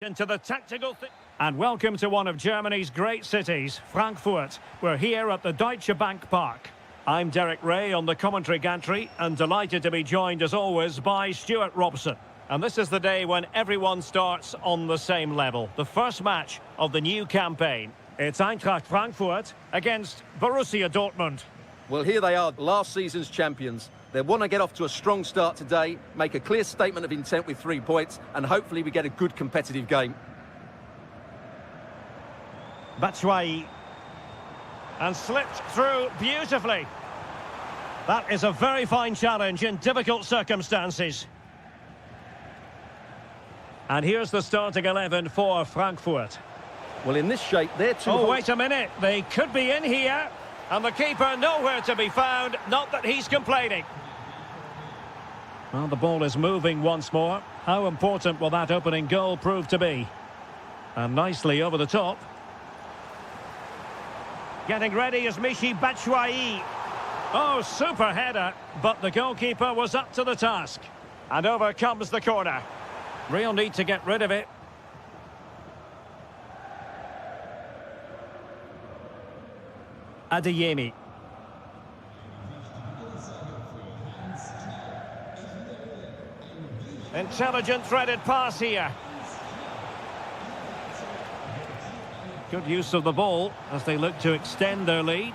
Into the tactical and welcome to one of Germany's great cities, Frankfurt. We're here at the Deutsche Bank Park. I'm Derek Ray on the commentary gantry and delighted to be joined as always by Stuart Robson. And this is the day when everyone starts on the same level. The first match of the new campaign. It's Eintracht Frankfurt against Borussia Dortmund. Well, here they are, last season's champions. They want to get off to a strong start today, make a clear statement of intent with 3 points, and hopefully we get a good competitive game. Batshuayi. And slipped through beautifully. That is a very fine challenge in difficult circumstances. And here's the starting 11 for Frankfurt. Well, in this shape, they're too... Oh, wait a minute. They could be in here. And the keeper nowhere to be found. Not that he's complaining. Well, the ball is moving once more. How important will that opening goal prove to be? And nicely over the top. Getting ready is Michy Batshuayi. Oh, super header. But the goalkeeper was up to the task. And over comes the corner. Real need to get rid of it. Adeyemi. Intelligent threaded pass here. Good use of the ball as they look to extend their lead.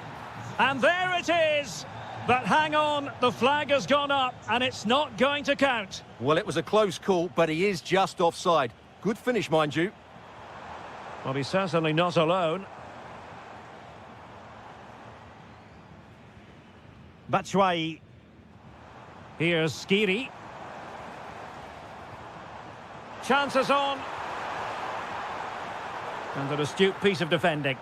And there it is! But hang on, the flag has gone up and it's not going to count. Well, it was a close call, but he is just offside. Good finish, mind you. Well, he's certainly not alone. Batshuayi. Here's Skiri. Chances on. And an astute piece of defending.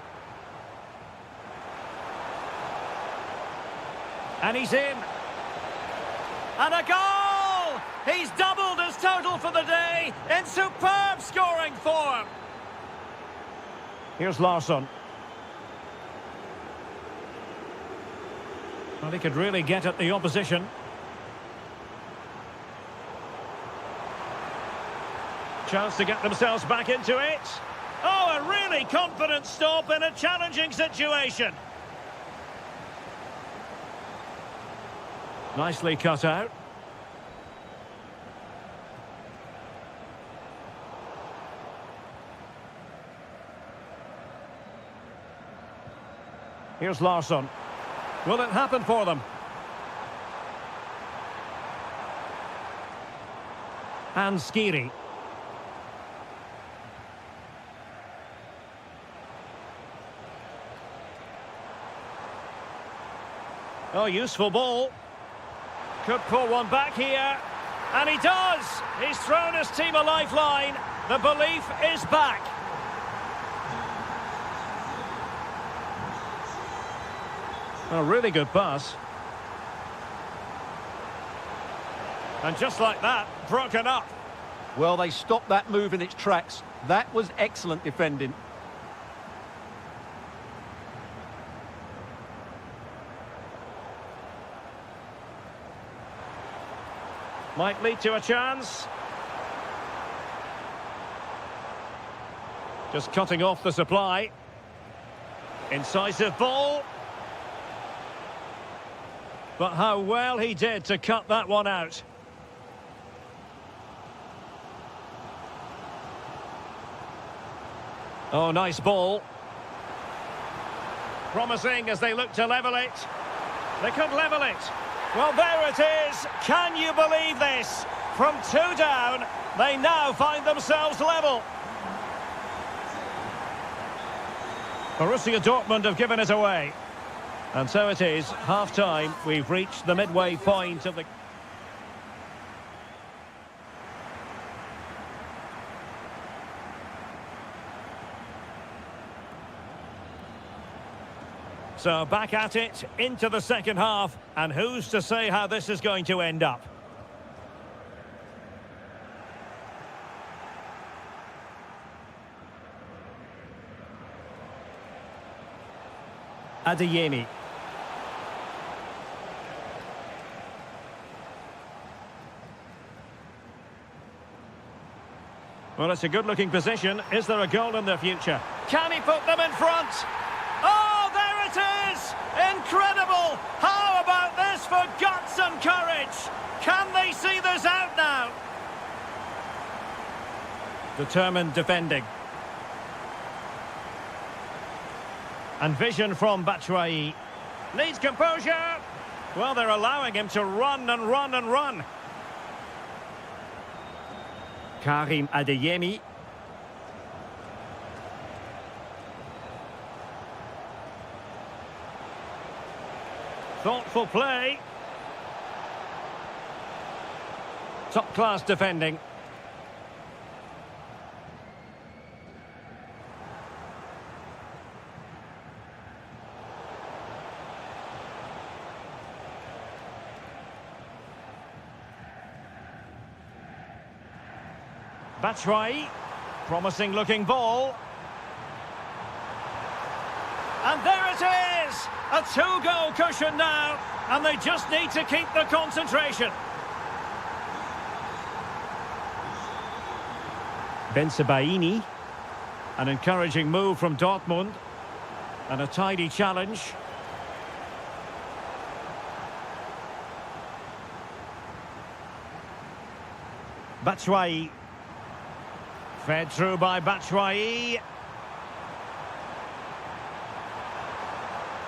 And he's in. And a goal! He's doubled his total for the day in superb scoring form. Here's Larsson. Well, he could really get at the opposition. Chance to get themselves back into it. Oh, a really confident stop in a challenging situation. Nicely cut out. Here's Larsson. Will it happen for them? And Skiri. Oh, useful ball. Could pull one back here. And he does! He's thrown his team a lifeline. The belief is back. A really good pass. And just like that, broken up. Well, they stopped that move in its tracks. That was excellent defending. Might lead to a chance. Just cutting off the supply. Incisive ball. But how well he did to cut that one out. Oh, nice ball. Promising as they look to level it. They could level it. Well, there it is. Can you believe this? From 2 down, they now find themselves level. Borussia Dortmund have given it away. And so it is, half-time. We've reached the midway point of the... So back at it, into the second half. And who's to say how this is going to end up? Adeyemi. Well, it's a good-looking position. Is there a goal in the future? Can he put them in front? Oh, there it is! Incredible! How about this for guts and courage? Can they see this out now? Determined defending. And vision from Batshuayi. Needs composure. Well, they're allowing him to run and run and run. Karim Adeyemi. Thoughtful play. Top-class defending. Batshuayi, promising looking ball. And there it is! A two-goal cushion now, and they just need to keep the concentration. Bensebaini, an encouraging move from Dortmund, and a tidy challenge. Batshuayi. Fed through by Batshuayi.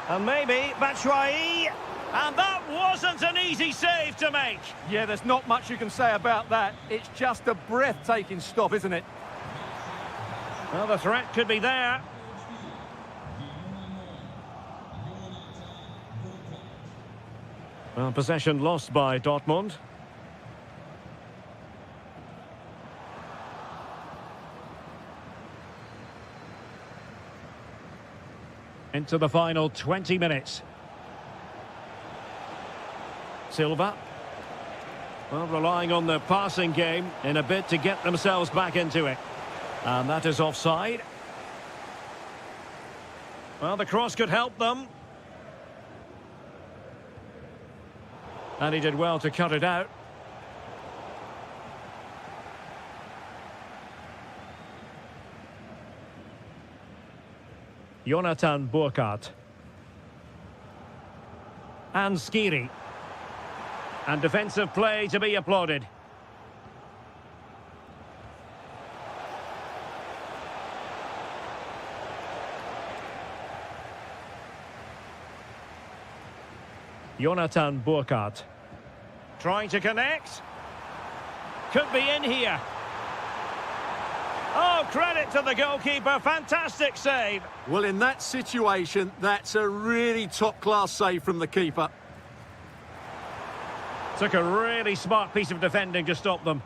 And maybe Batshuayi. And that wasn't an easy save to make. Yeah, there's not much you can say about that. It's just a breathtaking stop, isn't it? Well, the threat could be there. Well, possession lost by Dortmund. Into the final 20 minutes. Silva. Well, relying on the passing game in a bid to get themselves back into it. And that is offside. Well, the cross could help them. And he did well to cut it out. Jonathan Burkhardt. And Skiri. And defensive play to be applauded. Jonathan Burkhardt. Trying to connect. Could be in here. Oh, credit to the goalkeeper. Fantastic save. Well, in that situation, that's a really top-class save from the keeper. Took a really smart piece of defending to stop them.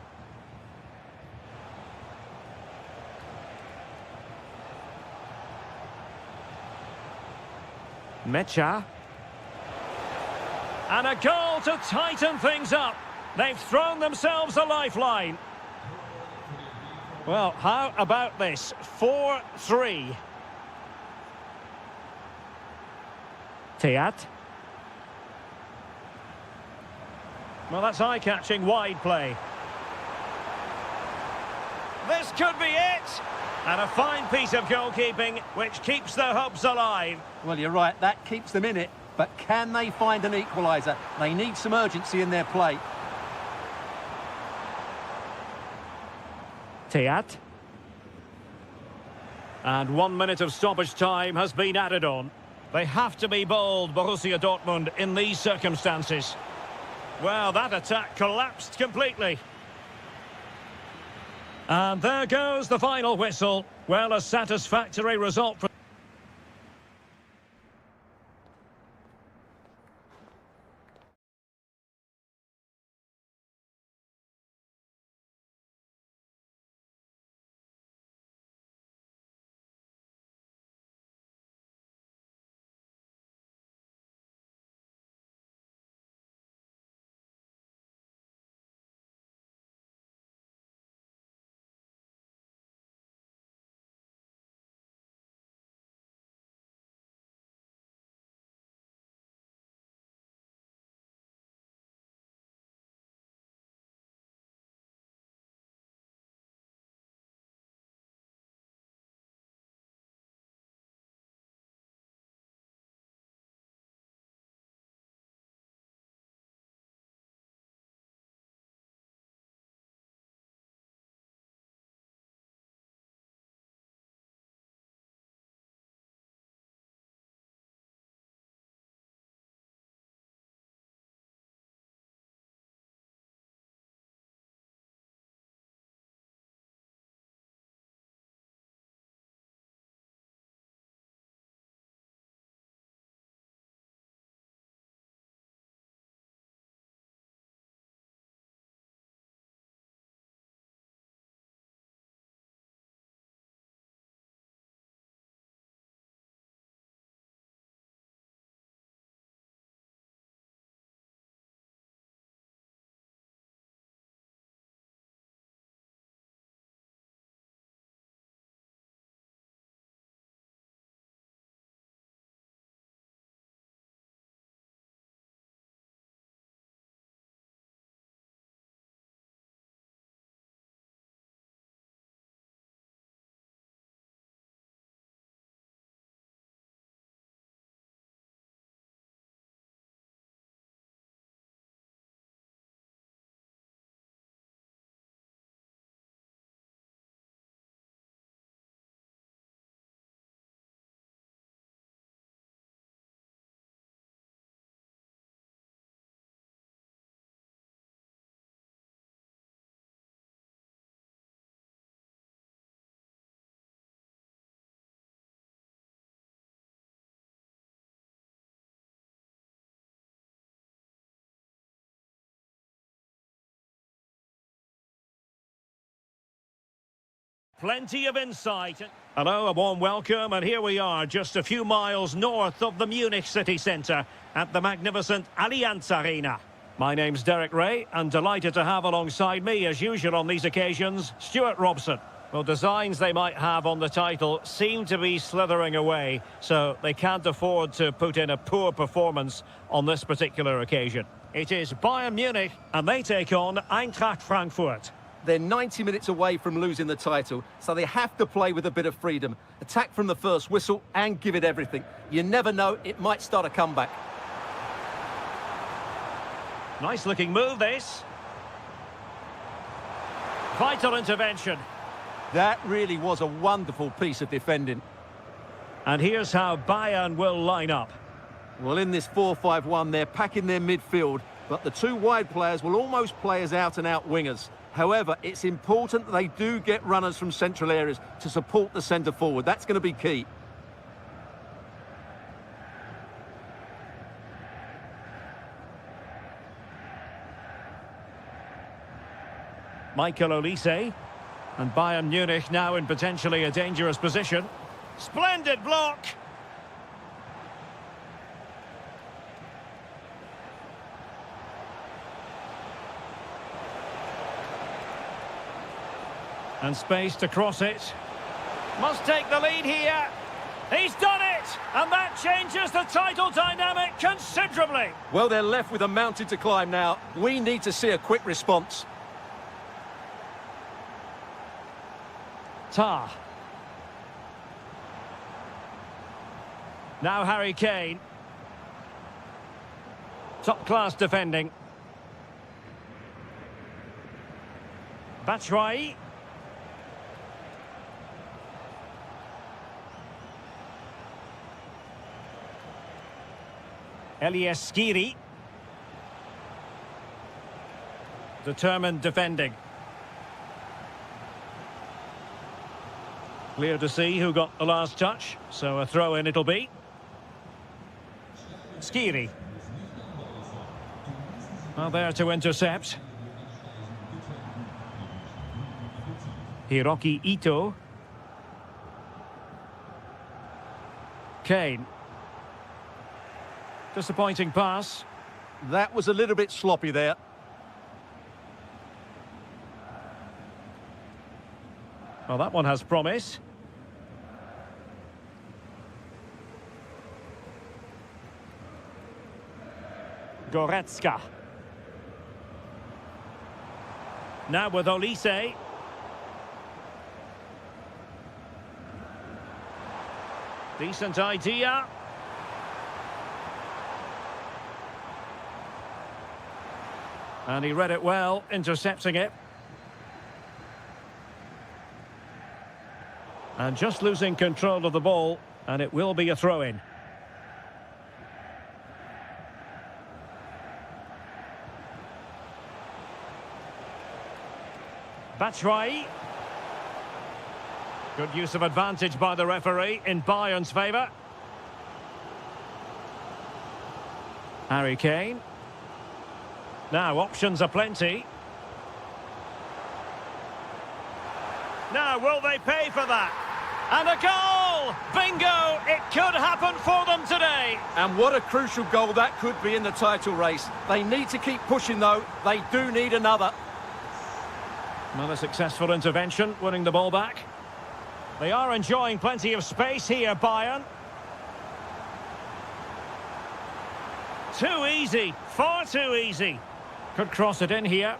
Mecha. And a goal to tighten things up. They've thrown themselves a lifeline. Well, how about this? 4-3. Teat. Well, that's eye-catching wide play. This could be it. And a fine piece of goalkeeping, which keeps their hopes alive. Well, you're right, that keeps them in it. But can they find an equaliser? They need some urgency in their play. Teat. And 1 minute of stoppage time has been added on. They have to be bold, Borussia Dortmund, in these circumstances. Well, that attack collapsed completely. And there goes the final whistle. Well, a satisfactory result for Plenty of insight. Hello, a warm welcome, and here we are, just a few miles north of the Munich city centre at the magnificent Allianz Arena. My name's Derek Ray, and delighted to have alongside me, as usual on these occasions, Stuart Robson. Well, designs they might have on the title seem to be slithering away, so they can't afford to put in a poor performance on this particular occasion. It is Bayern Munich, and they take on Eintracht Frankfurt. They're 90 minutes away from losing the title, so they have to play with a bit of freedom. Attack from the first whistle and give it everything. You never know, it might start a comeback. Nice looking move, this. Vital intervention. That really was a wonderful piece of defending. And here's how Bayern will line up. Well, in this 4-5-1, they're packing their midfield, but the two wide players will almost play as out-and-out wingers. However, it's important that they do get runners from central areas to support the centre forward. That's going to be key. Michael Olise. And Bayern Munich now in potentially a dangerous position. Splendid block! And space to cross it. Must take the lead here. He's done it! And that changes the title dynamic considerably. Well, they're left with a mountain to climb now. We need to see a quick response. Tah. Now Harry Kane. Top-class defending. Batshuayi. Skiri. Determined defending. Clear to see who got the last touch, so a throw-in it'll be. Skiri. Well, there to intercept. Hiroki Ito. Kane. Disappointing pass. That was a little bit sloppy there. Well, that one has promise. Goretzka. Now with Olise. Decent idea. And he read it well, intercepting it. And just losing control of the ball, and it will be a throw-in. Batshuayi. Good use of advantage by the referee in Bayern's favour. Harry Kane. Now, options are plenty. Now, will they pay for that? And a goal! Bingo! It could happen for them today. And what a crucial goal that could be in the title race. They need to keep pushing, though. They do need another. Another successful intervention, winning the ball back. They are enjoying plenty of space here, Bayern. Too easy, far too easy. Could cross it in here.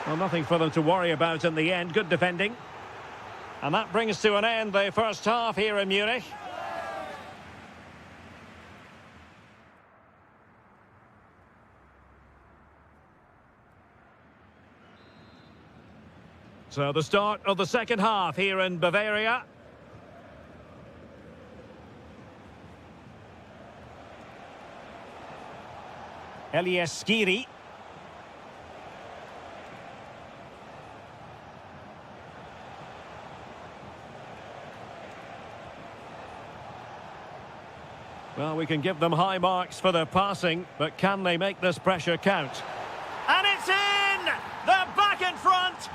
Well, nothing for them to worry about in the end. Good defending. And that brings to an end the first half here in Munich. So the start of the second half here in Bavaria. Skiri. Well, we can give them high marks for their passing, but can they make this pressure count? And it's in! They're back in front!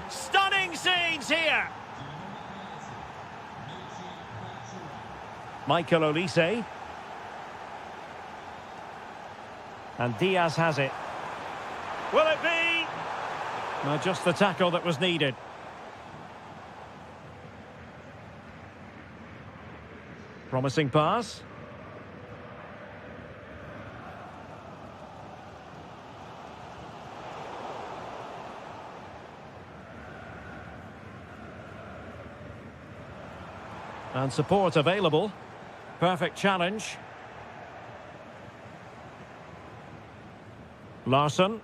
chance here. Michael Olise. And Diaz has it. Will it be? No, just the tackle that was needed. Promising pass. And support available. Perfect challenge. Larsson.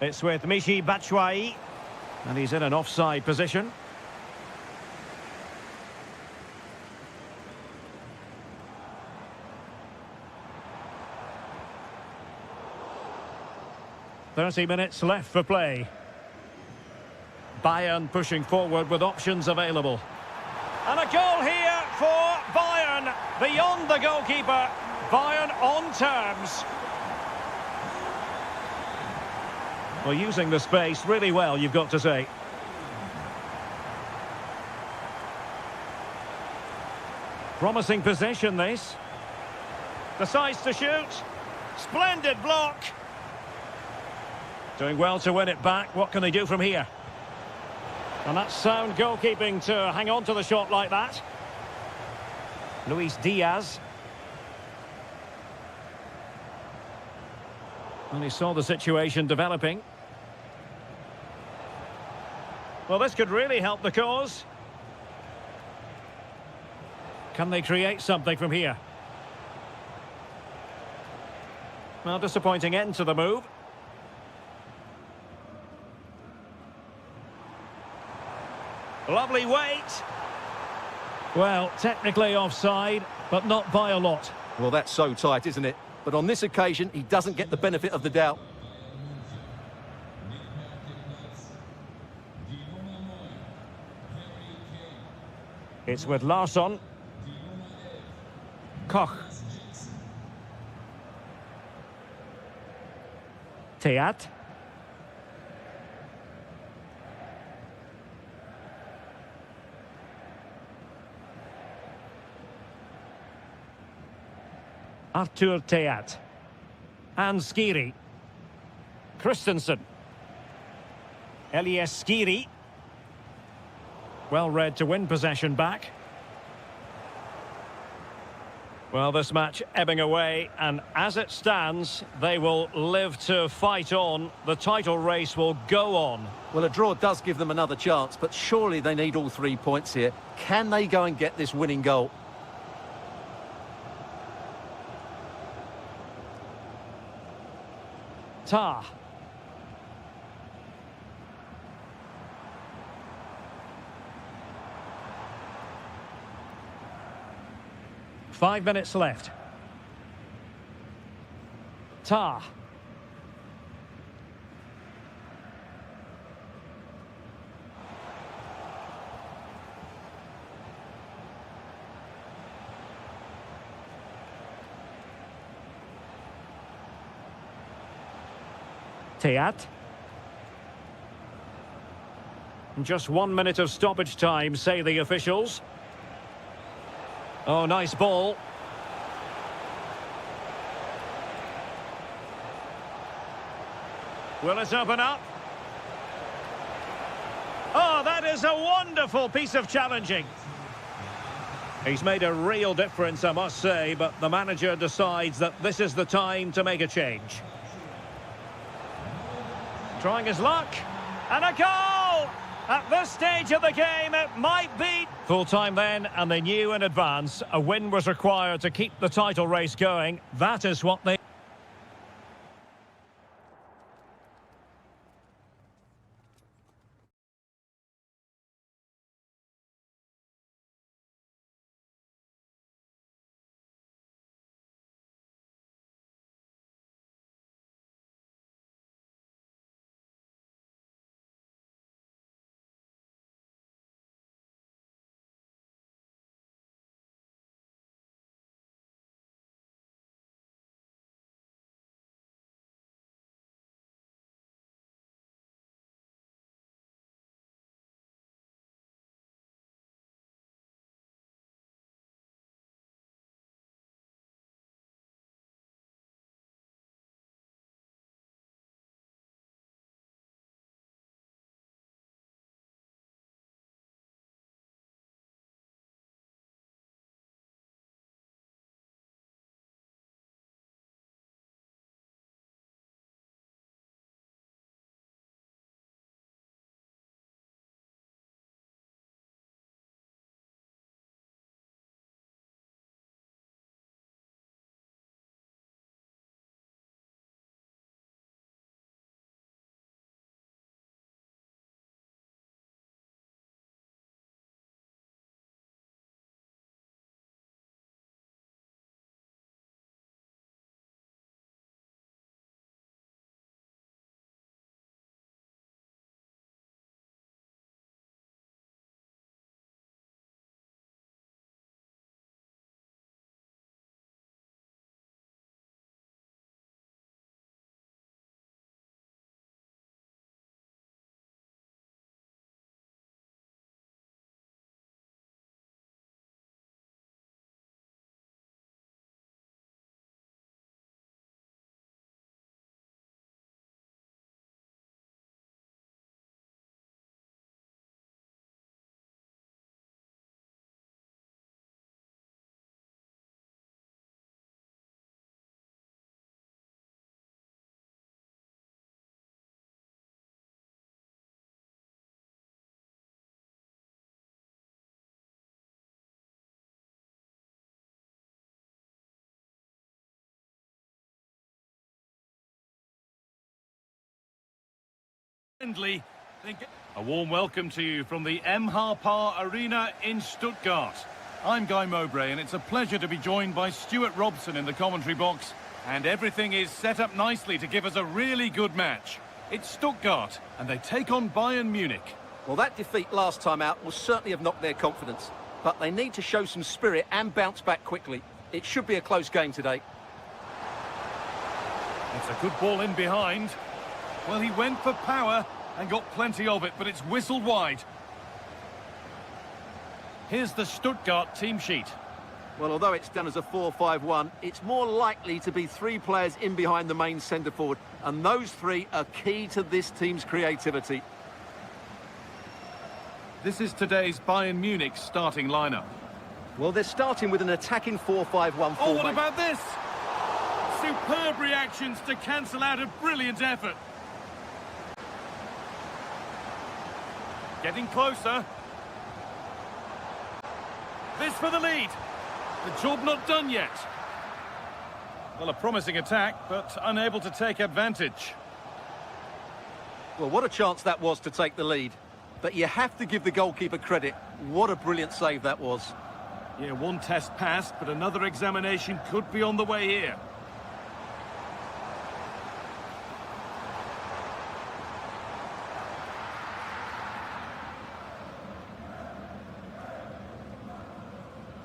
It's with Michy Batshuayi. And he's in an offside position. "30 minutes left for play. Bayern pushing forward with options available. And a goal here for Bayern. Beyond the goalkeeper. Bayern on terms. Well, using the space really well, you've got to say. Promising possession, this. Decides to shoot. Splendid block. Doing well to win it back. What can they do from here? And that's sound goalkeeping to hang on to the shot like that. Luis Diaz. And he saw the situation developing. Well, this could really help the cause. Can they create something from here? Well, disappointing end to the move. Lovely weight. Well, technically offside, but not by a lot. Well, that's so tight, isn't it? But on this occasion, he doesn't get the benefit of the doubt. It's with Larsson. Koch. Teat. Artur Teat. And Skiri. Christensen. Elias Skiri. Well read to win possession back. Well, this match ebbing away, and as it stands, they will live to fight on. The title race will go on. Well, a draw does give them another chance, but surely they need all 3 points here. Can they go and get this winning goal? Tar. Five minutes left. Tar. Teat. Just 1 minute of stoppage time, say the officials. Oh, nice ball. Will it open up? Oh, that is a wonderful piece of challenging. He's made a real difference, I must say, but the manager decides that this is the time to make a change. Trying his luck. And a goal! At this stage of the game, it might be full-time then, and they knew in advance a win was required to keep the title race going. That is what they... A warm welcome to you from the MH Arena in Stuttgart. I'm Guy Mowbray, and it's a pleasure to be joined by Stuart Robson in the commentary box. And everything is set up nicely to give us a really good match. It's Stuttgart, and they take on Bayern Munich. Well, that defeat last time out will certainly have knocked their confidence. But they need to show some spirit and bounce back quickly. It should be a close game today. It's a good ball in behind. Well, he went for power and got plenty of it, but it's whistled wide. Here's the Stuttgart team sheet. Well, although it's done as a 4-5-1, it's more likely to be three players in behind the main centre forward, and those three are key to this team's creativity. This is today's Bayern Munich starting lineup. Well, they're starting with an attacking 4-5-1 formation. Oh, what about this? Superb reactions to cancel out a brilliant effort. Getting closer. This for the lead. The job not done yet. Well, a promising attack, but unable to take advantage. Well, what a chance that was to take the lead. But you have to give the goalkeeper credit. What a brilliant save that was. Yeah, one test passed, but another examination could be on the way here.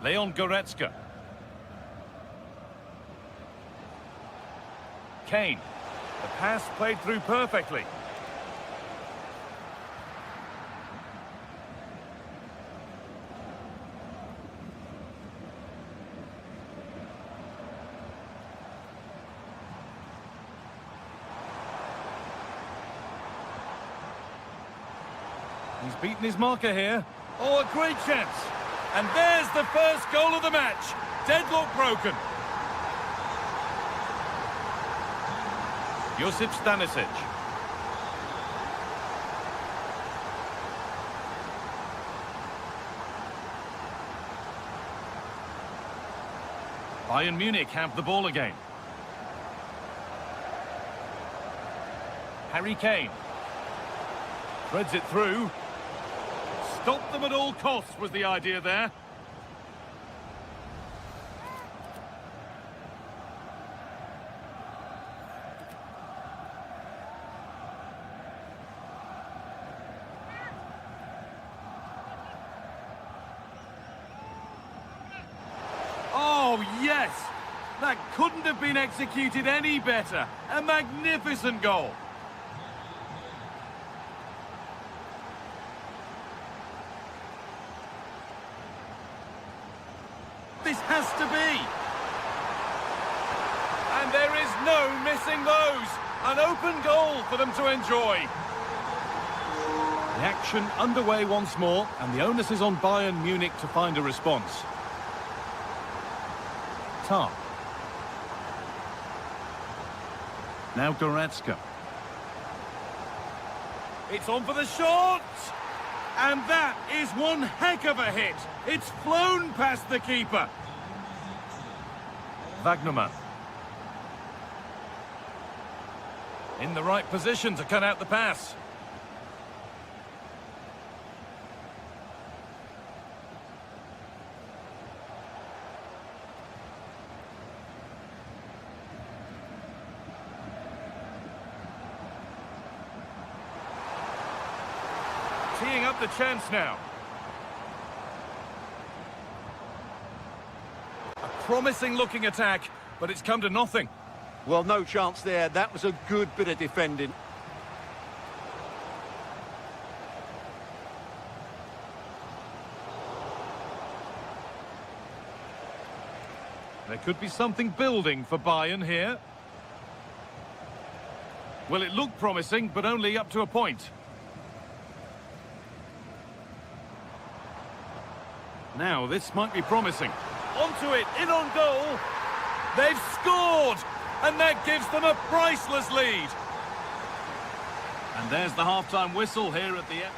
Leon Goretzka. Kane. The pass played through perfectly. He's beaten his marker here. Oh, a great chance. And there's the first goal of the match. Deadlock broken. Josip Stanisic. Bayern Munich have the ball again. Harry Kane. Threads it through. Stop them at all costs was the idea there. Oh, yes! That couldn't have been executed any better. A magnificent goal. This has to be. And there is no missing those. An open goal for them to enjoy. The action underway once more, and the onus is on Bayern Munich to find a response. Tar. Now Goretzka. It's on for the shot! And that is one heck of a hit. It's flown past the keeper. Wagnerman. In the right position to cut out the pass. Teeing up the chance now. A promising looking attack, but it's come to nothing. Well, no chance there. That was a good bit of defending. There could be something building for Bayern here. Well, it looked promising, but only up to a point. Now, this might be promising. Onto it, in on goal. They've scored! And that gives them a priceless lead. And there's the half-time whistle here at the end.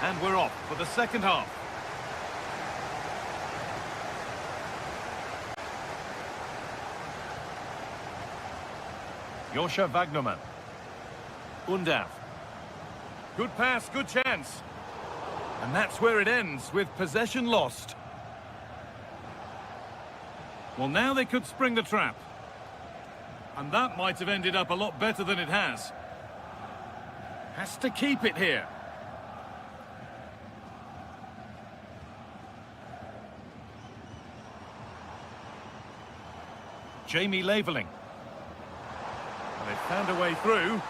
And we're off for the second half. Joscha Wagnermann. Undav. Good pass, good chance. And that's where it ends, with possession lost. Well, now they could spring the trap. And that might have ended up a lot better than it has. Has to keep it here. Jamie Laveling. They've found a way through.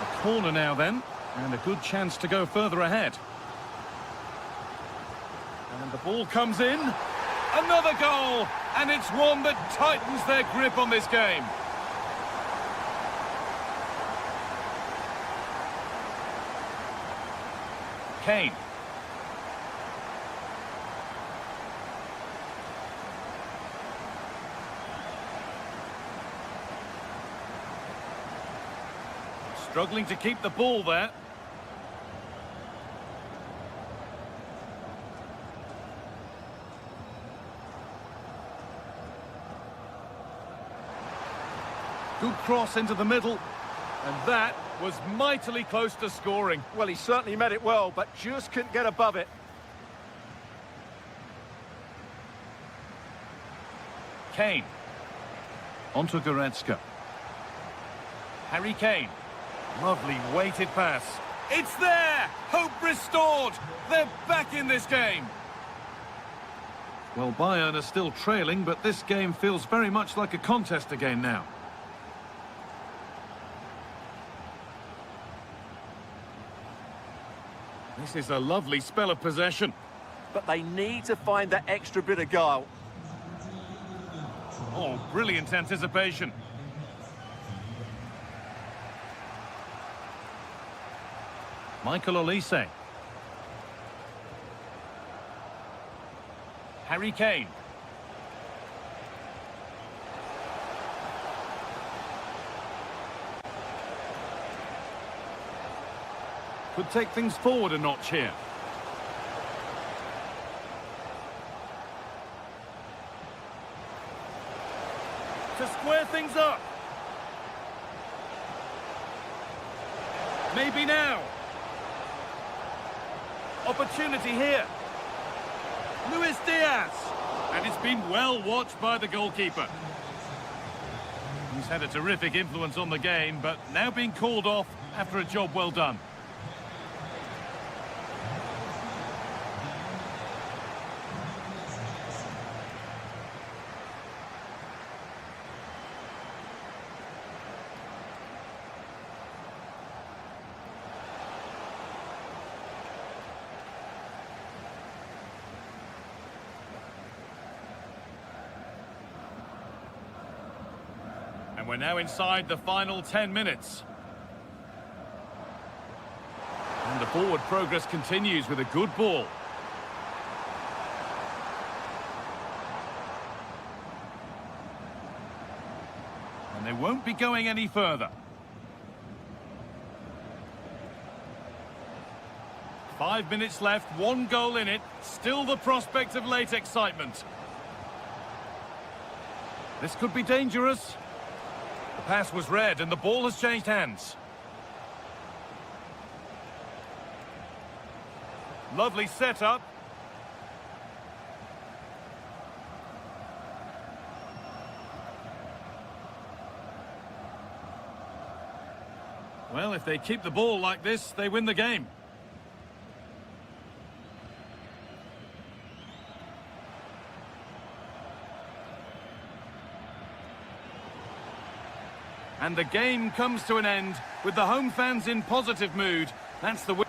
A corner now then, and a good chance to go further ahead. And the ball comes in. Another goal! And it's one that tightens their grip on this game. Kane. Struggling to keep the ball there. Good cross into the middle. And that was mightily close to scoring. Well, he certainly met it well, but just couldn't get above it. Kane. Onto Goretzka. Harry Kane. Lovely weighted pass. It's there! Hope restored! They're back in this game! Well, Bayern are still trailing, but this game feels very much like a contest again now. This is a lovely spell of possession. But they need to find that extra bit of guile. Oh, brilliant anticipation. Michael Olise. Harry Kane. Could take things forward a notch here. To square things up. Maybe now. Opportunity here. Luis Diaz. And it's been well watched by the goalkeeper. He's had a terrific influence on the game, but now being called off after a job well done. And we're now inside the final 10 minutes. And the forward progress continues with a good ball. And they won't be going any further. 5 minutes left, 1 goal in it. Still the prospect of late excitement. This could be dangerous. The pass was read and the ball has changed hands. Lovely setup. Well, if they keep the ball like this, they win the game. And the game comes to an end with the home fans in positive mood. That's the win.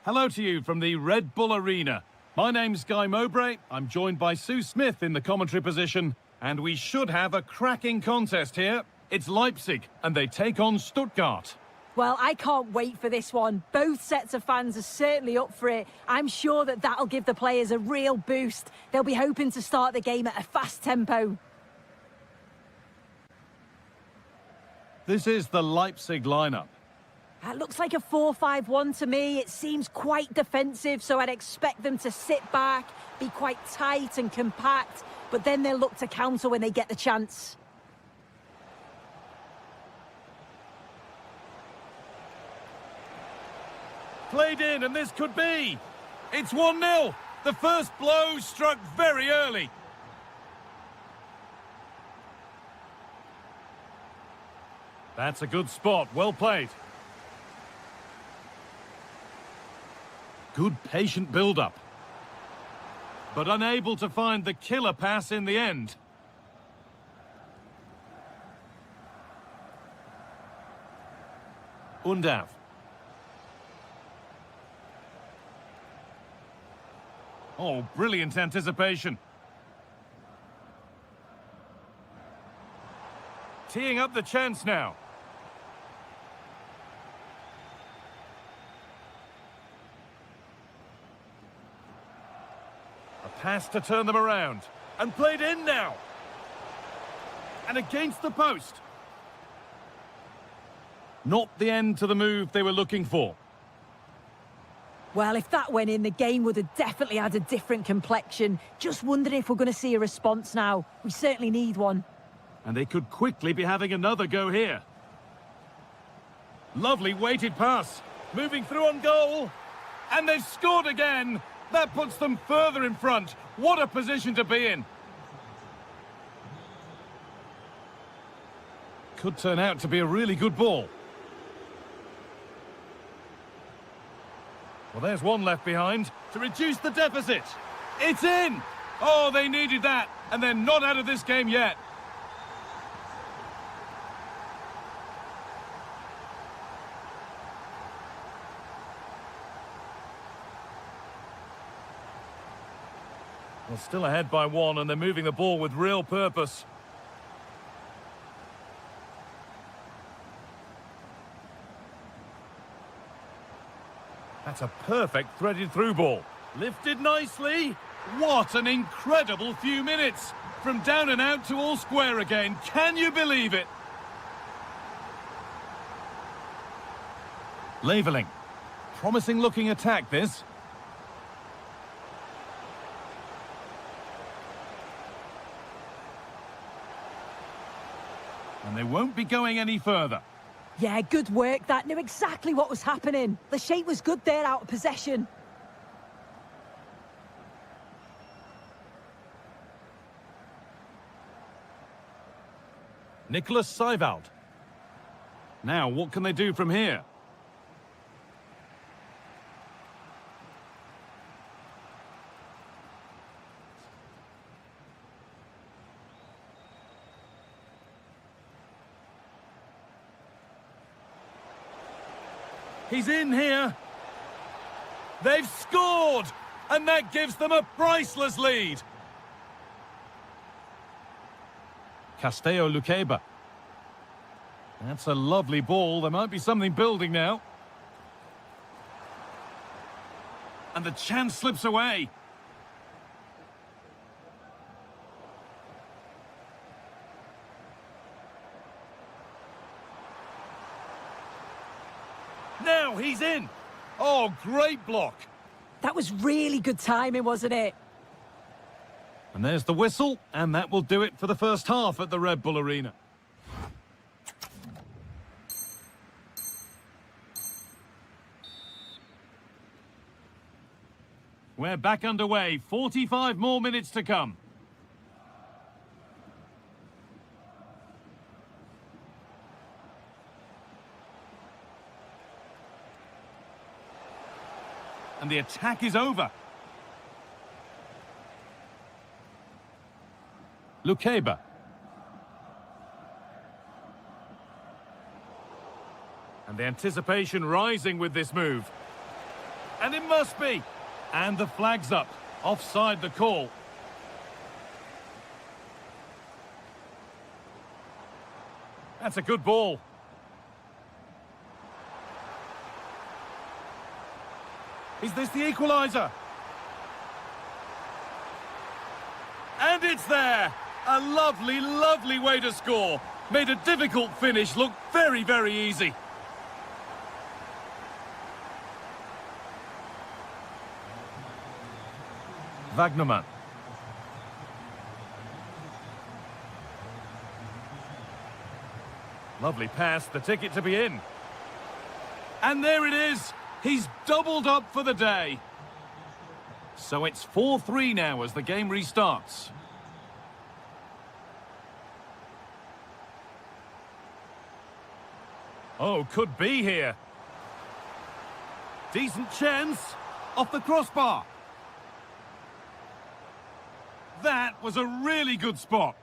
Hello to you from the Red Bull Arena. My name's Guy Mowbray. I'm joined by Sue Smith in the commentary position, and we should have a cracking contest here. It's Leipzig, and they take on Stuttgart. Well, I can't wait for this one. Both sets of fans are certainly up for it. I'm sure that that'll give the players a real boost. They'll be hoping to start the game at a fast tempo. This is the Leipzig lineup. It looks like a 4-5-1 to me. It seems quite defensive, so I'd expect them to sit back, be quite tight and compact, but then they'll look to counter when they get the chance. Played in, and this could be. It's 1-0. The first blow struck very early. That's a good spot. Well played. Good patient build-up. But unable to find the killer pass in the end. Undav. Oh, brilliant anticipation. Teeing up the chance now. A pass to turn them around. And played in now. And against the post. Not the end to the move they were looking for. Well, if that went in, the game would have definitely had a different complexion. Just wondering if we're going to see a response now. We certainly need one. And they could quickly be having another go here. Lovely weighted pass. Moving through on goal. And they've scored again. That puts them further in front. What a position to be in. Could turn out to be a really good ball. Well, there's one left behind to reduce the deficit. It's in! Oh, they needed that, and they're not out of this game yet. Well, still ahead by one, and they're moving the ball with real purpose. That's a perfect threaded through ball. Lifted nicely. What an incredible few minutes. From down and out to all square again. Can you believe it? Leveling. Promising looking attack this. And they won't be going any further. Yeah, good work. That knew exactly what was happening. The shape was good there out of possession. Nicholas Seivald. Now, what can they do from here? He's in here. They've scored! And that gives them a priceless lead. Castello Luqueba. That's a lovely ball. There might be something building now. And the chance slips away. Now he's in. Oh, great block. That was really good timing, wasn't it? And there's the whistle, and that will do it for the first half at the Red Bull Arena. We're back underway. 45 more minutes to come. And the attack is over. Luqueba. And the anticipation rising with this move. And it must be. And the flag's up. Offside the call. That's a good ball. Is this the equaliser? And it's there! A lovely, lovely way to score. Made a difficult finish look very, very easy. Wagnerman. Lovely pass, the ticket to be in. And there it is! He's doubled up for the day. So it's 4-3 now as the game restarts. Oh, could be here. Decent chance. Off the crossbar. That was a really good spot.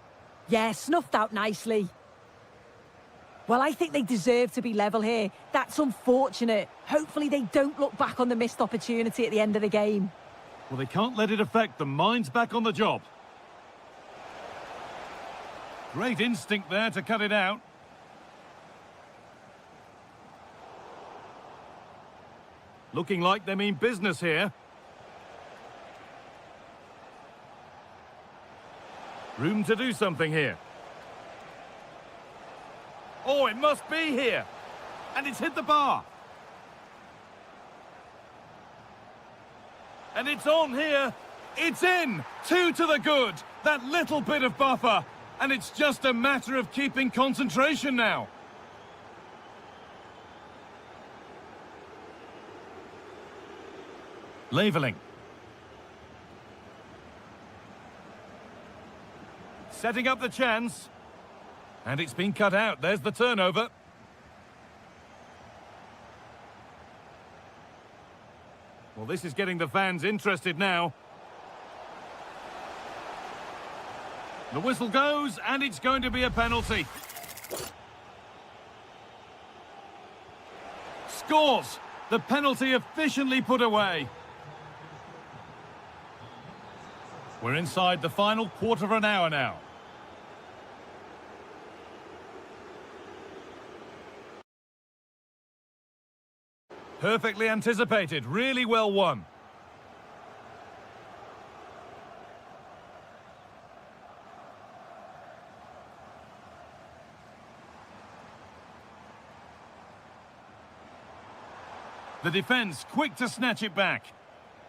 Yeah, snuffed out nicely. Well, I think they deserve to be level here. That's unfortunate. Hopefully they don't look back on the missed opportunity at the end of the game. Well, they can't let it affect them. Mind's back on the job. Great instinct there to cut it out. Looking like they mean business here. Room to do something here. Oh, it must be here. And it's hit the bar. And it's on here. It's in. 2 to the good. That little bit of buffer. And it's just a matter of keeping concentration now. Leveling. Setting up the chance. And it's been cut out. There's the turnover. Well, this is getting the fans interested now. The whistle goes, and it's going to be a penalty. Scores! The penalty efficiently put away. We're inside the final quarter of an hour now. Perfectly anticipated, really well won. The defence quick to snatch it back.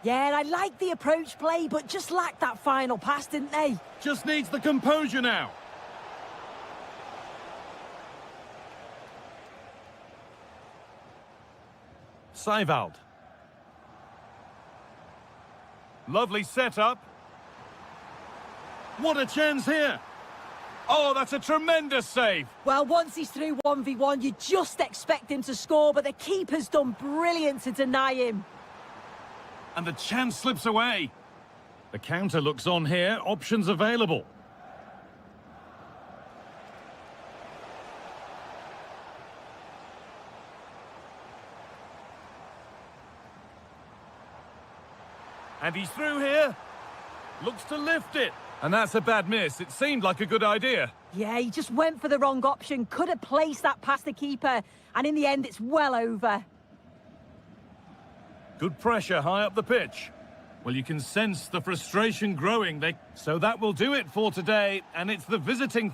Yeah, I like the approach play, but just lacked that final pass, didn't they? Just needs the composure now. Seivald. Lovely setup. What a chance here. Oh, that's a tremendous save. Well, once he's through 1v1, you just expect him to score, but the keeper's done brilliant to deny him. And the chance slips away. The counter looks on here. Options available. And he's through here. Looks to lift it. And that's a bad miss. It seemed like a good idea. Yeah, he just went for the wrong option. Could have placed that past the keeper. And in the end, it's well over. Good pressure high up the pitch. Well, you can sense the frustration growing. So that will do it for today. And it's the visiting...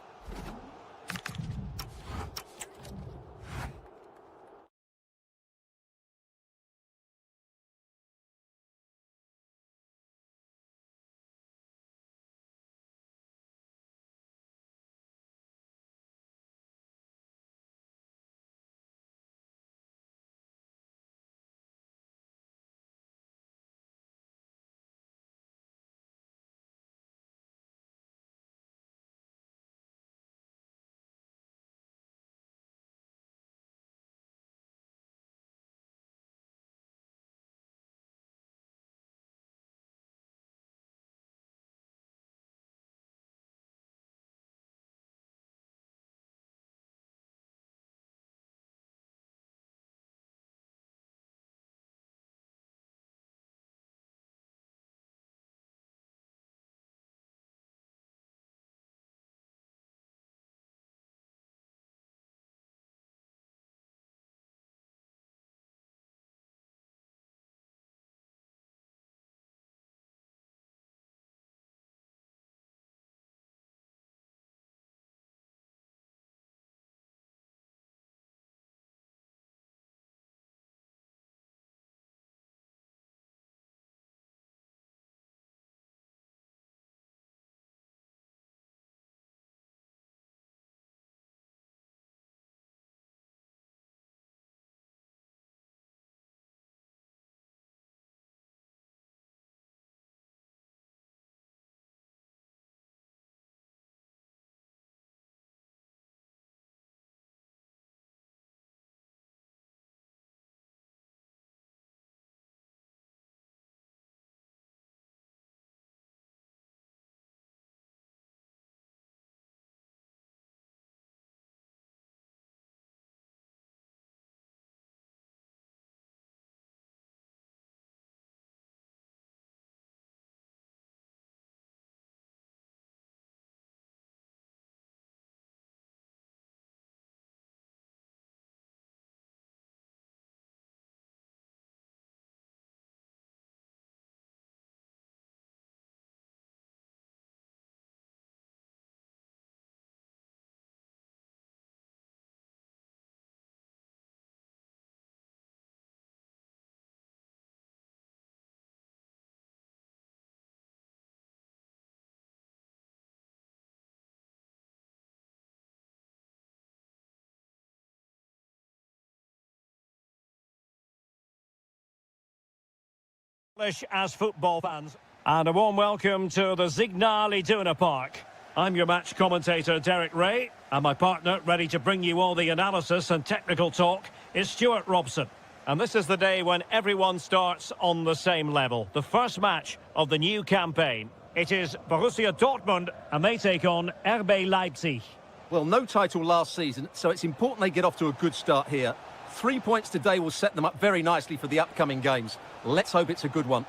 As football fans. And a warm welcome to the Signal Iduna Park. I'm your match commentator, Derek Ray, and my partner, ready to bring you all the analysis and technical talk, is Stuart Robson. And this is the day when everyone starts on the same level. The first match of the new campaign. It is Borussia Dortmund, and they take on RB Leipzig. Well, no title last season, so it's important they get off to a good start here. 3 points today will set them up very nicely for the upcoming games. Let's hope it's a good one.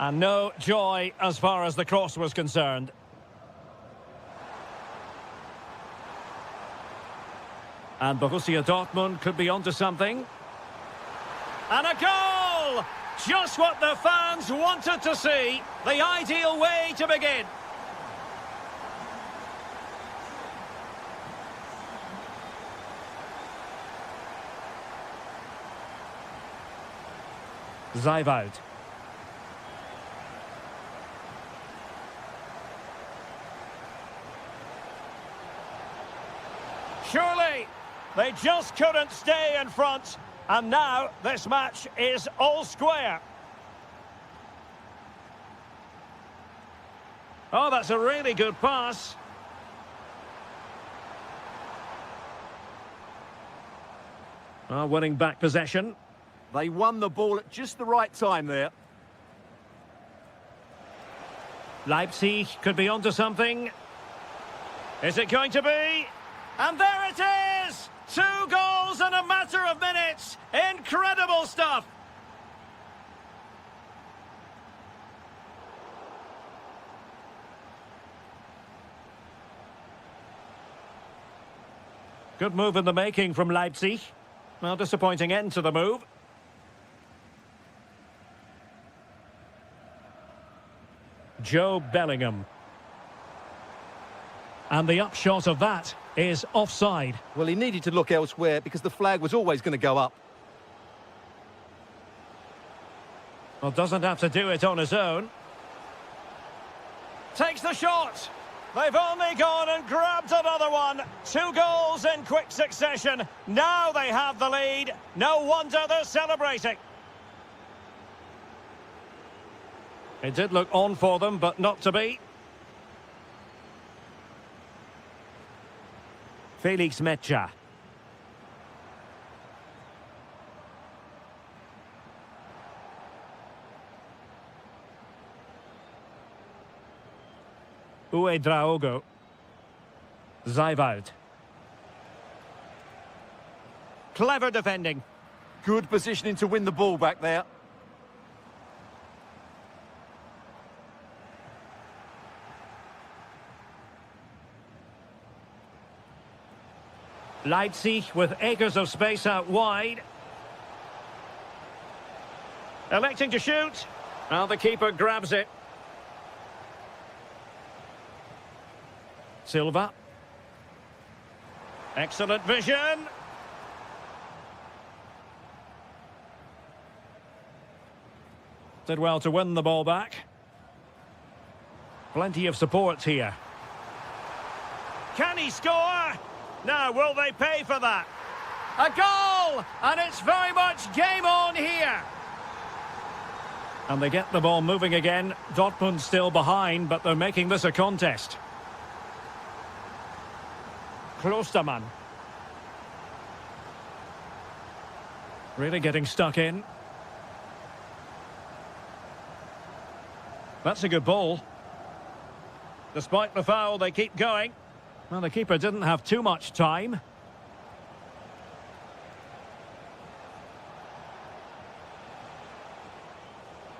And no joy as far as the cross was concerned. And Borussia Dortmund could be onto something. And a goal! Just what the fans wanted to see. The ideal way to begin. Zijvoud. Surely, they just couldn't stay in front, and now this match is all square. Oh, that's a really good pass. Winning back possession. They won the ball at just the right time there. Leipzig could be onto something. Is it going to be? And there it is! 2 goals in a matter of minutes. Incredible stuff. Good move in the making from Leipzig. Well, disappointing end to the move. Joe Bellingham. And the upshot of that is offside. Well, he needed to look elsewhere because the flag was always going to go up. Well, doesn't have to do it on his own. Takes the shot. They've only gone and grabbed another one. 2 goals in quick succession. Now they have the lead. No wonder they're celebrating. It did look on for them, but not to be. Felix Mecha. Uedraogo. Zijvoud. Clever defending. Good positioning to win the ball back there. Leipzig with acres of space out wide. Electing to shoot. Well, the keeper grabs it. Silva. Excellent vision. Did well to win the ball back. Plenty of support here. Can he score? Now, will they pay for that? A goal! And it's very much game on here. And they get the ball moving again. Dortmund still behind, but they're making this a contest. Klostermann. Really getting stuck in. That's a good ball. Despite the foul, they keep going. Well, the keeper didn't have too much time.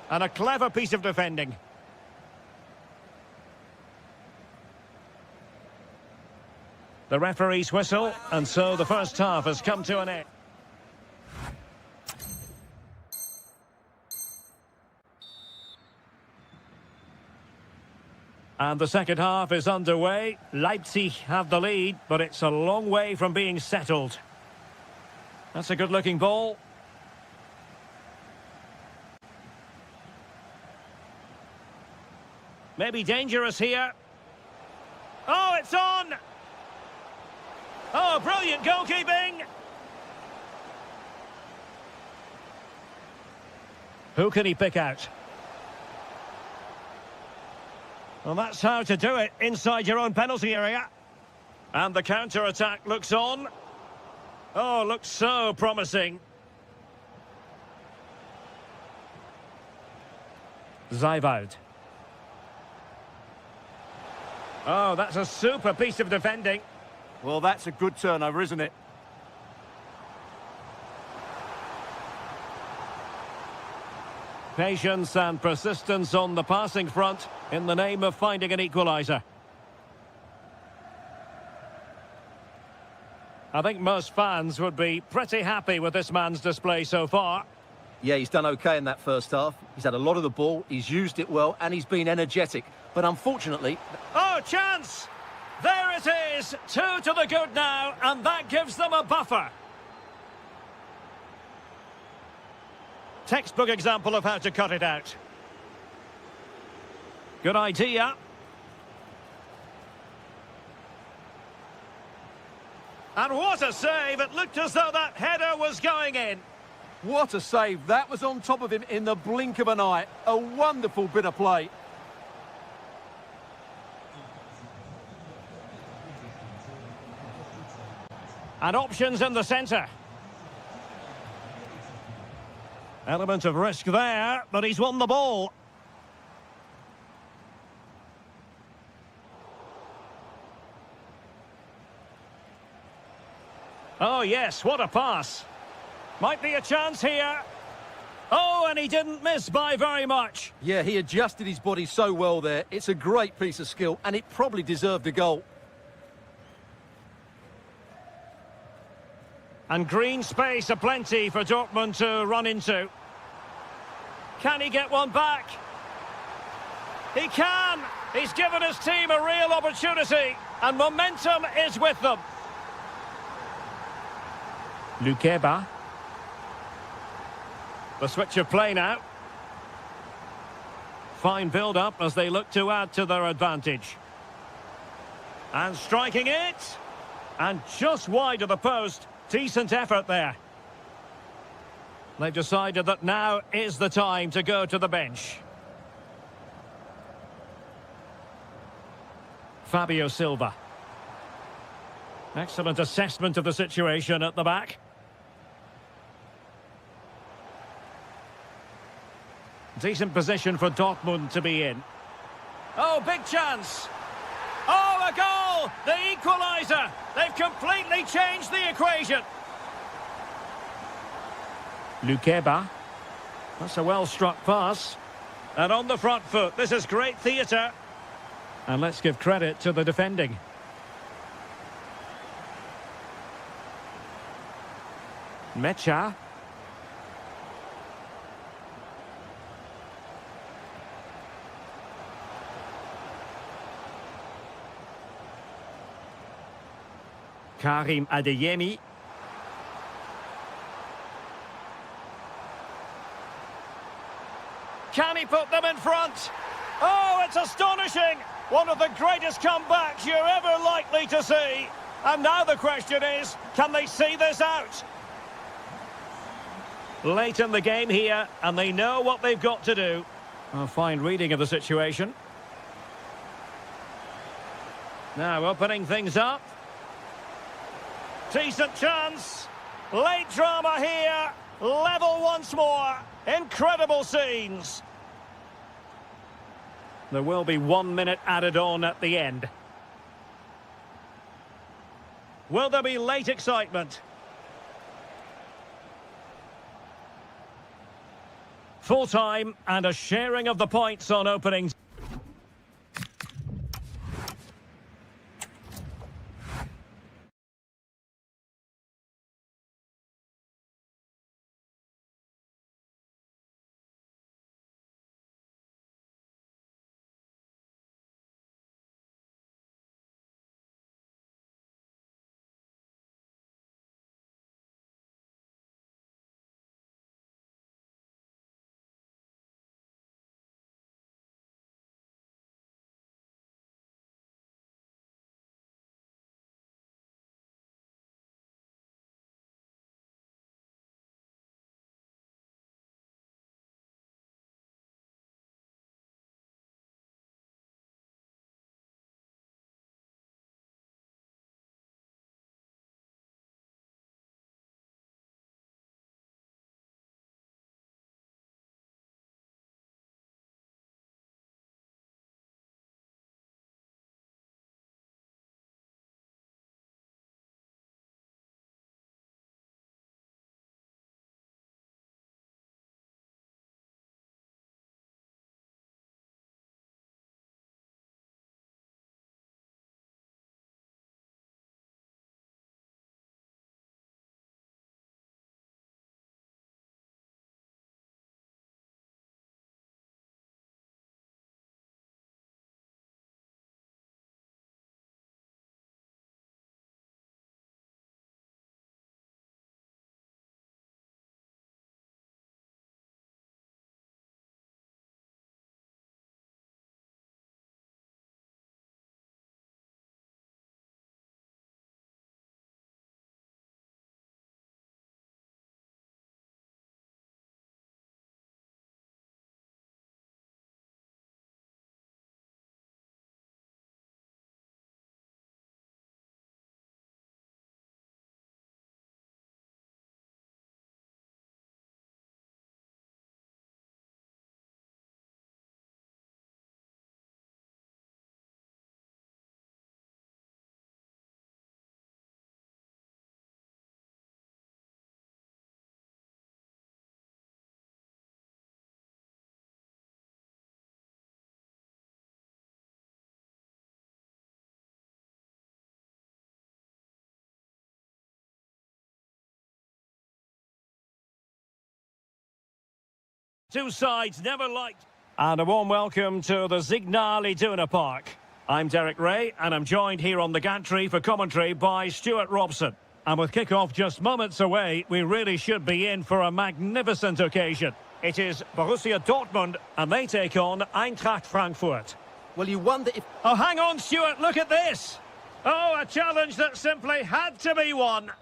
And a clever piece of defending. The referee's whistle, and so the first half has come to an end. And the second half is underway. Leipzig have the lead, but it's a long way from being settled. That's a good-looking ball. Maybe dangerous here. Oh, it's on! Oh, brilliant goalkeeping! Who can he pick out? Well, that's how to do it inside your own penalty area. And the counter-attack looks on. Oh, looks so promising. Zijvoud. Oh, that's a super piece of defending. Well, that's a good turnover, isn't it? Patience and persistence on the passing front in the name of finding an equaliser. I think most fans would be pretty happy with this man's display so far. Yeah, he's done okay in that first half. He's had a lot of the ball, he's used it well, and he's been energetic. But unfortunately... Oh, chance! There it is! 2 to the good now, and that gives them a buffer. Textbook example of how to cut it out. Good idea. And what a save! It looked as though that header was going in. What a save. That was on top of him in the blink of an eye. A wonderful bit of play. And options in the centre. Element of risk there, but he's won the ball. Oh yes, what a pass. Might be a chance here. Oh, and he didn't miss by very much. Yeah, he adjusted his body so well there. It's a great piece of skill, and it probably deserved a goal. And green space aplenty for Dortmund to run into. Can he get one back? He can! He's given his team a real opportunity, and momentum is with them. Lukeba. The switch of play now. Fine build-up as they look to add to their advantage. And striking it. And just wide of the post. Decent effort there. They've decided that now is the time to go to the bench. Fabio Silva. Excellent assessment of the situation at the back. Decent position for Dortmund to be in. Oh, big chance. Oh, a goal! The equaliser! They've completely changed the equation. Lukeba. That's a well-struck pass. And on the front foot, this is great theatre. And let's give credit to the defending. Mecha. Karim Adeyemi. Can he put them in front? Oh, it's astonishing! One of the greatest comebacks you're ever likely to see. And now the question is, can they see this out? Late in the game here, and they know what they've got to do. A fine reading of the situation. Now opening things up. Decent chance. Late drama here. Level once more. Incredible scenes. There will be 1 minute added on at the end. Will there be late excitement? Full time and a sharing of the points on openings. Two sides never liked. And a warm welcome to the Signal Iduna Park. I'm Derek Ray, and I'm joined here on the gantry for commentary by Stuart Robson. And with kick-off just moments away, we really should be in for a magnificent occasion. It is Borussia Dortmund, and they take on Eintracht Frankfurt. Well, you wonder if... Oh, hang on, Stuart, look at this! Oh, a challenge that simply had to be won.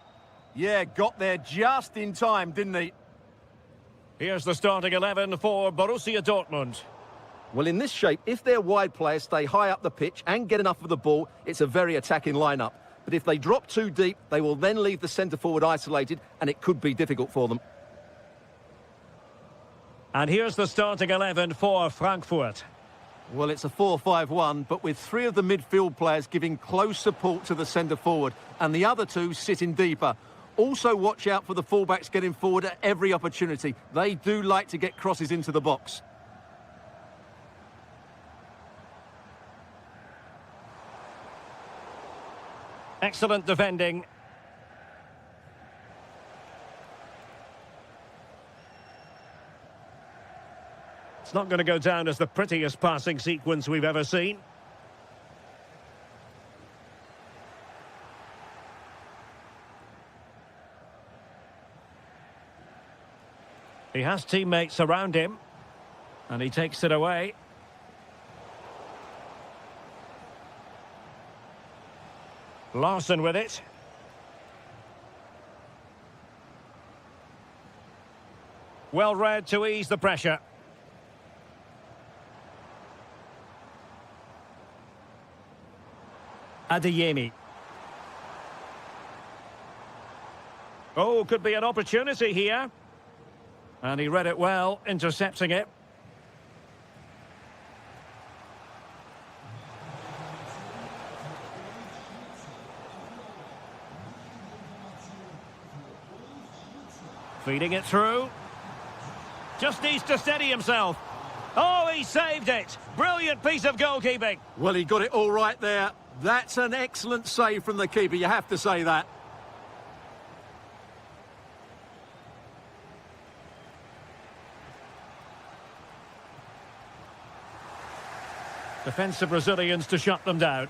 Yeah, got there just in time, didn't he? Here's the starting 11 for Borussia Dortmund. Well, in this shape, if their wide players stay high up the pitch and get enough of the ball, it's a very attacking lineup. But if they drop too deep, they will then leave the centre-forward isolated, and it could be difficult for them. And here's the starting 11 for Frankfurt. Well, it's a 4-5-1, but with three of the midfield players giving close support to the centre-forward, and the other two sitting deeper. Also watch out for the fullbacks getting forward at every opportunity. They do like to get crosses into the box. Excellent defending. It's not going to go down as the prettiest passing sequence we've ever seen. He has teammates around him, and he takes it away. Larson with it. Well read to ease the pressure. Adeyemi. Oh, could be an opportunity here. And he read it well, intercepting it. Feeding it through. Just needs to steady himself. Oh, he saved it. Brilliant piece of goalkeeping. Well, he got it all right there. That's an excellent save from the keeper, you have to say that. Defensive Brazilians to shut them down.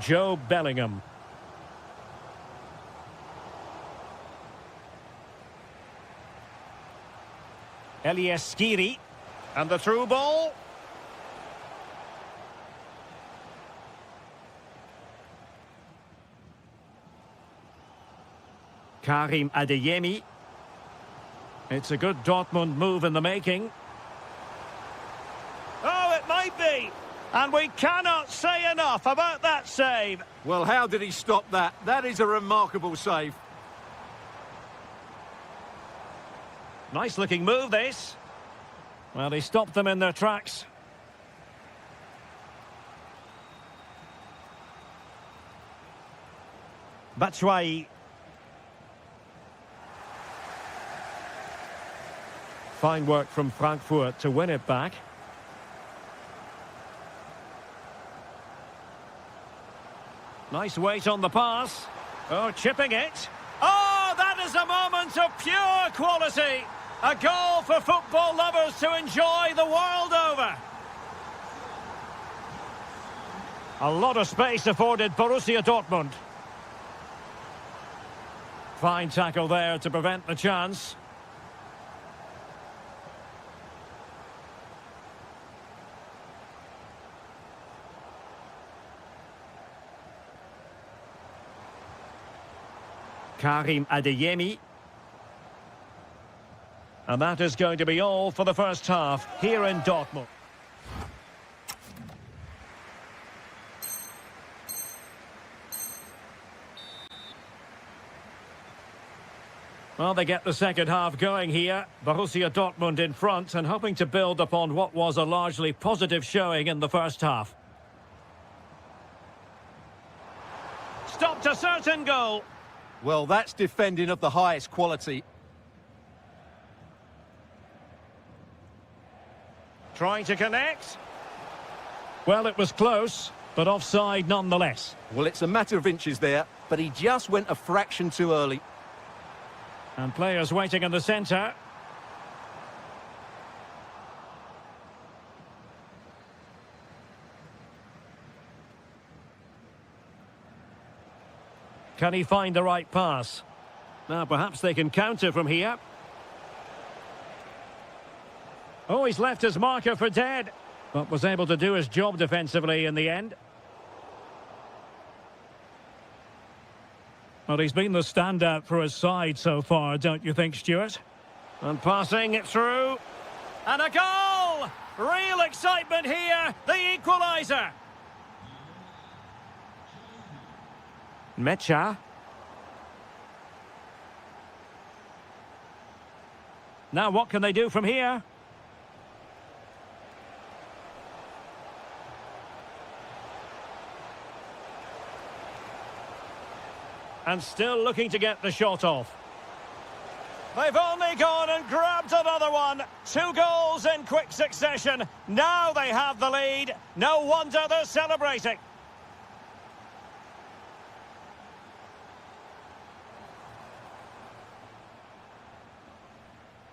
Joe Bellingham. Elias Skiri. And the through ball. Karim Adeyemi. It's a good Dortmund move in the making. Oh, it might be. And we cannot say enough about that save. Well, how did he stop that? That is a remarkable save. Nice looking move, this. Well, he stopped them in their tracks. Batshuayi. Fine work from Frankfurt to win it back. Nice weight on the pass. Oh, chipping it. Oh, that is a moment of pure quality. A goal for football lovers to enjoy the world over. A lot of space afforded Borussia Dortmund. Fine tackle there to prevent the chance. Karim Adeyemi. And that is going to be all for the first half here in Dortmund. Well, they get the second half going here. Borussia Dortmund in front and hoping to build upon what was a largely positive showing in the first half. Stopped a certain goal. Well, that's defending of the highest quality. Trying to connect. Well, it was close, but offside nonetheless. Well, it's a matter of inches there, but he just went a fraction too early. And players waiting in the centre. Can he find the right pass? Now perhaps they can counter from here. Oh, he's left his marker for dead, but was able to do his job defensively in the end. Well, he's been the standout for his side so far, don't you think, Stuart? And passing it through. And a goal! Real excitement here, the equaliser. Mecha. Now what can they do from here? And still looking to get the shot off. They've only gone and grabbed another one. 2 goals in quick succession. Now they have the lead. No wonder they're celebrating.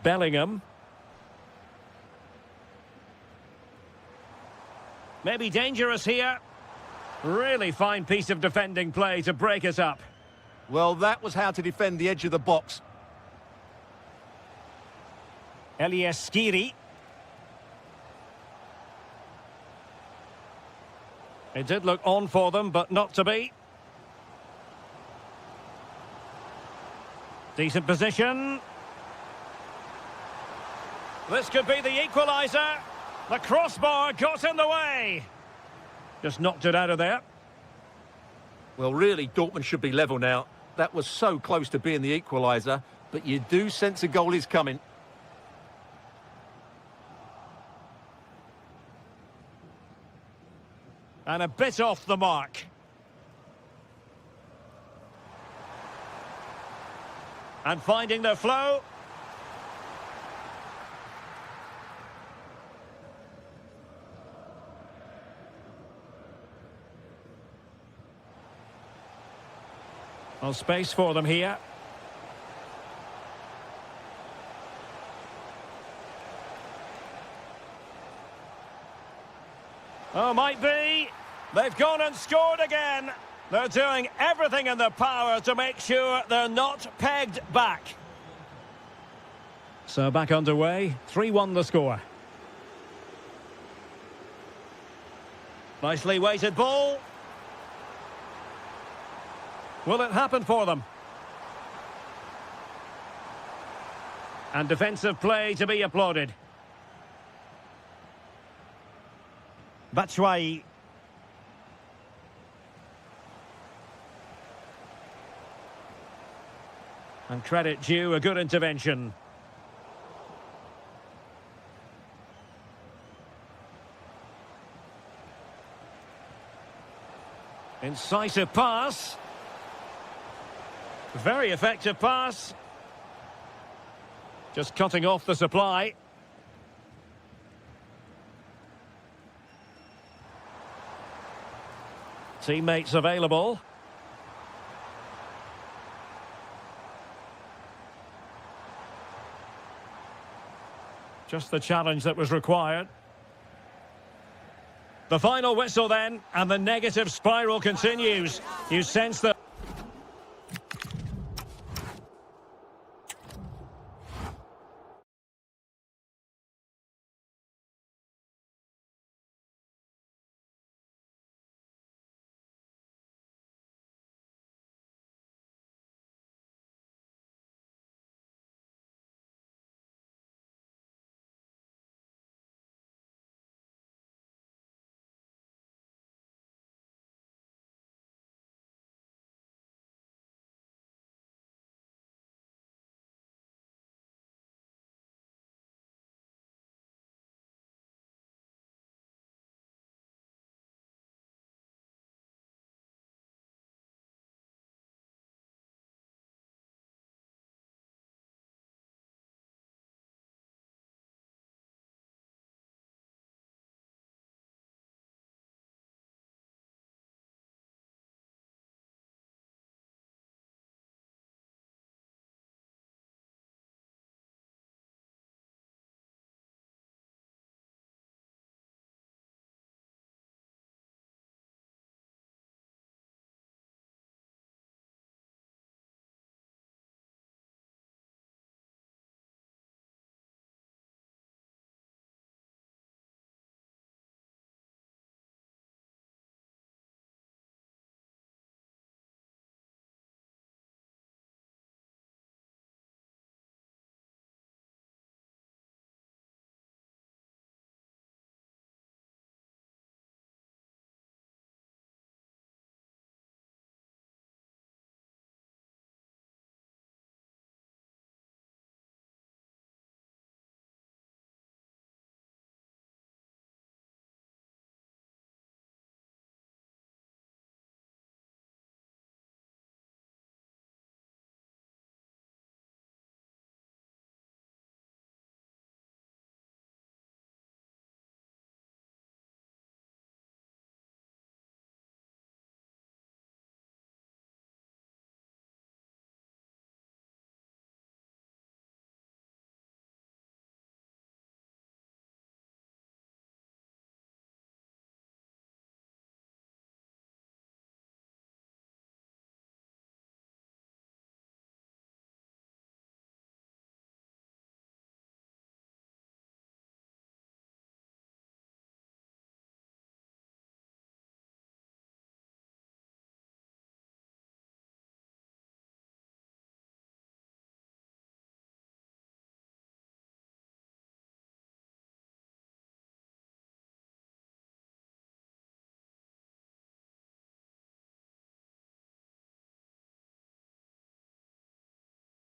Bellingham. Maybe dangerous here. Really fine piece of defending play to break us up. Well, that was how to defend the edge of the box. Elias Skiri. It did look on for them, but not to be. Decent position. This could be the equaliser. The crossbar got in the way. Just knocked it out of there. Well, really, Dortmund should be level now. That was so close to being the equaliser, but you do sense a goal is coming. And a bit off the mark. And finding the flow. Well, space for them here. Oh, might be. They've gone and scored again. They're doing everything in their power to make sure they're not pegged back. So back underway. 3-1 the score. Nicely weighted ball. Will it happen for them? And defensive play to be applauded. Batshuayi. And credit due, a good intervention. Incisive pass. Very effective pass. Just cutting off the supply. Teammates available. Just the challenge that was required. The final whistle then, and the negative spiral continues. You sense that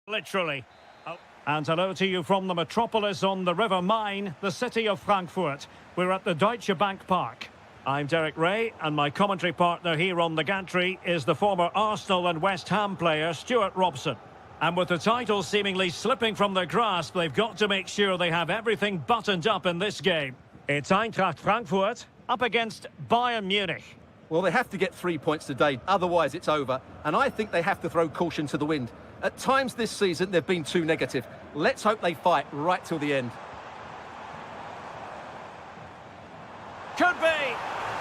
Literally. And hello to you from the metropolis on the River Main, the city of Frankfurt. We're at the Deutsche Bank Park. I'm Derek Ray, and my commentary partner here on the gantry is the former Arsenal and West Ham player Stuart Robson. And with the title seemingly slipping from their grasp, they've got to make sure they have everything buttoned up in this game. It's Eintracht Frankfurt up against Bayern Munich. Well, they have to get 3 points today, otherwise it's over. And I think they have to throw caution to the wind. At times this season, they've been too negative. Let's hope they fight right till the end. Could be.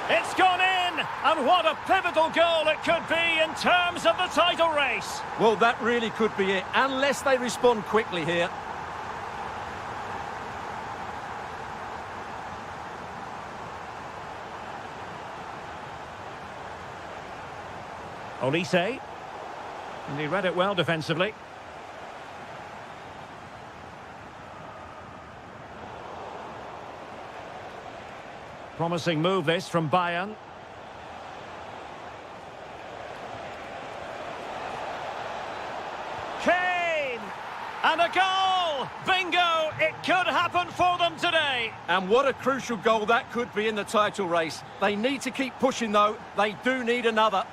It's gone in. And what a pivotal goal it could be in terms of the title race. Well, that really could be it, unless they respond quickly here. Olise. And he read it well defensively. Promising move this from Bayern. Kane! And a goal! Bingo! It could happen for them today. And what a crucial goal that could be in the title race. They need to keep pushing though. They do need another.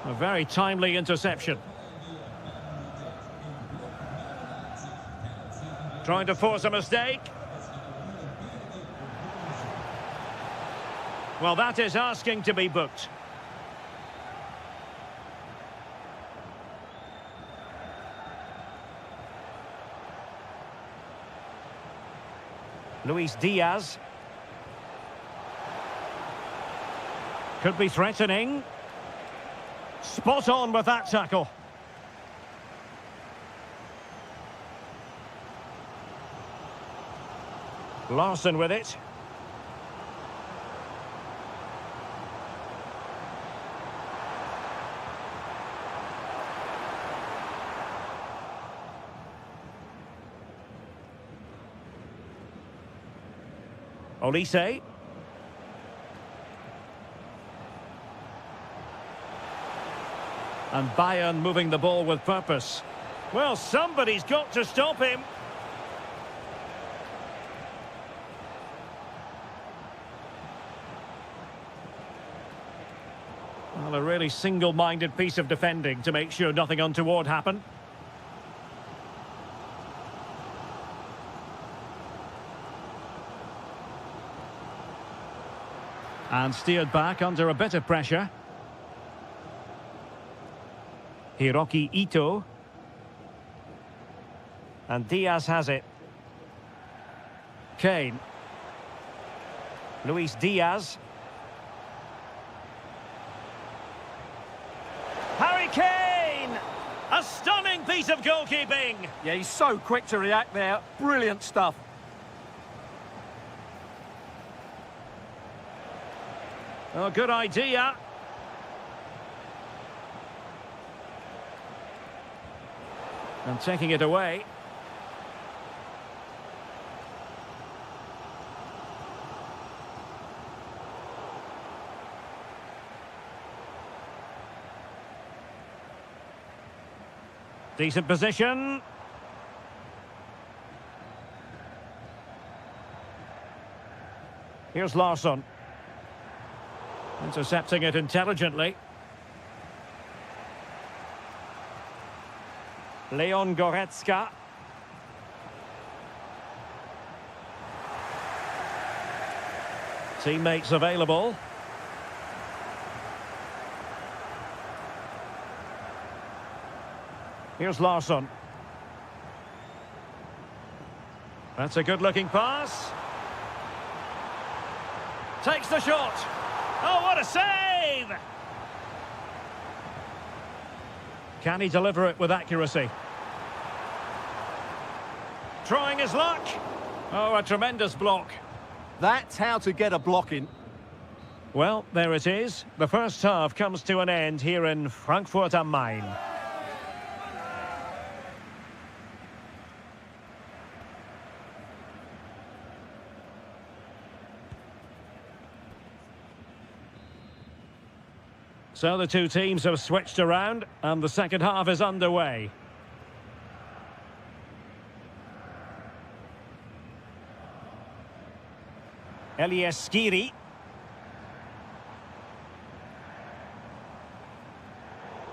A very timely interception. Trying to force a mistake. Well, that is asking to be booked. Luis Diaz. Could be threatening. Spot on with that tackle. Larson with it. Olise. And Bayern moving the ball with purpose. Well, somebody's got to stop him. Well, a really single-minded piece of defending to make sure nothing untoward happened. And steered back under a bit of pressure. Hiroki Ito. And Diaz has it. Kane. Luis Diaz. Harry Kane! A stunning piece of goalkeeping. Yeah, he's so quick to react there. Brilliant stuff. Oh, good idea. And taking it away. Decent position. Here's Larsson. Intercepting it intelligently. Leon Goretzka. Teammates available. Here's Larsson. That's a good-looking pass. Takes the shot. Oh, what a save! Can he deliver it with accuracy? Trying his luck. Oh, a tremendous block. That's how to get a block in. Well, there it is. The first half comes to an end here in Frankfurt am Main. So the two teams have switched around and the second half is underway. Elias Skiri.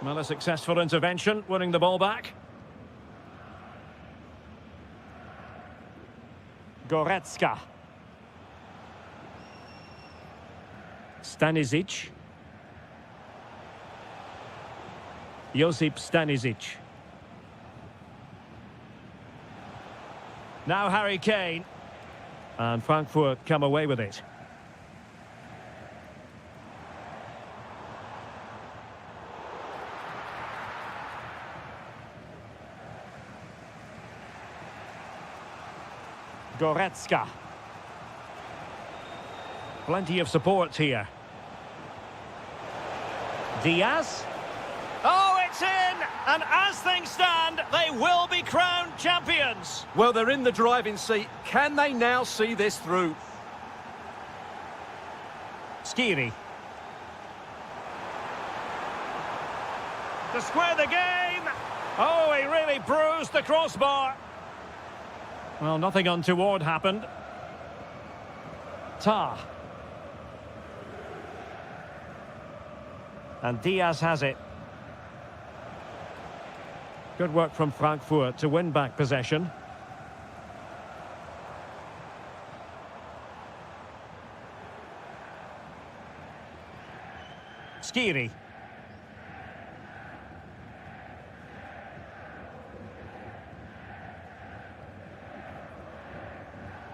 Well, a successful intervention, winning the ball back. Goretzka. Stanisic. Josip Stanisic. Now Harry Kane. And Frankfurt come away with it. Goretzka. Plenty of support here. Diaz. Oh, it's in! And as things stand, they will be crowned champions. Well, they're in the driving seat. Can they now see this through? Skiri. To square the game. Oh, he really bruised the crossbar. Well, nothing untoward happened. Tah. And Diaz has it. Good work from Frankfurt to win back possession. Skiri.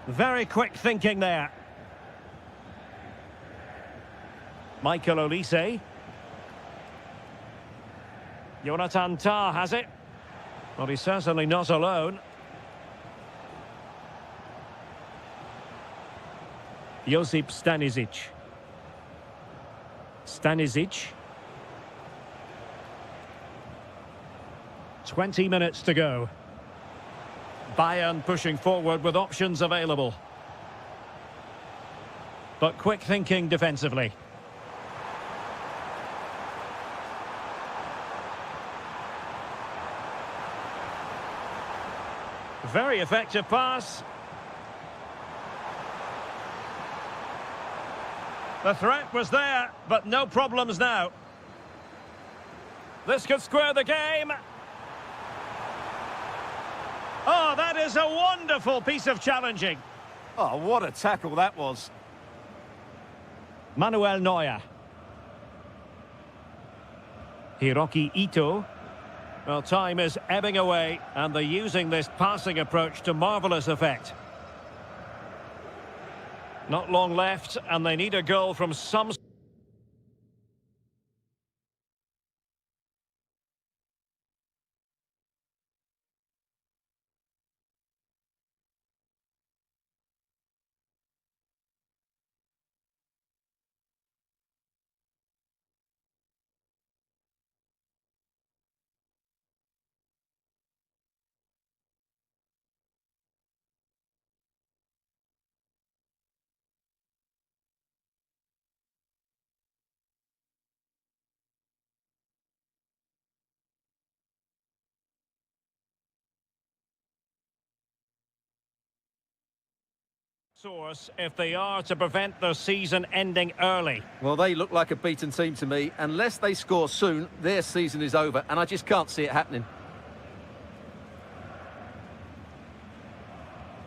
Very quick thinking there. Michael Olise. Jonathan Tah has it. Well, he's certainly not alone. Josip Stanisic. Stanisic. 20 minutes to go. Bayern pushing forward with options available. But quick thinking defensively. Very effective pass. The threat was there, but no problems now. This could square the game. Oh, that is a wonderful piece of challenging. Oh, what a tackle that was. Manuel Neuer. Hiroki Ito. Well, time is ebbing away, and they're using this passing approach to marvellous effect. Not long left, and they need a goal from some... source if they are to prevent their season ending early. Well, they look like a beaten team to me. Unless they score soon, their season is over, and I just can't see it happening.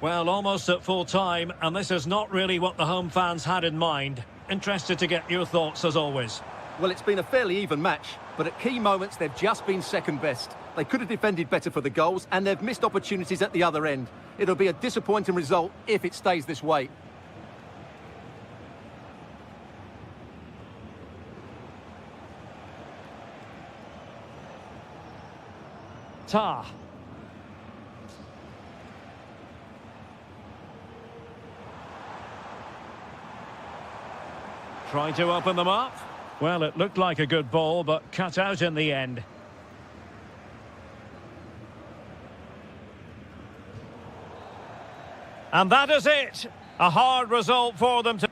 Well, almost at full time, and this is not really what the home fans had in mind. Interested to get your thoughts as always. Well, it's been a fairly even match, but at key moments they've just been second best. They could have defended better for the goals, and they've missed opportunities at the other end. It'll be a disappointing result if it stays this way. Tah. Trying to open them up. Well, it looked like a good ball, but cut out in the end. And that is it. A hard result for them to...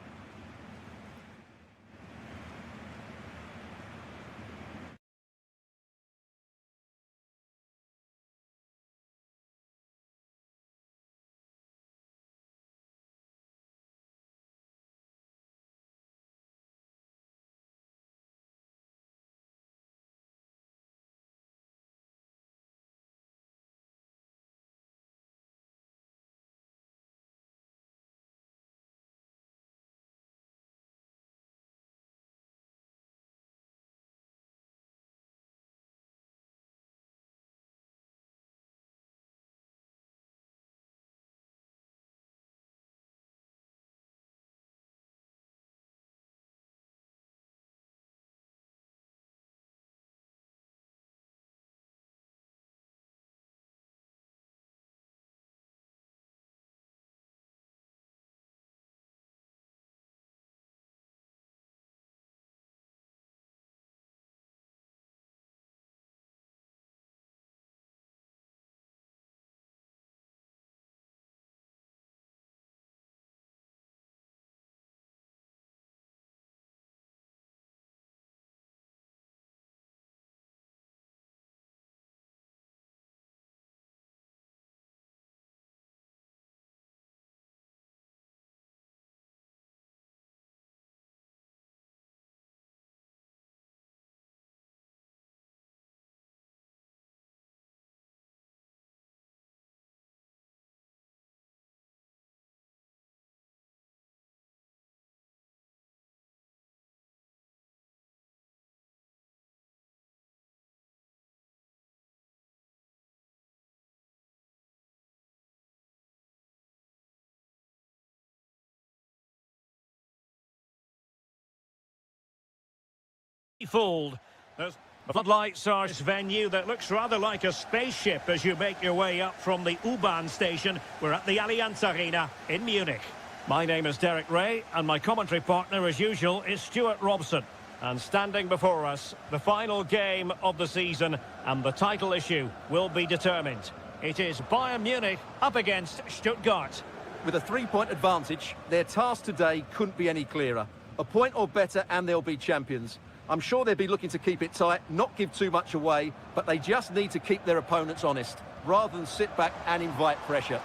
Fooled. There's floodlights are this venue that looks rather like a spaceship as you make your way up from the U-Bahn station. We're at the Allianz Arena in Munich. My name is Derek Ray, and my commentary partner, as usual, is Stuart Robson. And standing before us, the final game of the season, and the title issue will be determined. It is Bayern Munich up against Stuttgart. With a 3-point advantage, their task today couldn't be any clearer. A point or better and they'll be champions. I'm sure they'll be looking to keep it tight, not give too much away, but they just need to keep their opponents honest, rather than sit back and invite pressure.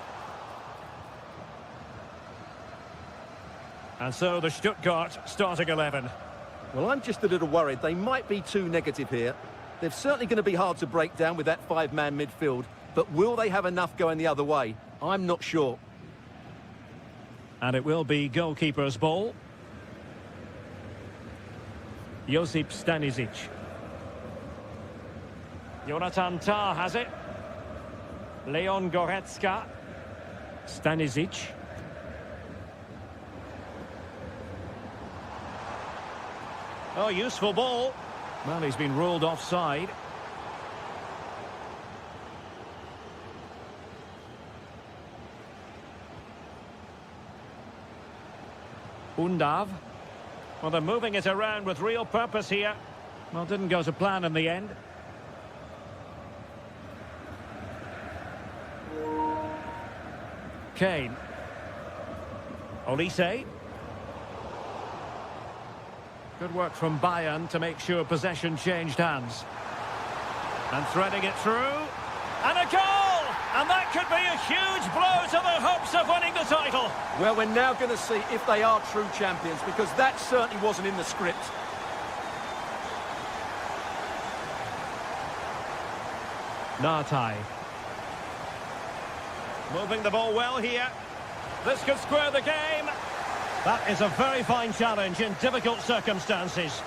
And so the Stuttgart starting 11. Well, I'm just a little worried. They might be too negative here. They're certainly going to be hard to break down with that 5-man midfield, but will they have enough going the other way? I'm not sure. And it will be goalkeeper's ball. Josip Stanisic. Jonathan Tah has it. Leon Goretzka. Stanisic. Oh, useful ball. Well, he's been ruled offside. Undav. Well, they're moving it around with real purpose here. Well, didn't go to plan in the end. Kane. Olise. Good work from Bayern to make sure possession changed hands. And threading it through. And a goal! And that could be a huge blow to the hopes of winning the title. Well, we're now going to see if they are true champions, because that certainly wasn't in the script. Nartai. Moving the ball well here. This could square the game. That is a very fine challenge in difficult circumstances.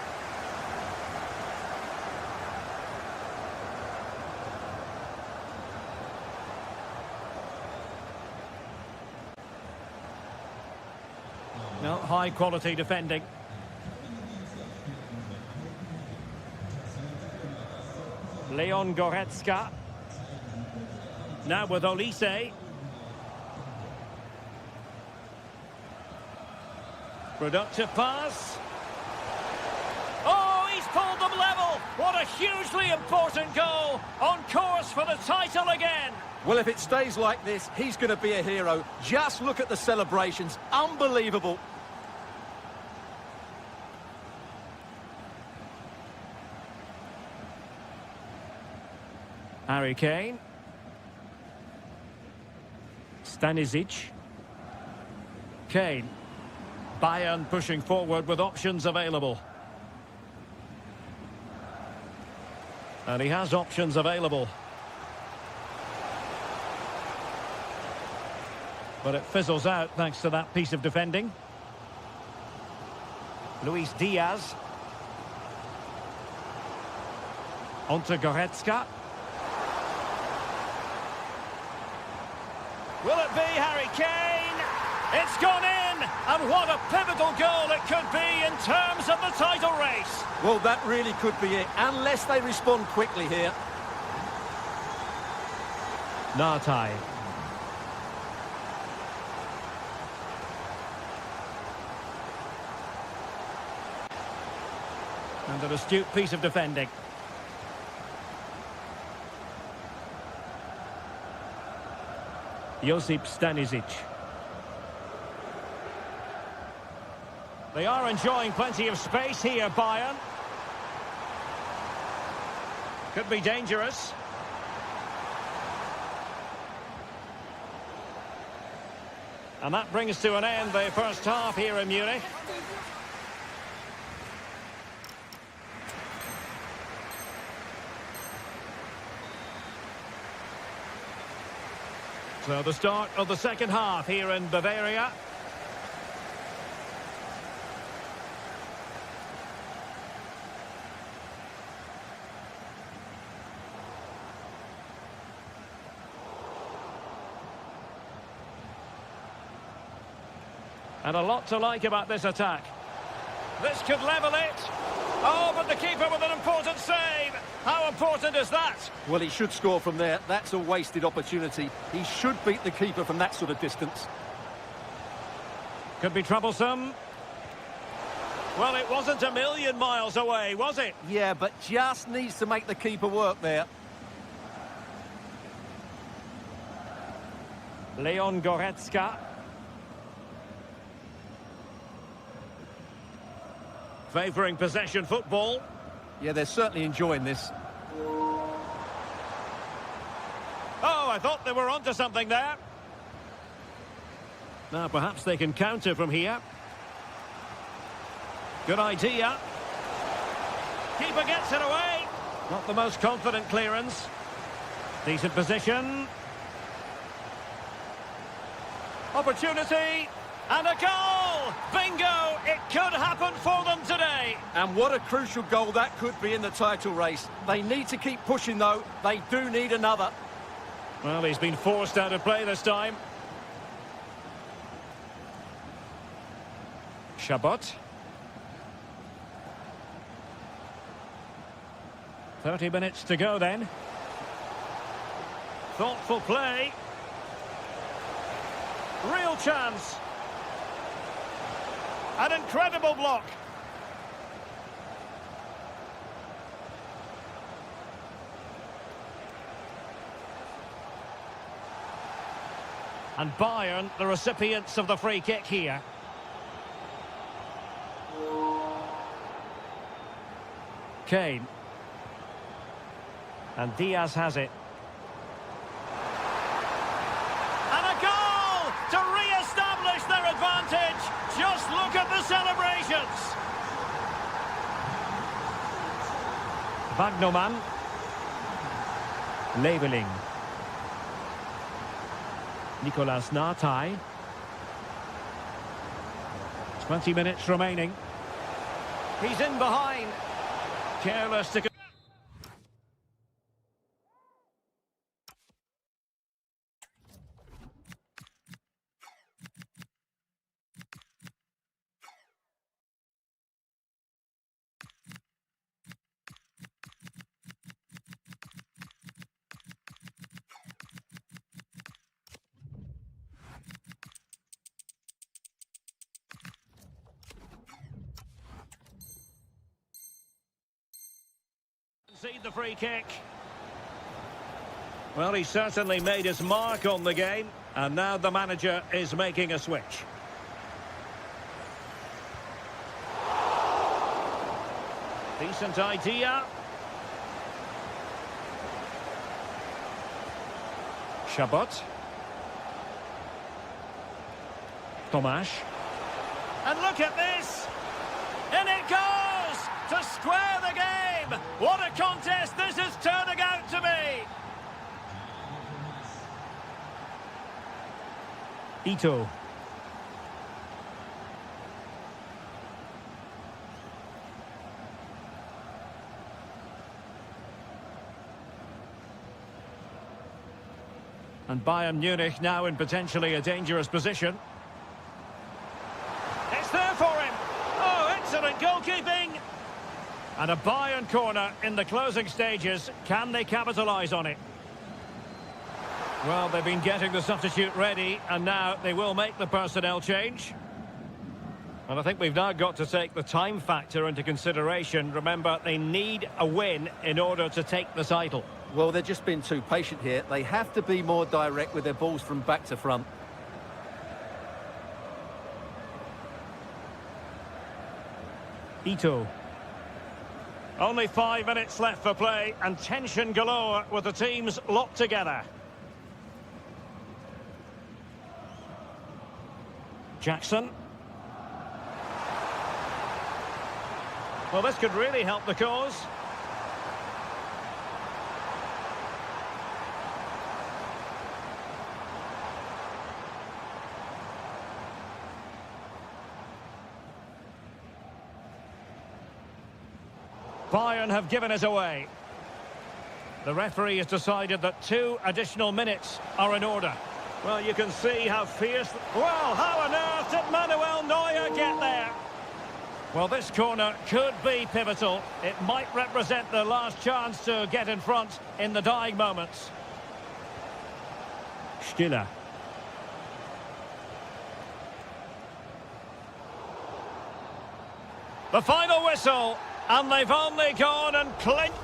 No, high quality defending. Leon Goretzka. Now with Olise. Productive pass. Oh, he's pulled them level. What a hugely important goal. On course for the title again. Well, if it stays like this, he's going to be a hero. Just look at the celebrations. Unbelievable. Harry Kane. Stanisic. Kane. Bayern pushing forward with options available. And he has options available. But it fizzles out thanks to that piece of defending. Luis Diaz. Onto Goretzka. Will it be Harry Kane? It's gone in! And what a pivotal goal it could be in terms of the title race. Well, that really could be it, unless they respond quickly here. Nartai. And an astute piece of defending. Josip Stanisic. They are enjoying plenty of space here, Bayern. Could be dangerous. And that brings to an end the first half here in Munich. So the start of the second half here in Bavaria. And a lot to like about this attack. This could level it. Oh, but the keeper with an important save. How important is that? Well, he should score from there. That's a wasted opportunity. He should beat the keeper from that sort of distance. Could be troublesome. Well, it wasn't a million miles away, was it? Yeah, but just needs to make the keeper work there. Leon Goretzka. Favouring possession football. Yeah, they're certainly enjoying this. Oh, I thought they were onto something there. Now, perhaps they can counter from here. Good idea. Keeper gets it away. Not the most confident clearance. Decent position. Opportunity. And a goal! Bingo! It could happen for them today. And what a crucial goal that could be in the title race. They need to keep pushing, though. They do need another. Well, he's been forced out of play this time. Chabot. 30 minutes to go then. Thoughtful play. Real chance. An incredible block. And Bayern, the recipients of the free kick here. Kane. And Diaz has it. And a goal to re-establish their advantage. Just look at the celebrations. Wagnerman. Leveling. Nicolas Nartai. 20 minutes remaining. He's in behind. Careless to... The free kick. Well, he certainly made his mark on the game, and now the manager is making a switch. Decent idea. Chabot. Tomasz. And look at this! In it goes! To square the game! What a contest this is turning out to be! Ito. And Bayern Munich now in potentially a dangerous position. It's there for him! Oh, excellent goalkeeping! And a Bayern corner in the closing stages. Can they capitalise on it? Well, they've been getting the substitute ready, and now they will make the personnel change. And I think we've now got to take the time factor into consideration. Remember, they need a win in order to take the title. Well, they've just been too patient here. They have to be more direct with their balls from back to front. Ito. Only 5 minutes left for play, and tension galore with the teams locked together. Jackson. Well, this could really help the cause. Bayern have given it away. The referee has decided that 2 additional minutes are in order. Well, you can see how fierce... Well, how on earth did Manuel Neuer get there? Well, this corner could be pivotal. It might represent the last chance to get in front in the dying moments. Stiller. The final whistle, and they've only gone and clinched.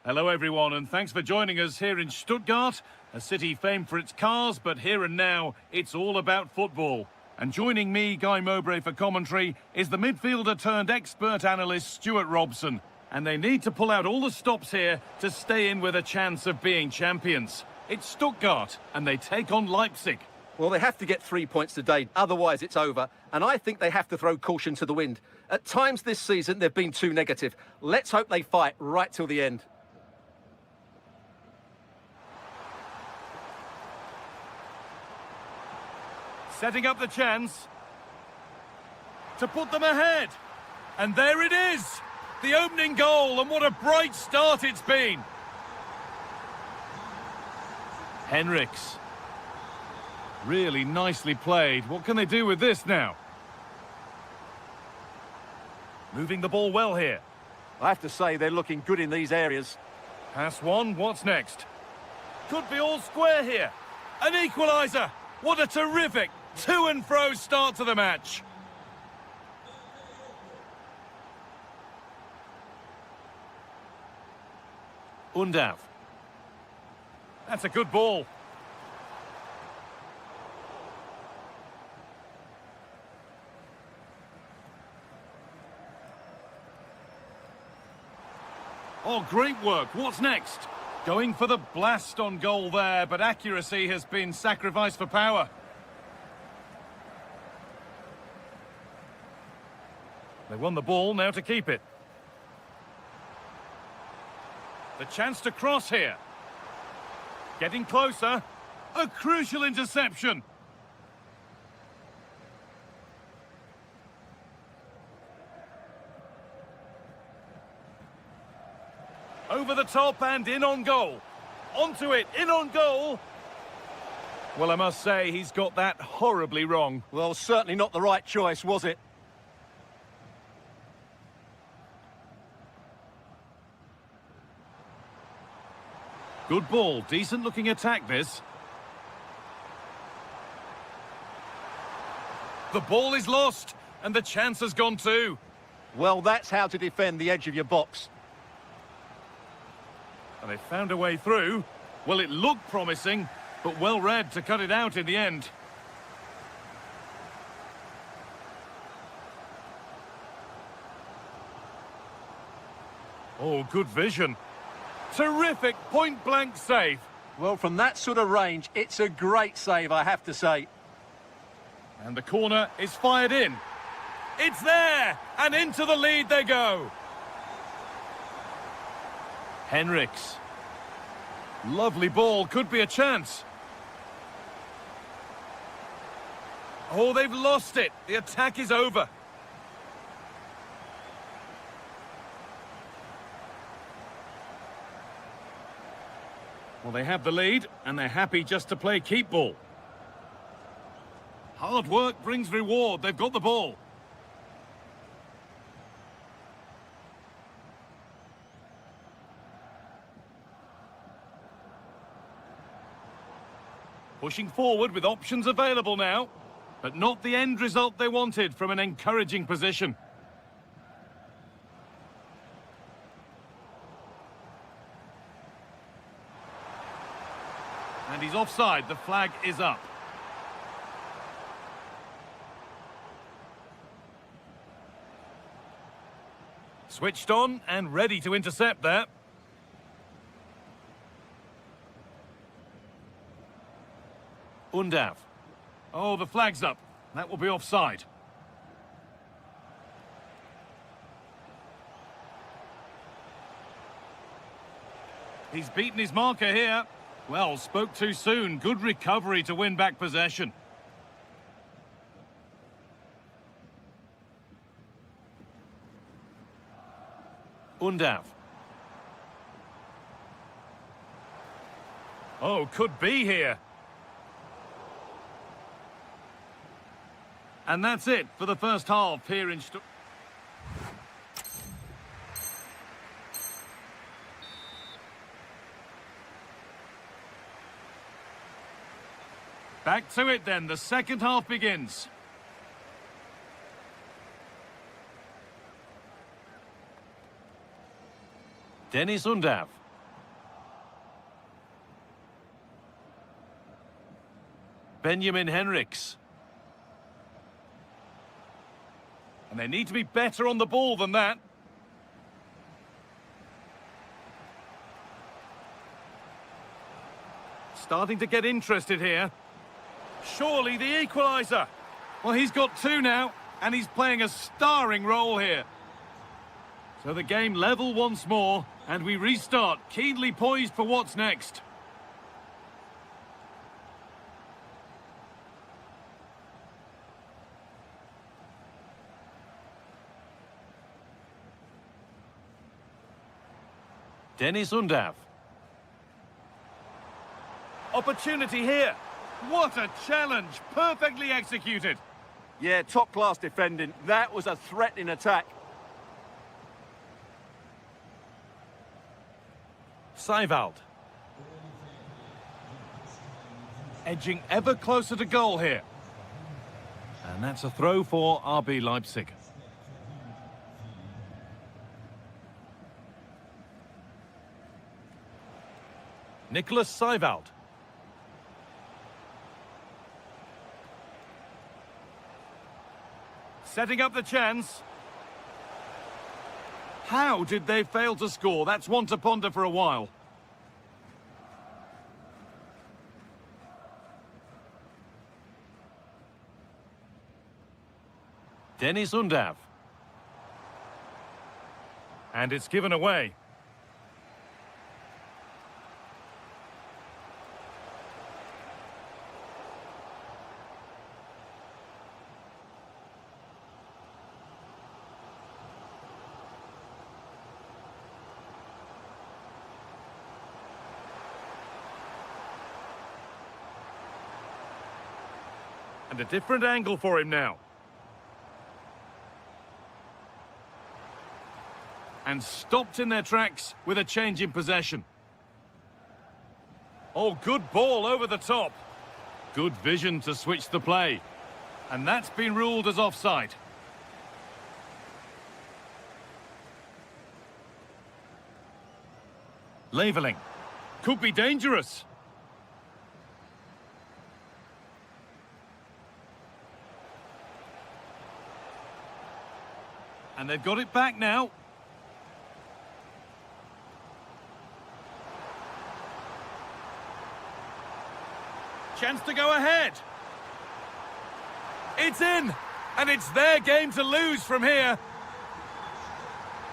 Hello everyone, and thanks for joining us here in Stuttgart, a city famed for its cars, but here and now it's all about football. And joining me, Guy Mowbray, for commentary is the midfielder turned expert analyst Stuart Robson. And they need to pull out all the stops here to stay in with a chance of being champions. It's Stuttgart, and they take on Leipzig. Well, they have to get 3 points today, otherwise it's over. And I think they have to throw caution to the wind. At times this season, they've been too negative. Let's hope they fight right till the end. Setting up the chance to put them ahead. And there it is, the opening goal, and what a bright start it's been. Henriks. Really nicely played. What can they do with this now? Moving the ball well here. I have to say, they're looking good in these areas. Pass one, what's next? Could be all square here. An equaliser. What a terrific to and fro start to the match. Undav. That's a good ball. Oh, great work. What's next? Going for the blast on goal there, but accuracy has been sacrificed for power. They won the ball, now to keep it. The chance to cross here. Getting closer. A crucial interception. Over the top and in on goal. Onto it, in on goal. Well, I must say, he's got that horribly wrong. Well, certainly not the right choice, was it? Good ball, decent looking attack this. The ball is lost, and the chance has gone too. Well, that's how to defend the edge of your box. And they found a way through. Well, it looked promising, but well read to cut it out in the end. Oh, good vision. Terrific point-blank save. Well, from that sort of range, it's a great save, I have to say. And the corner is fired in. It's there, and into the lead they go. Henriks. Lovely ball, could be a chance. Oh, they've lost it. The attack is over. Well, they have the lead, and they're happy just to play keep ball. Hard work brings reward. They've got the ball. Pushing forward with options available now, but not the end result they wanted from an encouraging position. And he's offside. The flag is up. Switched on and ready to intercept there. Undav. Oh, the flag's up. That will be offside. He's beaten his marker here. Well, spoke too soon. Good recovery to win back possession. Undav. Oh, could be here. And that's it for the first half here in Stuttgart. Back to it then, the second half begins. Dennis Undav. Benjamin Henriks. And they need to be better on the ball than that. Starting to get interested here. Surely the equaliser. Well, he's got two now, and he's playing a starring role here. So the game level once more, and we restart, keenly poised for what's next. Dennis Undav. Opportunity here. What a challenge. Perfectly executed. Yeah, top-class defending. That was a threatening attack. Seivald. Edging ever closer to goal here. And that's a throw for RB Leipzig. Nicholas Seivald. Setting up the chance. How did they fail to score? That's one to ponder for a while. Dennis Undav. And it's given away. And a different angle for him now. And stopped in their tracks with a change in possession. Oh, good ball over the top. Good vision to switch the play. And that's been ruled as offside. Leveling. Could be dangerous. And they've got it back now. Chance to go ahead. It's in, and it's their game to lose from here.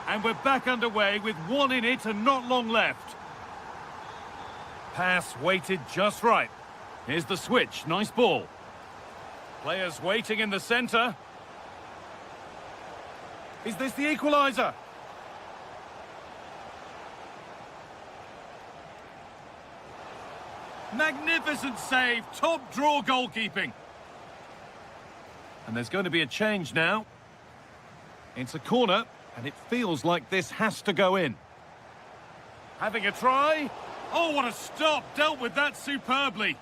And we're back underway with one in it and not long left. Pass weighted just right. Here's the switch. Nice ball. Players waiting in the centre. Is this the equaliser? Magnificent save. Top draw goalkeeping. And there's going to be a change now. It's a corner, and it feels like this has to go in. Having a try. Oh, what a stop. Dealt with that superbly.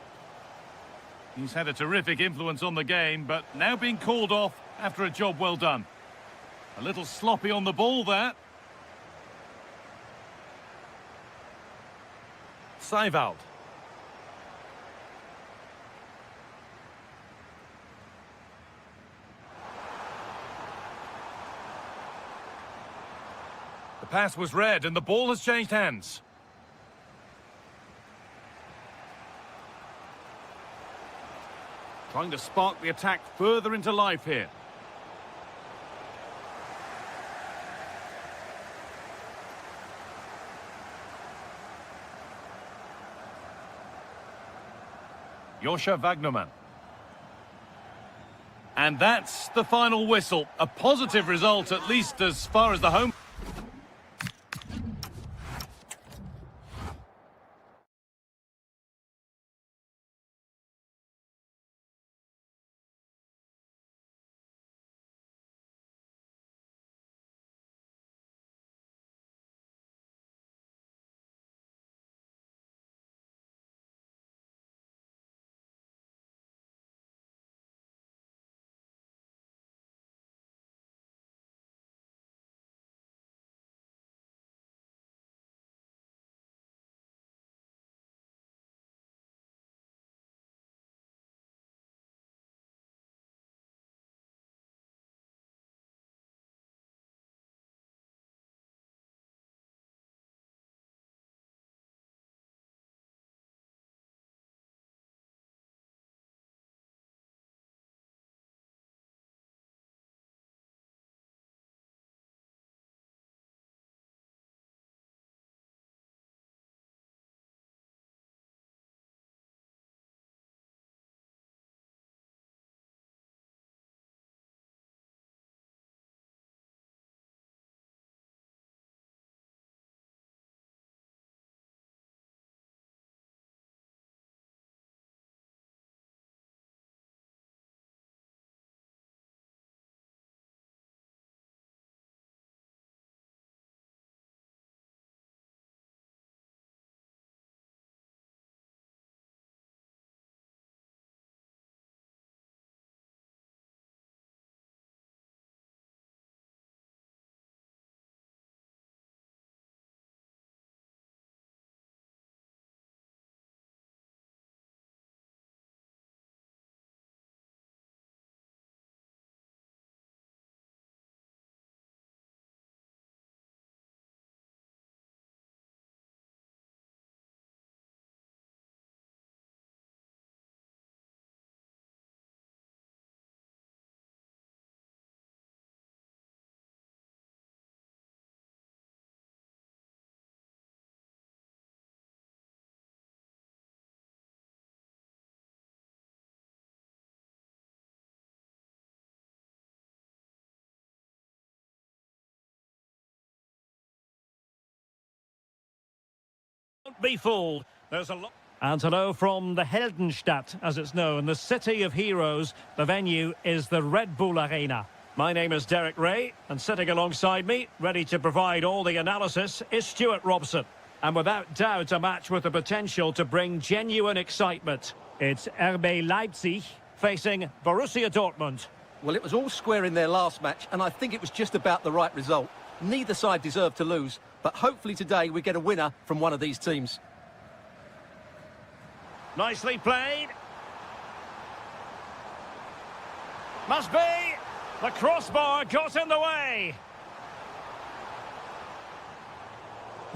He's had a terrific influence on the game, but now being called off after a job well done. A little sloppy on the ball there. Seivald. The pass was read and the ball has changed hands. Trying to spark the attack further into life here. Joscha Wagnermann. And that's the final whistle. A positive result, at least as far as the home... Don't be fooled. There's a lot. And hello from the Heldenstadt, as it's known, the city of heroes. The venue is the Red Bull Arena. My name is Derek Ray, and sitting alongside me, ready to provide all the analysis, is Stuart Robson. And without doubt, a match with the potential to bring genuine excitement. It's RB Leipzig facing Borussia Dortmund. Well, it was all square in their last match, and I think it was just about the right result. Neither side deserved to lose, but hopefully today we get a winner from one of these teams. Nicely played. Must be. The crossbar got in the way.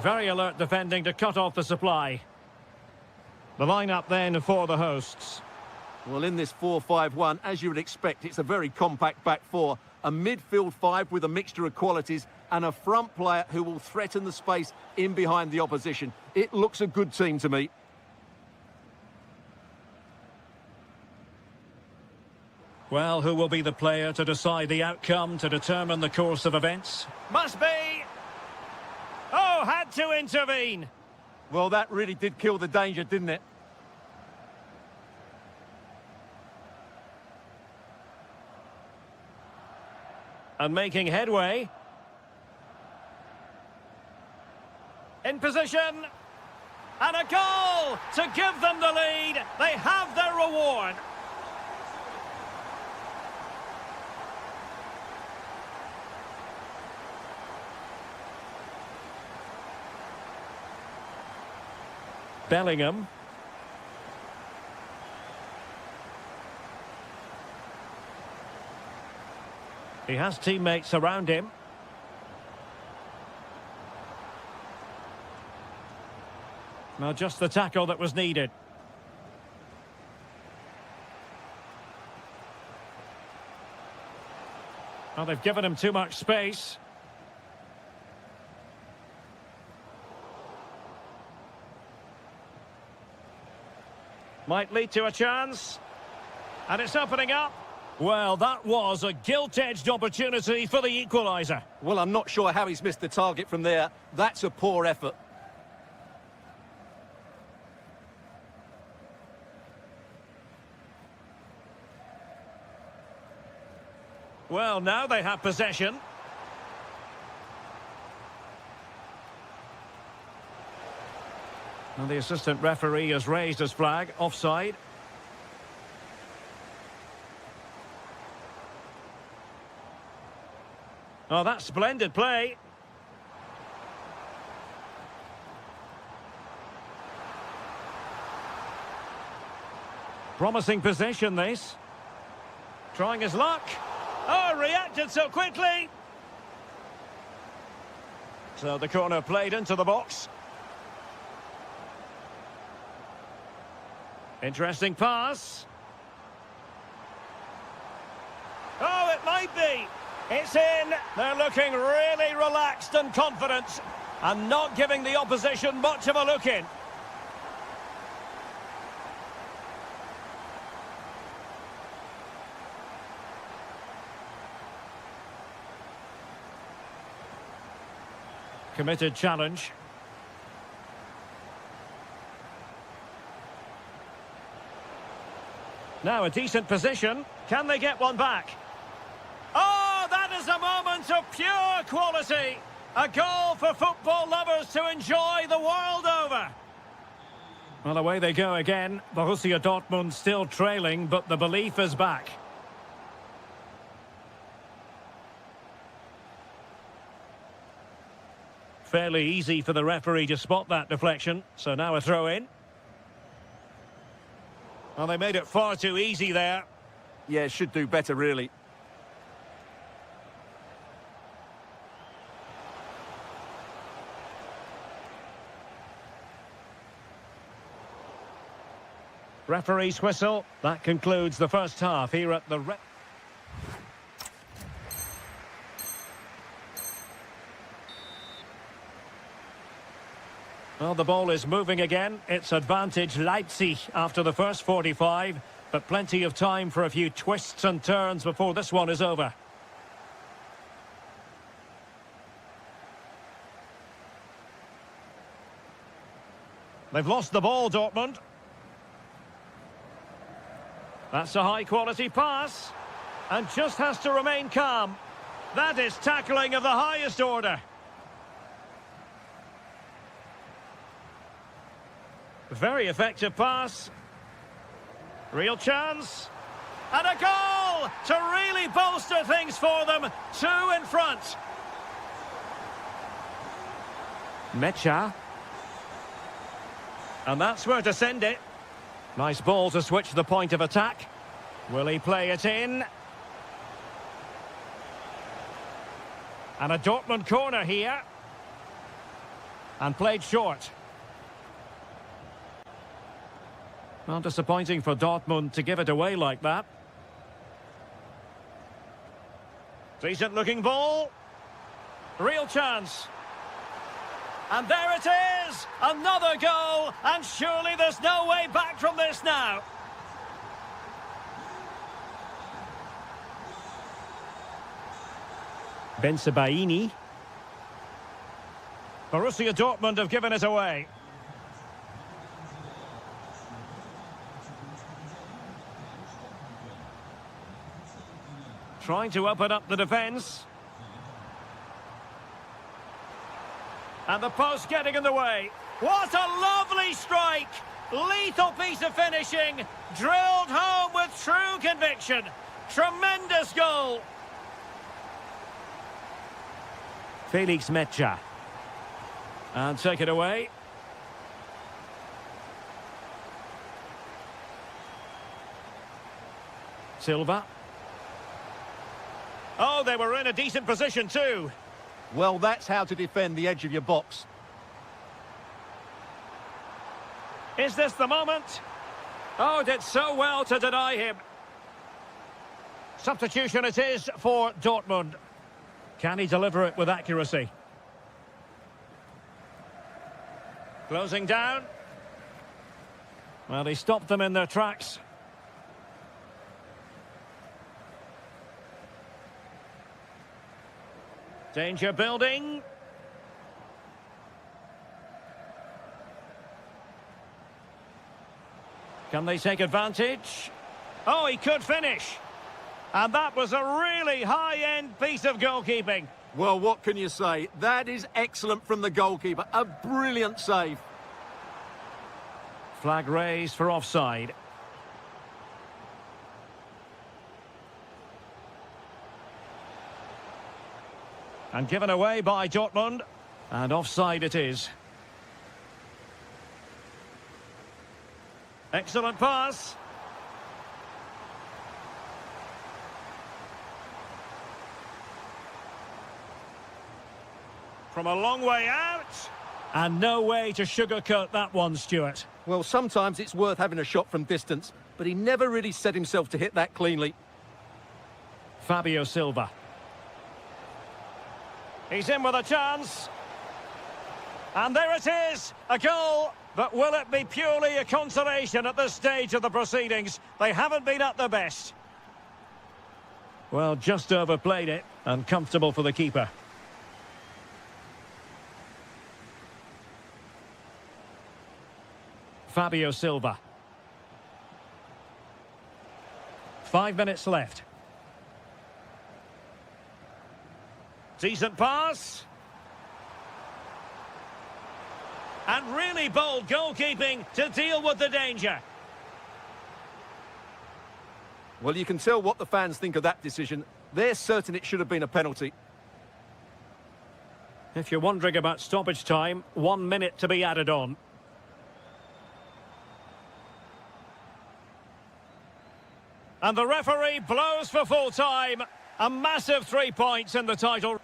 Very alert defending to cut off the supply. The lineup then for the hosts. Well, in this 4-5-1, as you would expect, it's a very compact back four. a midfield five with a mixture of qualities, and a front player who will threaten the space in behind the opposition. It looks a good team to me. Well, who will be the player to decide the outcome, to determine the course of events? Must be! Oh, had to intervene! Well, that really did kill the danger, didn't it? And making headway. In position. And a goal to give them the lead. They have their reward. Bellingham. He has teammates around him. Well, just the tackle that was needed. Well, they've given him too much space. Might lead to a chance. And it's opening up. Well, that was a gilt-edged opportunity for the equaliser. Well, I'm not sure how he's missed the target from there. That's a poor effort. Well, now they have possession. And the assistant referee has raised his flag, offside. Oh, that's splendid play. Promising possession, this. Trying his luck. Oh, reacted so quickly. So the corner played into the box. Interesting pass. Oh, it might be. It's in. They're looking really relaxed and confident and not giving the opposition much of a look in. Committed challenge. Now a decent position. Can they get one back? Oh, that is a moment of pure quality. A goal for football lovers to enjoy the world over. Well, away they go again. Borussia Dortmund still trailing, but the belief is back. Fairly easy for the referee to spot that deflection, so now a throw-in. Well, they made it far too easy there. Yeah, should do better, really. Referee's whistle. That concludes the first half here at the... Well, the ball is moving again. It's advantage Leipzig after the first 45, but plenty of time for a few twists and turns before this one is over. They've lost the ball, Dortmund. That's a high-quality pass, and just has to remain calm. That is tackling of the highest order. Very effective pass. Real chance. And a goal to really bolster things for them. 2 in front. Mecha. And that's where to send it. Nice ball to switch the point of attack. Will he play it in? And a Dortmund corner here. And played short. Well, disappointing for Dortmund to give it away like that. Decent looking ball. Real chance. And there it is! Another goal! And surely there's no way back from this now. Bensebaini. Borussia Dortmund have given it away. Trying to open up the defence. And the post getting in the way. What a lovely strike! Lethal piece of finishing. Drilled home with true conviction. Tremendous goal. Felix Mecha. And take it away. Silva. Oh, they were in a decent position too. Well, that's how to defend the edge of your box. Is this the moment? Oh, did so well to deny him. Substitution it is for Dortmund. Can he deliver it with accuracy? Closing down. Well, he stopped them in their tracks. Danger building. Can they take advantage? Oh, he could finish. And that was a really high-end piece of goalkeeping. Well, what can you say? That is excellent from the goalkeeper. A brilliant save. Flag raised for offside. And given away by Dortmund. And offside it is. Excellent pass. From a long way out. And no way to sugarcoat that one, Stuart. Well, sometimes it's worth having a shot from distance, but he never really set himself to hit that cleanly. Fabio Silva. He's in with a chance. And there it is, a goal. But will it be purely a consolation at this stage of the proceedings? They haven't been at their best. Well, just overplayed it, and comfortable for the keeper. Fabio Silva. 5 minutes left. Decent pass. And really bold goalkeeping to deal with the danger. Well, you can tell what the fans think of that decision. They're certain it should have been a penalty. If you're wondering about stoppage time, 1 minute to be added on. And the referee blows for full time. A massive 3 points in the title.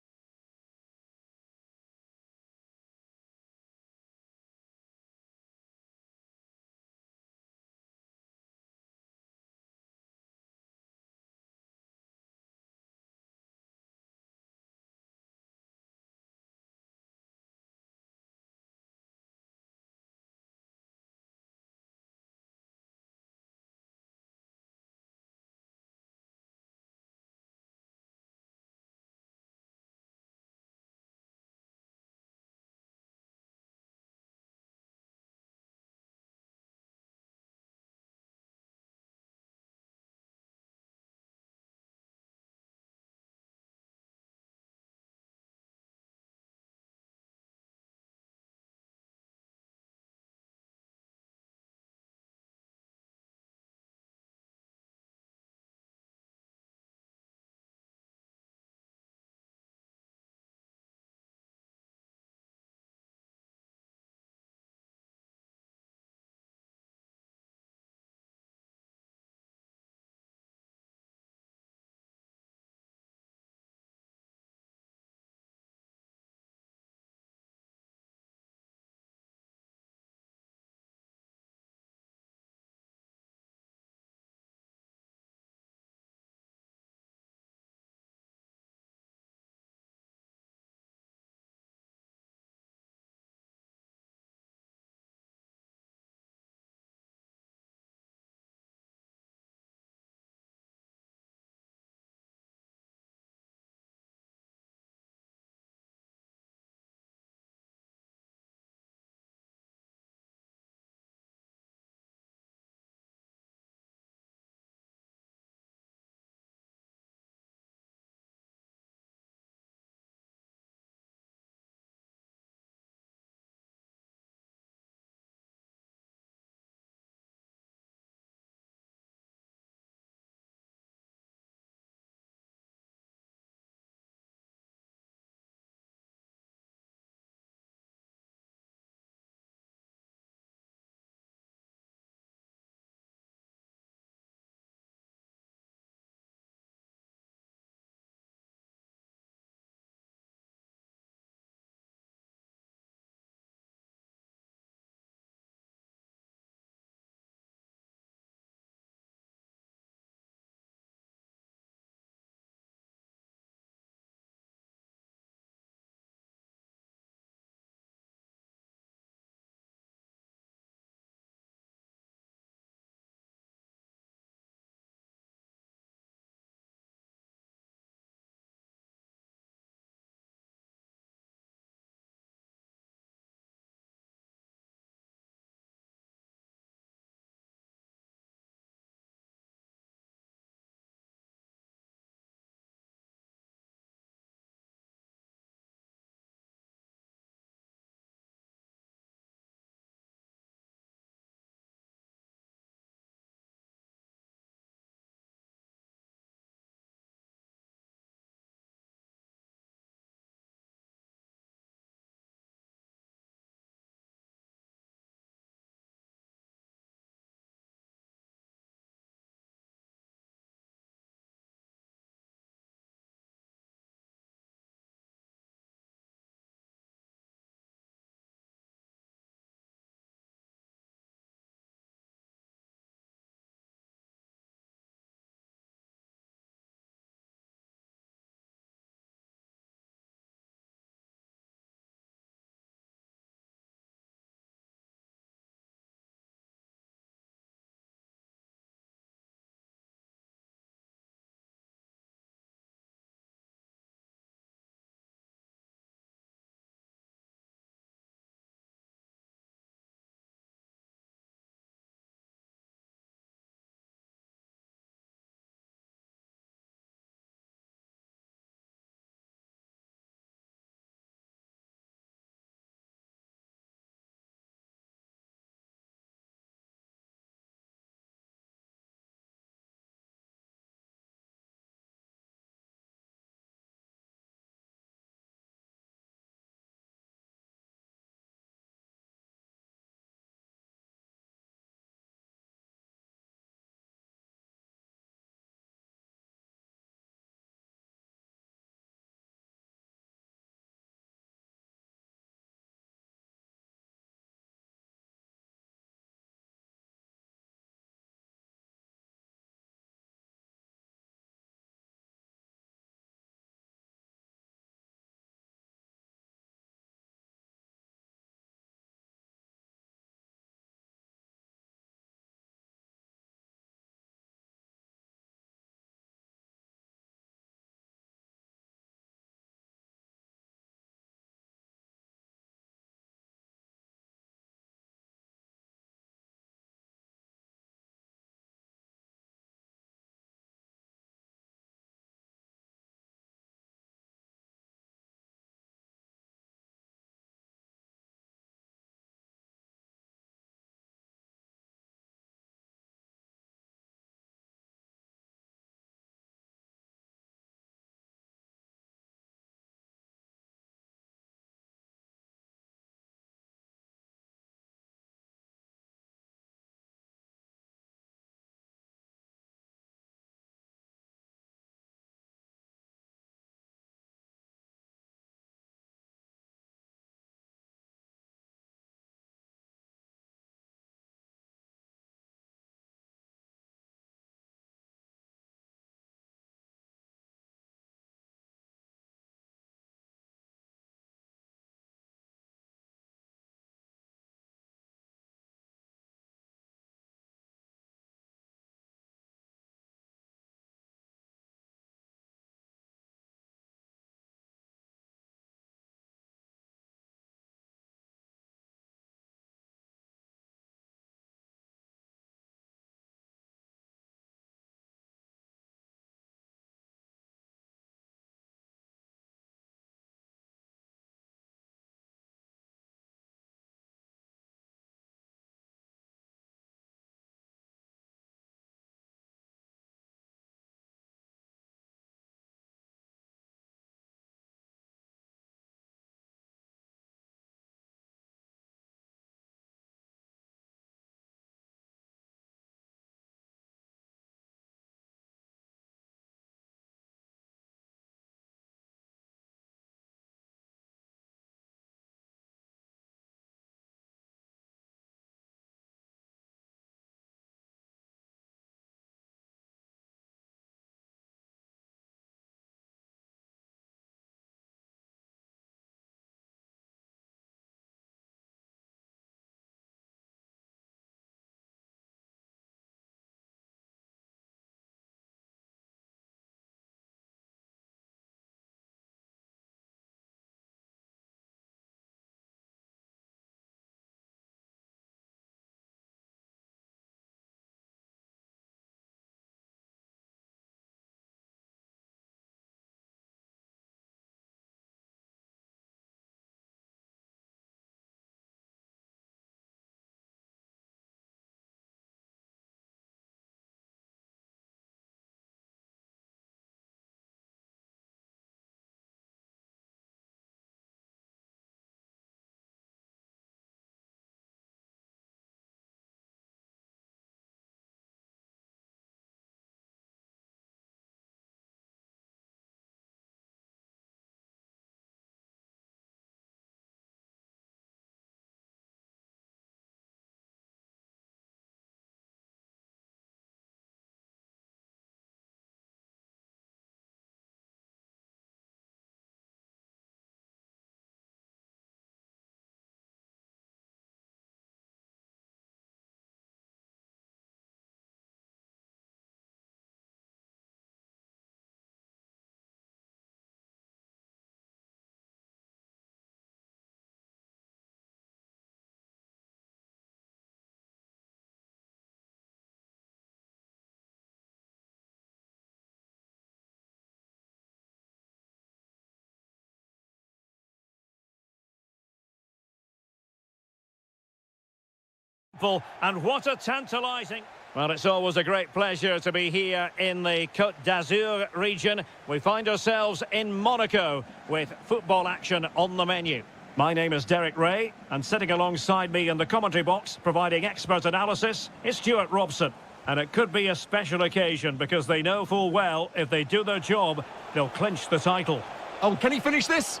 And what a tantalising... Well, it's always a great pleasure to be here in the Côte d'Azur region. We find ourselves in Monaco with football action on the menu. My name is Derek Ray, and sitting alongside me in the commentary box, providing expert analysis, is Stuart Robson. And it could be a special occasion because they know full well if they do their job, they'll clinch the title. Oh, can he finish this?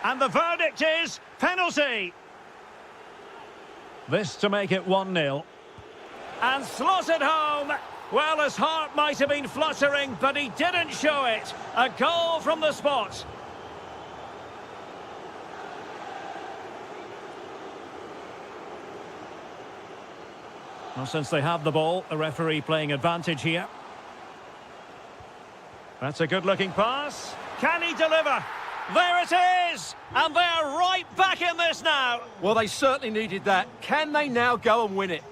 And the verdict is penalty. This to make it 1-0. And slotted home. Well, his heart might have been fluttering, but he didn't show it. A goal from the spot. Well, since they have the ball, the referee playing advantage here. That's a good-looking pass. Can he deliver? There it is! And they're right back in this now. Well, they certainly needed that. Can they now go and win it?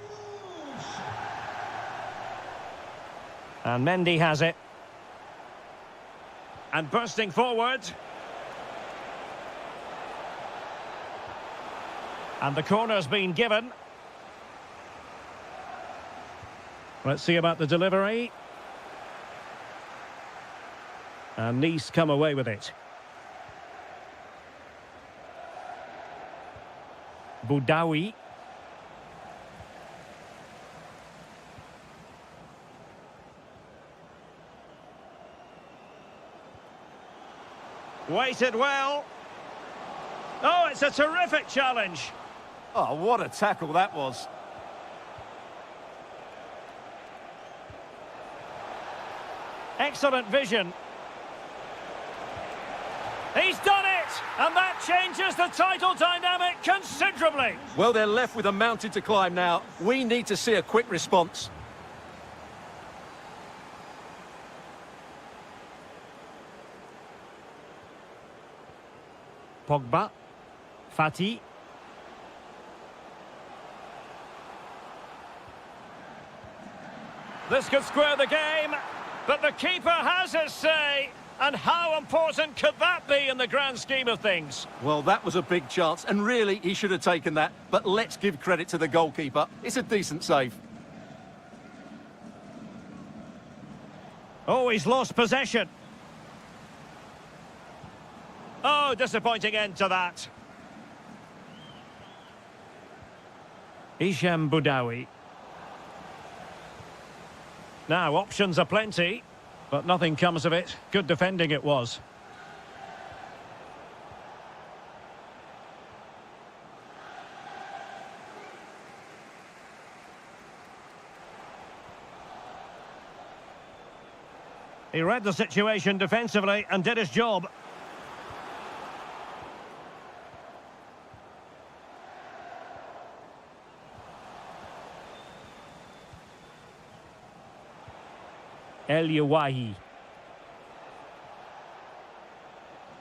And Mendy has it. And bursting forward. And the corner's been given. Let's see about the delivery. And Nice come away with it. Boudaoui. Waited well. Oh, it's a terrific challenge. Oh, what a tackle that was. Excellent vision. He's done it! And that changes the title dynamic considerably. Well, they're left with a mountain to climb now. We need to see a quick response. Pogba. Fati. This could square the game, but the keeper has his say. And how important could that be in the grand scheme of things? Well, that was a big chance, and really, he should have taken that. But let's give credit to the goalkeeper. It's a decent save. Oh, he's lost possession. Oh, disappointing end to that. Hichem Boudaoui. Now, options are plenty. But nothing comes of it. Good defending it was. He read the situation defensively and did his job. El Yawahi.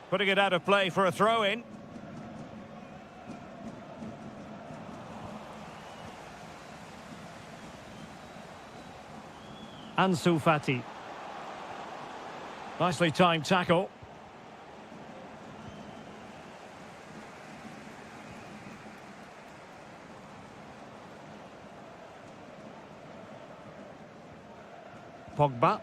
Putting it out of play for a throw-in. Ansu Fati. Nicely timed tackle. Pogba.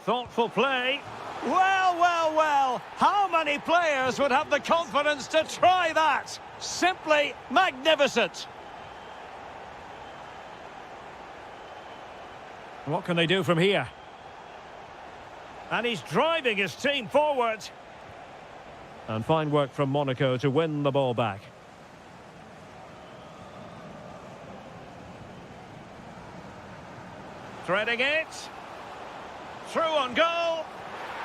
Thoughtful play. Well, well, well. How many players would have the confidence to try that? Simply magnificent. What can they do from here? And he's driving his team forward. And fine work from Monaco to win the ball back. Threading it. Through on goal.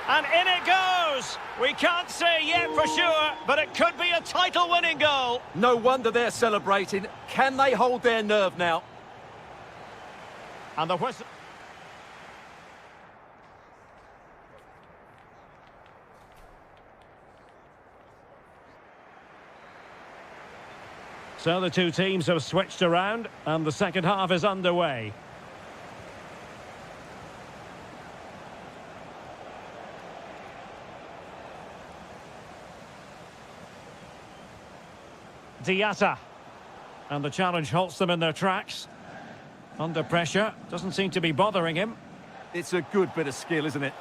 And in it goes. We can't say yet for sure, but it could be a title-winning goal. No wonder they're celebrating. Can they hold their nerve now? And the whistle. So the two teams have switched around, and the second half is underway. Diatta. And the challenge halts them in their tracks. Under pressure, doesn't seem to be bothering him. It's a good bit of skill, isn't it?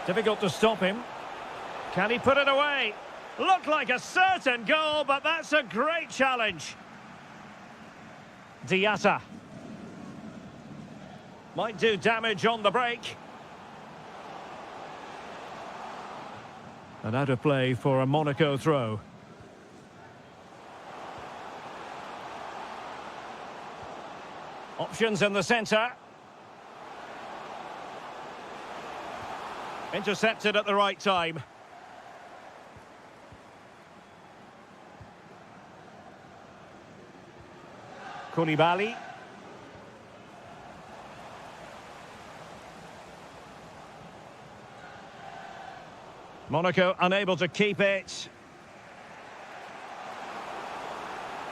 Difficult to stop him. Can he put it away? Looked like a certain goal, but that's a great challenge. Diatta. Might do damage on the break. And out of play for a Monaco throw. Options in the centre. Intercepted at the right time. Koulibaly. Monaco unable to keep it.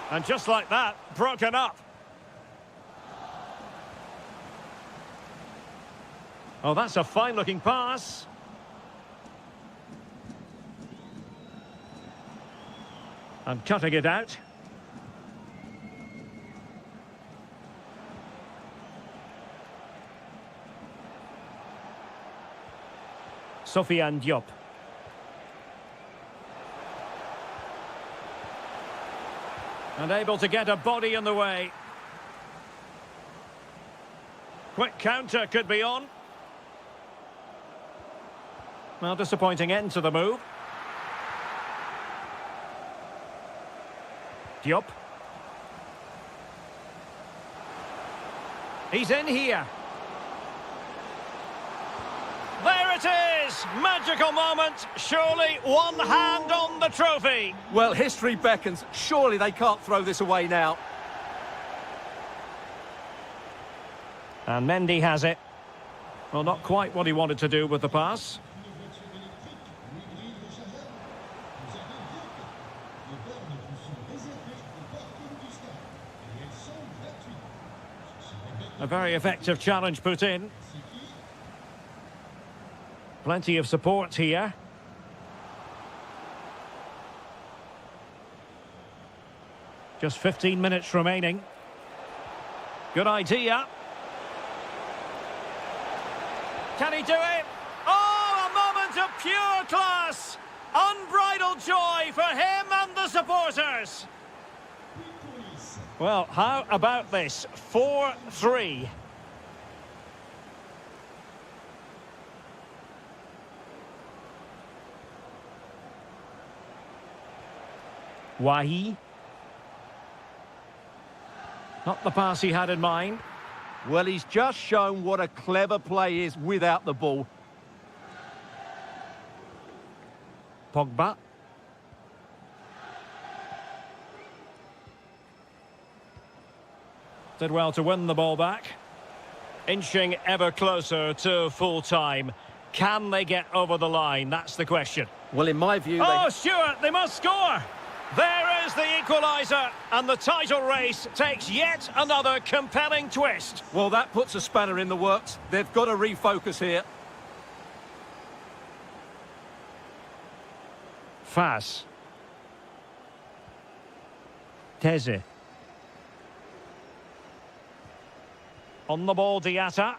And just like that, broken up. Oh, that's a fine-looking pass. And cutting it out. Sofiane Diop. And able to get a body in the way. Quick counter could be on. Well, disappointing end to the move. Diop. He's in here. There it is! Magical moment. Surely one hand on the trophy. Well, history beckons. Surely they can't throw this away now. And Mendy has it. Well, not quite what he wanted to do with the pass. A very effective challenge put in. Plenty of support here. Just 15 minutes remaining. Good idea. Can he do it? Oh, a moment of pure class! Unbridled joy for him and the supporters. Well, how about this? 4-3. Wahi. Not the pass he had in mind. Well, he's just shown what a clever play is without the ball. Pogba. Did well to win the ball back. Inching ever closer to full time. Can they get over the line? That's the question. Well, in my view... Oh, Stuart, they must score! There is the equaliser, and the title race takes yet another compelling twist. Well, that puts a spanner in the works. They've got to refocus here. Fas. Teze. On the ball, Diatta.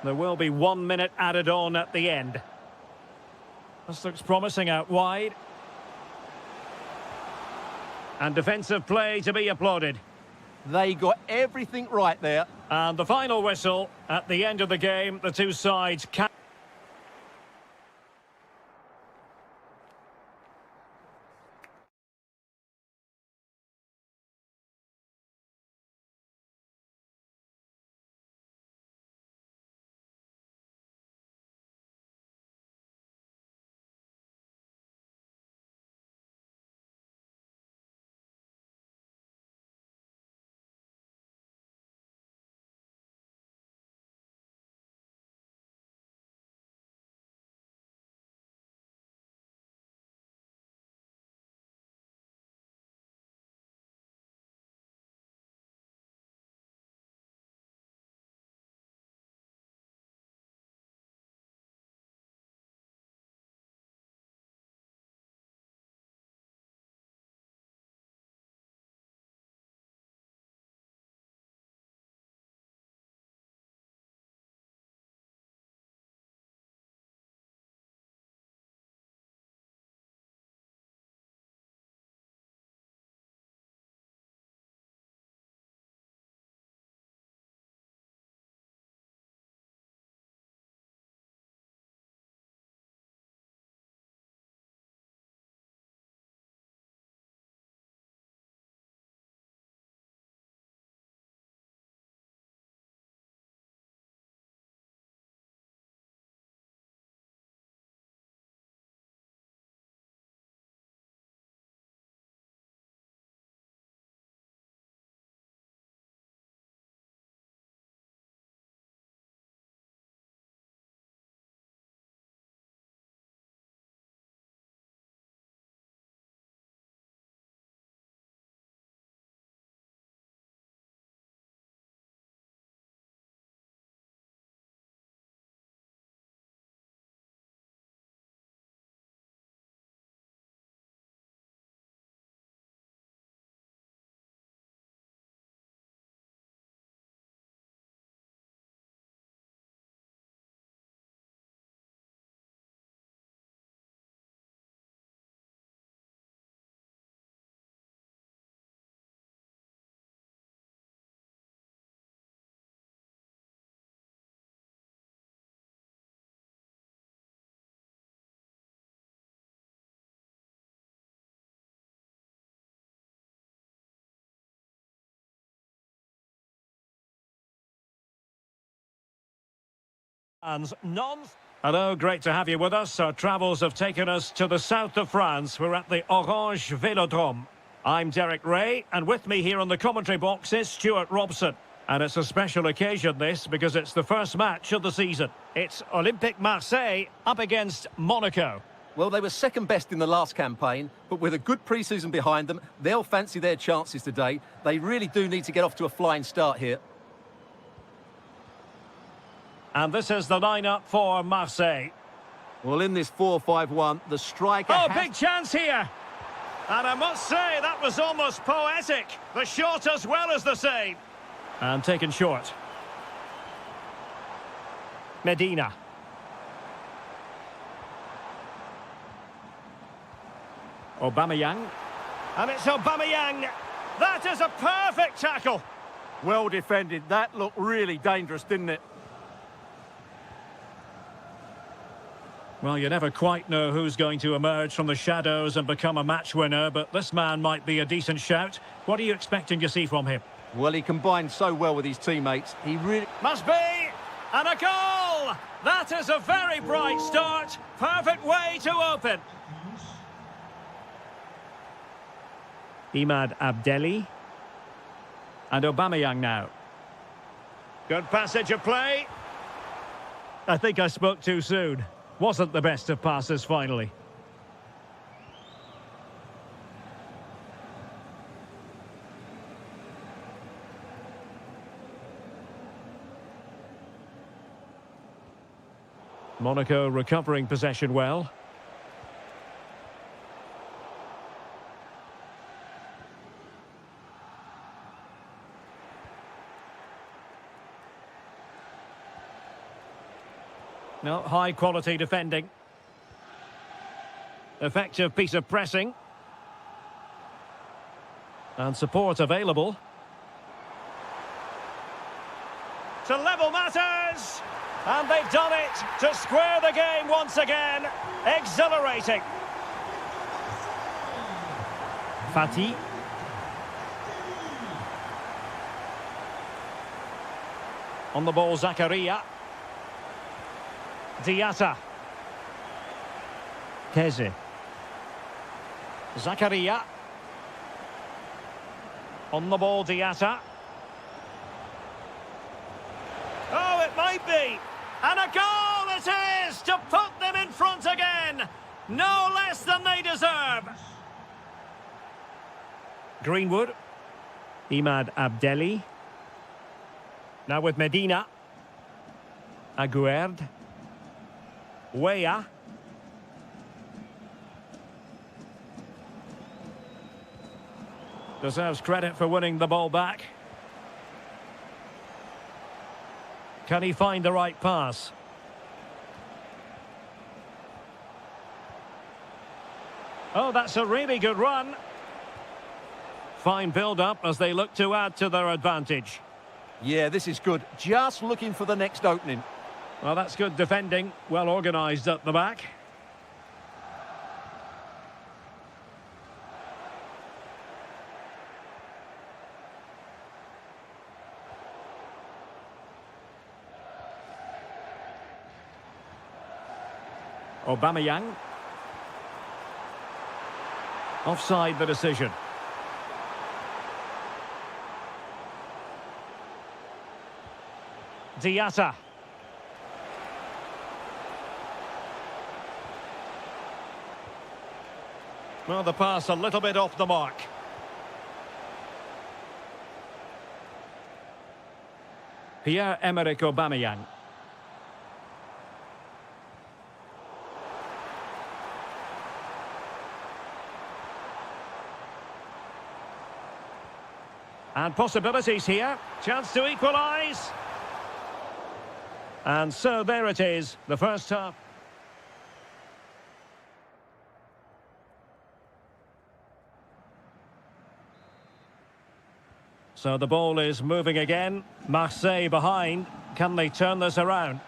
There will be 1 minute added on at the end. This looks promising out wide. And defensive play to be applauded. They got everything right there. And the final whistle at the end of the game. The two sides can... And Hello, great to have you with us. Our travels have taken us to the south of France. We're at the Orange Velodrome. I'm Derek Ray, and with me here on the commentary box is Stuart Robson. And it's a special occasion, this, because it's the first match of the season. It's Olympique Marseille up against Monaco. Well, they were second best in the last campaign, but with a good pre-season behind them, they'll fancy their chances today. They really do need to get off to a flying start here. And this is the lineup for Marseille. Well, in this 4-5-1, the striker big chance here. And I must say, that was almost poetic. The shot as well as the save. And taken short. Medina. Aubameyang. And it's Aubameyang. That is a perfect tackle. Well defended. That looked really dangerous, didn't it? Well, you never quite know who's going to emerge from the shadows and become a match winner, but this man might be a decent shout. What are you expecting to see from him? Well, he combined so well with his teammates. He really... Must be! And a goal! That is a very bright start. Perfect way to open. Imad Abdelli. And Aubameyang now. Good passage of play. I think I spoke too soon. Wasn't the best of passes finally. Monaco recovering possession well. No, high quality defending. Effective piece of pressing. And support available. To level matters! And they've done it to square the game once again. Exhilarating. Fati. On the ball, Zakaria. Diatta. Keze. Zakaria. On the ball, Diatta. Oh, it might be. And a goal it is to put them in front again. No less than they deserve. Greenwood. Imad Abdelli. Now with Medina. Aguerd. Weah. Deserves credit for winning the ball back. Can he find the right pass? Oh, that's a really good run. Fine build-up as they look to add to their advantage. Yeah, this is good. Just looking for the next opening. Well, that's good defending. Well organised at the back. Aubameyang. Offside the decision. Diatta. Well, the pass a little bit off the mark. Pierre-Emerick Aubameyang. And possibilities here. Chance to equalise. And so there it is, the first half. So the ball is moving again. Marseille behind. Can they turn this around?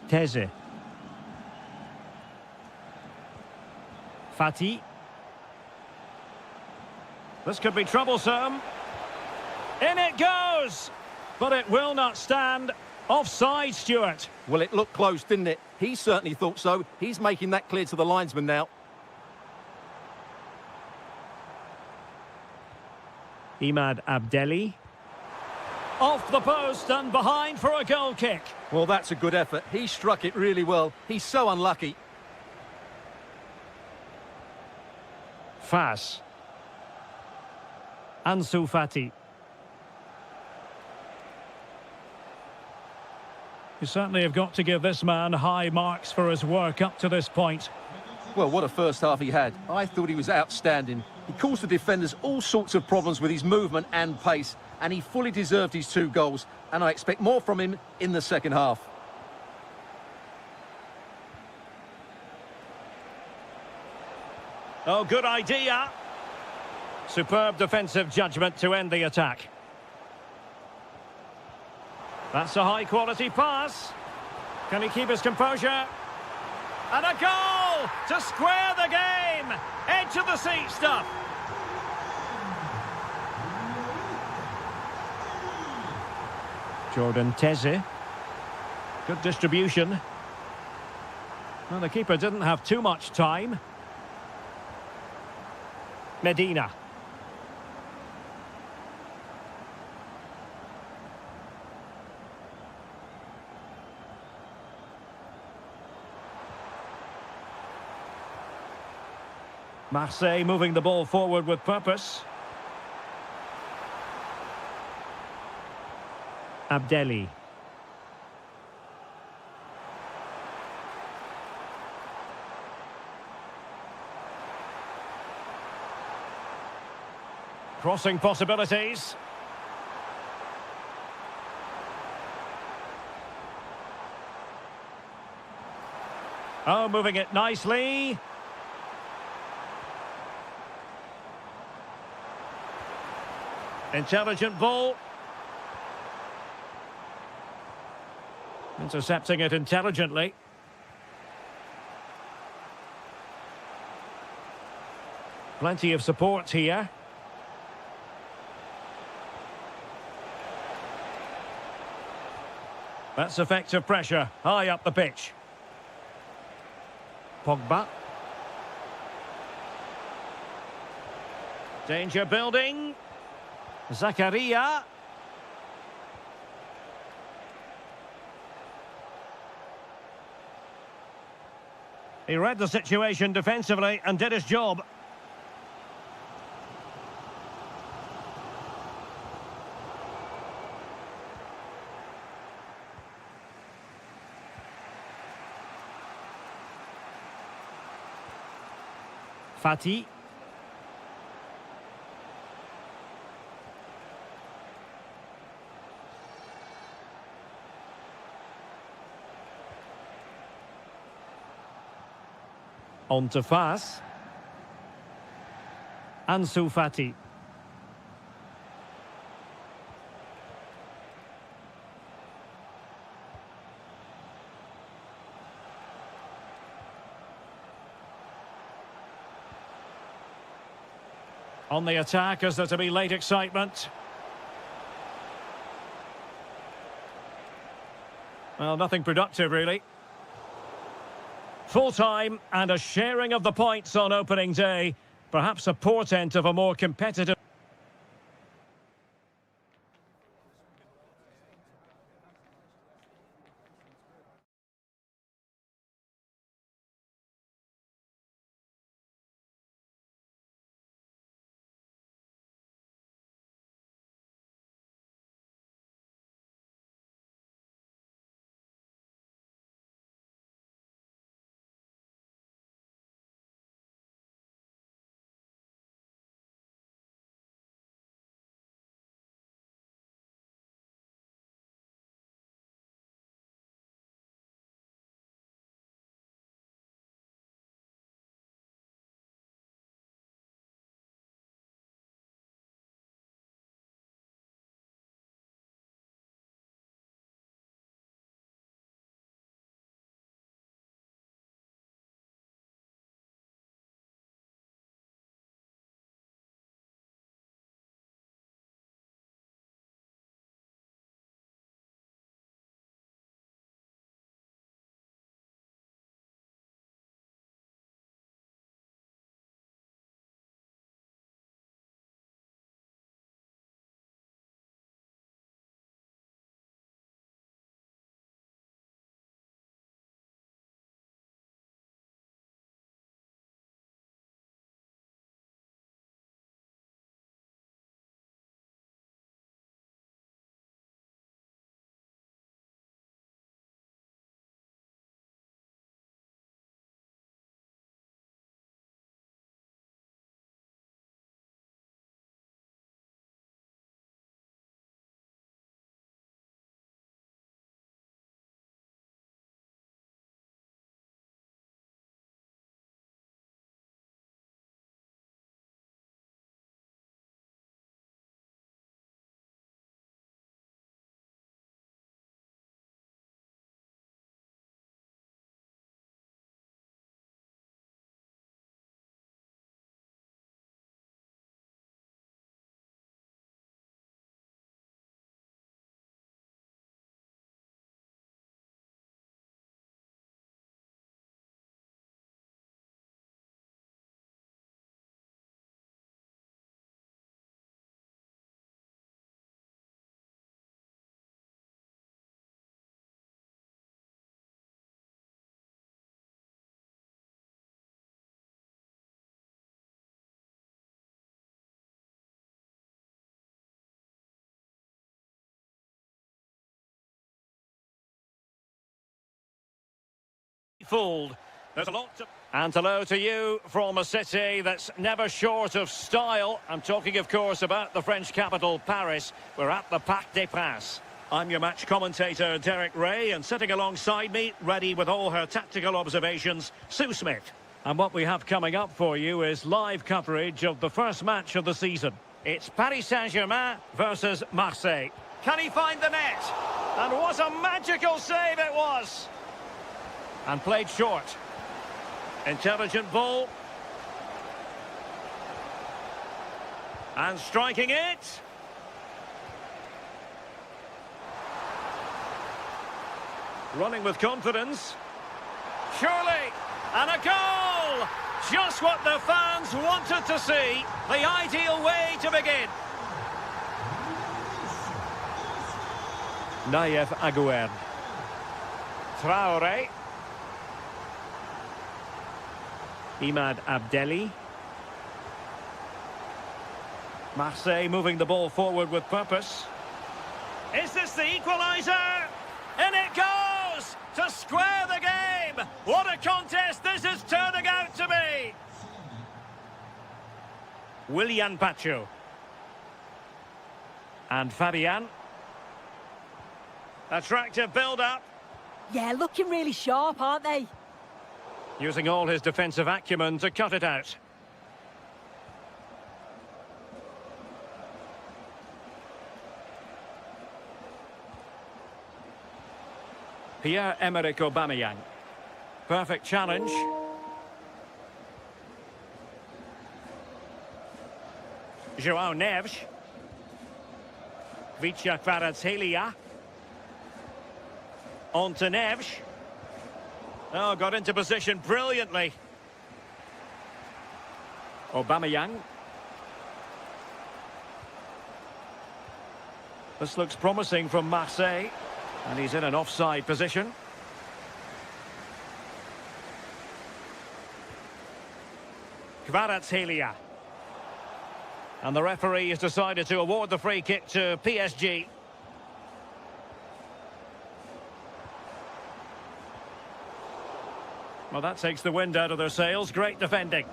Keze. Fati. This could be troublesome. In it goes! But it will not stand. Offside, Stuart. Well, it looked close, didn't it? He certainly thought so. He's making that clear to the linesman now. Imad Abdelli. Off the post and behind for a goal kick. Well, that's a good effort. He struck it really well. He's so unlucky. Fas. Ansu Fati. You certainly have got to give this man high marks for his work up to this point. Well, what a first half he had. I thought he was outstanding. He caused the defenders all sorts of problems with his movement and pace, and he fully deserved his 2 goals, and I expect more from him in the second half. Oh, good idea. Superb defensive judgment to end the attack. That's a high-quality pass. Can he keep his composure? And a goal to square the game. Edge of the seat stuff. Jordan Teze. Good distribution. Well, the keeper didn't have too much time. Medina. Marseille moving the ball forward with purpose. Abdelli. Crossing possibilities. Oh, moving it nicely. Intelligent ball. Intercepting it intelligently. Plenty of support here. That's effective pressure, high up the pitch. Pogba. Danger building. Zakaria. He read the situation defensively and did his job. Fati. On to Fas. Ansu Fati. On the attack, is there to be late excitement? Well, nothing productive, really. Full time and a sharing of the points on opening day. Perhaps a portent of a more competitive... fooled. There's a lot to... And hello to you from a city that's never short of style. I'm talking, of course, about the French capital, Paris. We're at the Parc des Princes. I'm your match commentator, Derek Ray, and sitting alongside me, ready with all her tactical observations, Sue Smith. And what we have coming up for you is live coverage of the first match of the season. It's Paris Saint-Germain versus Marseille. Can he find the net? And what a magical save it was! And played short. Intelligent ball. And striking it. Running with confidence. Surely. And a goal! Just what the fans wanted to see. The ideal way to begin. Naïef Aguerd. Traoré. Imad Abdelli. Marseille moving the ball forward with purpose. Is this the equaliser? In it goes! To square the game! What a contest this is turning out to be! Willian Pacho. And Fabian. Attractive build-up. Yeah, looking really sharp, aren't they? Using all his defensive acumen to cut it out. Pierre-Emerick Aubameyang. Perfect challenge. João Neves. Vicha Kvaratskhelia. On to Neves. Oh, got into position brilliantly. Aubameyang. This looks promising from Marseille. And he's in an offside position. Kvaratskhelia. And the referee has decided to award the free kick to PSG. Well, that takes the wind out of their sails. Great defending.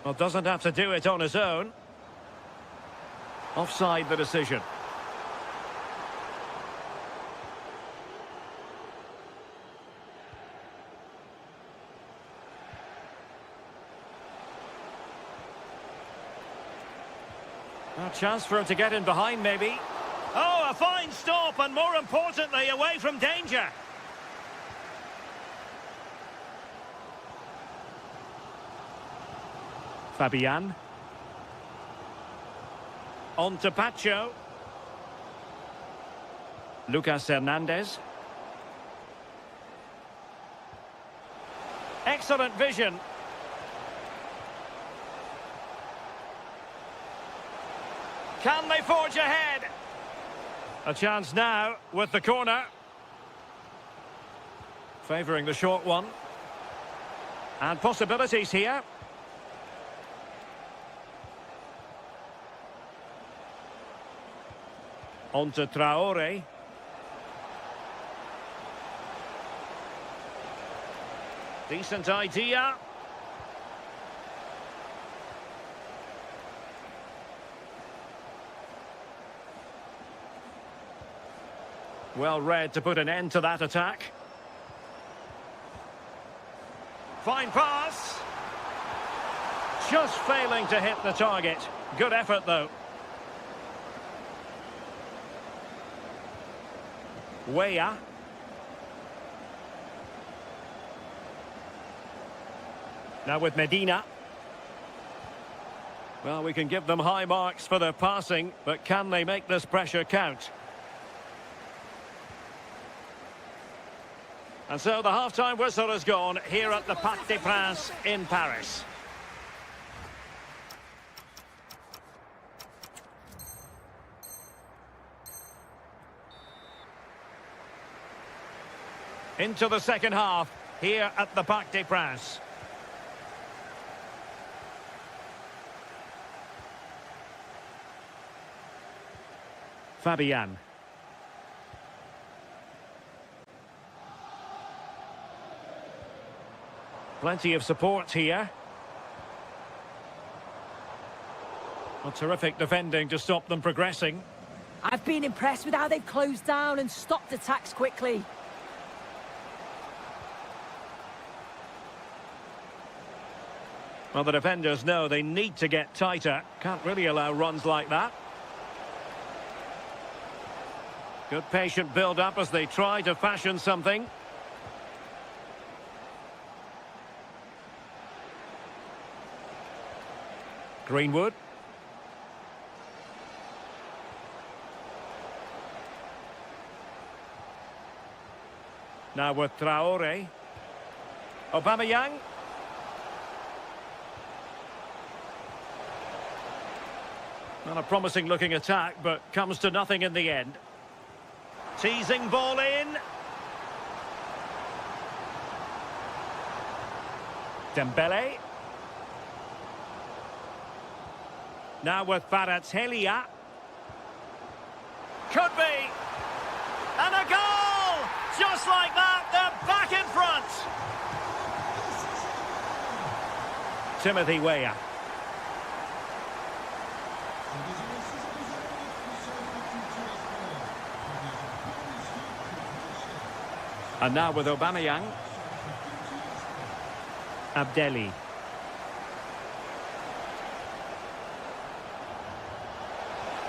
Well, doesn't have to do it on his own. Offside the decision. A chance for him to get in behind, maybe. Oh, a fine stop, and more importantly, away from danger. Fabian. On to Pacho. Lucas Hernandez. Excellent vision. Can they forge ahead? A chance now with the corner. Favouring the short one. And possibilities here. On to Traoré. Decent idea. Well read to put an end to that attack. Fine pass. Just failing to hit the target. Good effort though. Weah. Now with Medina. Well, we can give them high marks for their passing, but can they make this pressure count? And so the half-time whistle has gone here at the Parc des Princes in Paris. Into the second half here at the Parc des Princes. Fabian. Plenty of support here. Well, terrific defending to stop them progressing. I've been impressed with how they've closed down and stopped attacks quickly. Well, the defenders know they need to get tighter. Can't really allow runs like that. Good patient build-up as they try to fashion something. Greenwood. Now with Traore. Aubameyang. Not a promising looking attack, but comes to nothing in the end. Teasing ball in. Dembele. Now with Kvaratskhelia. Could be. And a goal! Just like that, they're back in front. Timothy Weah. And now with Aubameyang. Abdelli.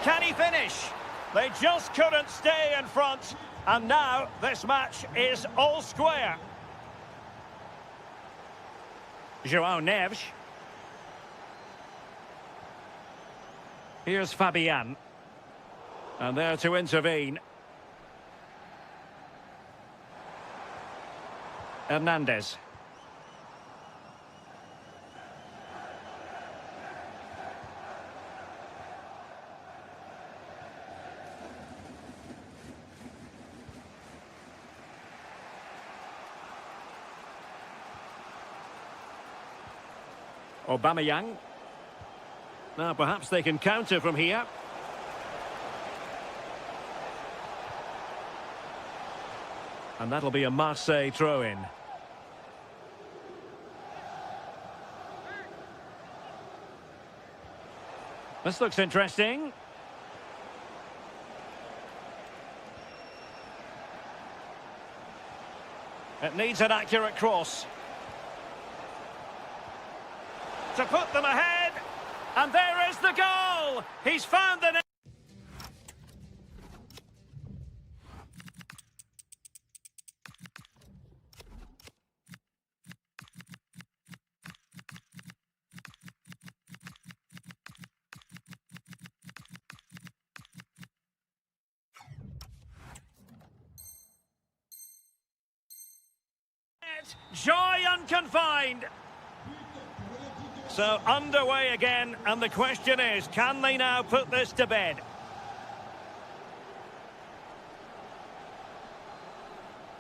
Can he finish? They just couldn't stay in front. And now this match is all square. João Neves. Here's Fabian. And there to intervene. Hernandez. Aubameyang. Now perhaps they can counter from here. And that'll be a Marseille throw-in. This looks interesting. It needs an accurate cross. To put them ahead. And there is the goal! He's found the net. Joy unconfined. So underway again, and the question is, can they now put this to bed?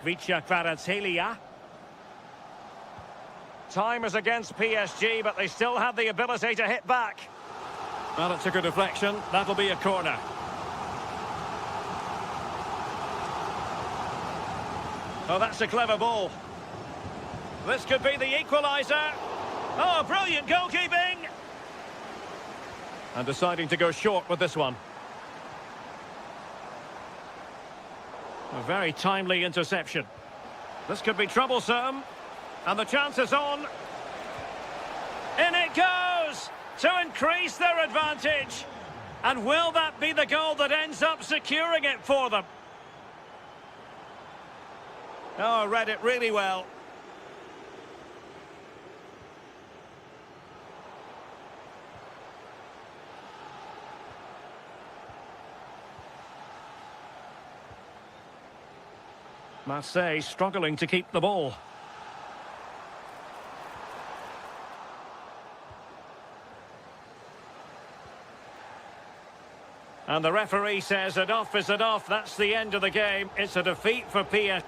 Kvaratskhelia. Time is against PSG, but they still have the ability to hit back. Well, it took a deflection. That'll be a corner. Oh, that's a clever ball. This could be the equaliser. Oh, brilliant goalkeeping! And deciding to go short with this one. A very timely interception. This could be troublesome. And the chance is on. In it goes! To increase their advantage. And will that be the goal that ends up securing it for them? Oh, I read it really well. Marseille struggling to keep the ball. And the referee says enough is enough. That's the end of the game. It's a defeat for PSG.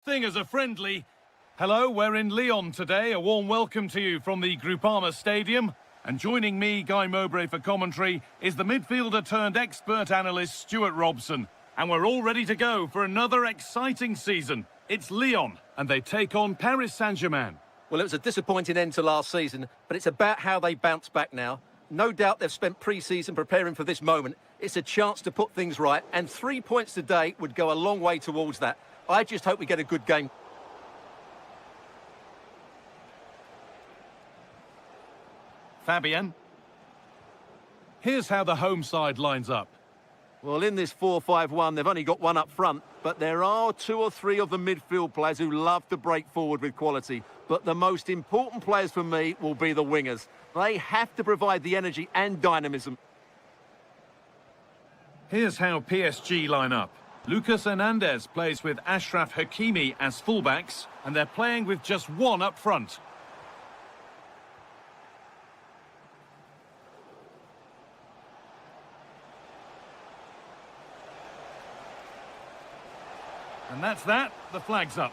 thing as a friendly. Hello, we're in Lyon today. A warm welcome to you from the Groupama Stadium. And joining me, Guy Mowbray, for commentary is the midfielder turned expert analyst Stuart Robson. And we're all ready to go for another exciting season. It's Lyon, and they take on Paris Saint-Germain. Well, it was a disappointing end to last season, but it's about how they bounce back now. No doubt they've spent pre-season preparing for this moment. It's a chance to put things right, and 3 points today would go a long way towards that. I just hope we get a good game. Fabian. Here's how the home side lines up. Well, in this 4-5-1, they've only got one up front, but there are 2 or 3 of the midfield players who love to break forward with quality. But the most important players for me will be the wingers. They have to provide the energy and dynamism. Here's how PSG line up. Lucas Hernandez plays with Achraf Hakimi as fullbacks, and they're playing with just one up front. And that's that. The flag's up.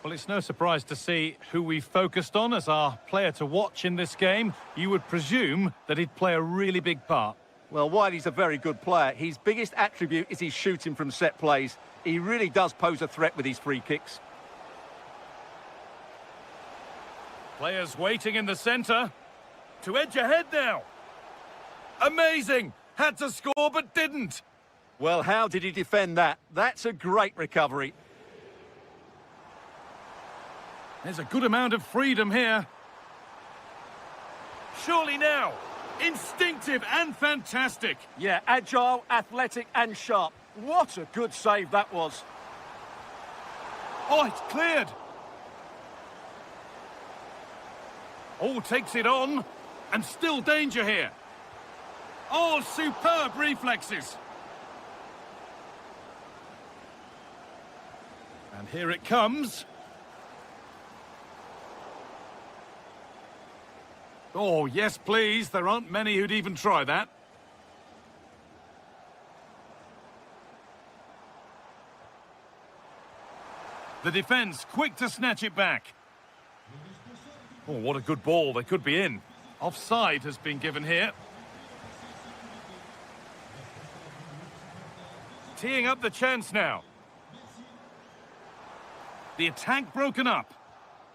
Well, it's no surprise to see who we focused on as our player to watch in this game. You would presume that he'd play a really big part. Well, while he's a very good player, his biggest attribute is his shooting from set plays. He really does pose a threat with his free kicks. Players waiting in the centre. To edge ahead now. Amazing! Had to score but didn't. Well, how did he defend that? That's a great recovery. There's a good amount of freedom here. Surely now. Instinctive and fantastic. Yeah, agile, athletic and sharp. What a good save that was. Oh, it's cleared. Oh, takes it on. And still danger here. Oh, superb reflexes. And here it comes. Oh, yes, please. There aren't many who'd even try that. The defence quick to snatch it back. Oh, what a good ball. They could be in. Offside has been given here. Teeing up the chance now. The attack broken up.